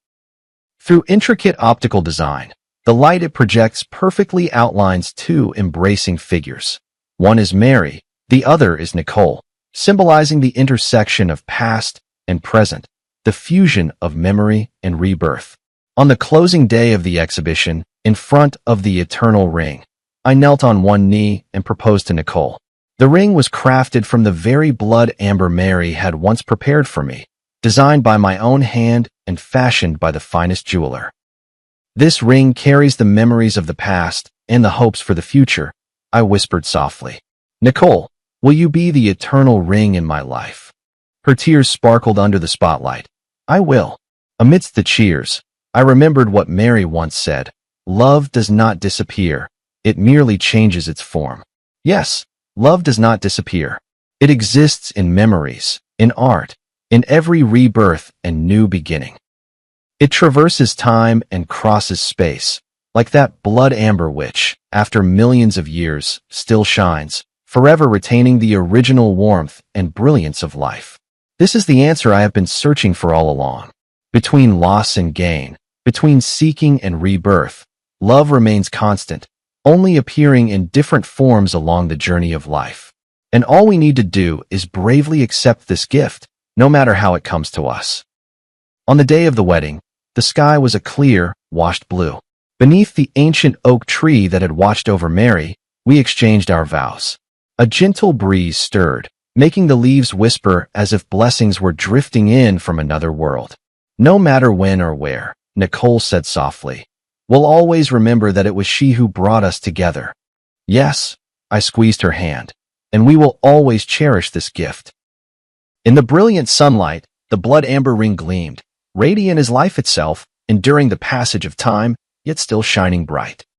[SPEAKER 2] Through intricate optical design, the light it projects perfectly outlines 2 embracing figures. One is Mary, the other is Nicole, symbolizing the intersection of past and present, the fusion of memory and rebirth. On the closing day of the exhibition, in front of the Eternal Ring, I knelt on one knee and proposed to Nicole. The ring was crafted from the very blood amber Mary had once prepared for me, designed by my own hand and fashioned by the finest jeweler. This ring carries the memories of the past and the hopes for the future, I whispered softly. Nicole, will you be the eternal ring in my life? Her tears sparkled under the spotlight. I will. Amidst the cheers, I remembered what Mary once said, love does not disappear, it merely changes its form. Yes, love does not disappear. It exists in memories, in art, in every rebirth and new beginning. It traverses time and crosses space, like that blood amber which, after millions of years, still shines, forever retaining the original warmth and brilliance of life. This is the answer I have been searching for all along. Between loss and gain, between seeking and rebirth, love remains constant, only appearing in different forms along the journey of life. And all we need to do is bravely accept this gift, no matter how it comes to us. On the day of the wedding, the sky was a clear, washed blue. Beneath the ancient oak tree that had watched over Mary, we exchanged our vows. A gentle breeze stirred, making the leaves whisper as if blessings were drifting in from another world. No matter when or where, Nicole said softly, we'll always remember that it was she who brought us together. Yes, I squeezed her hand, and we will always cherish this gift. In the brilliant sunlight, the blood amber ring gleamed, radiant as life itself, enduring the passage of time, yet still shining bright.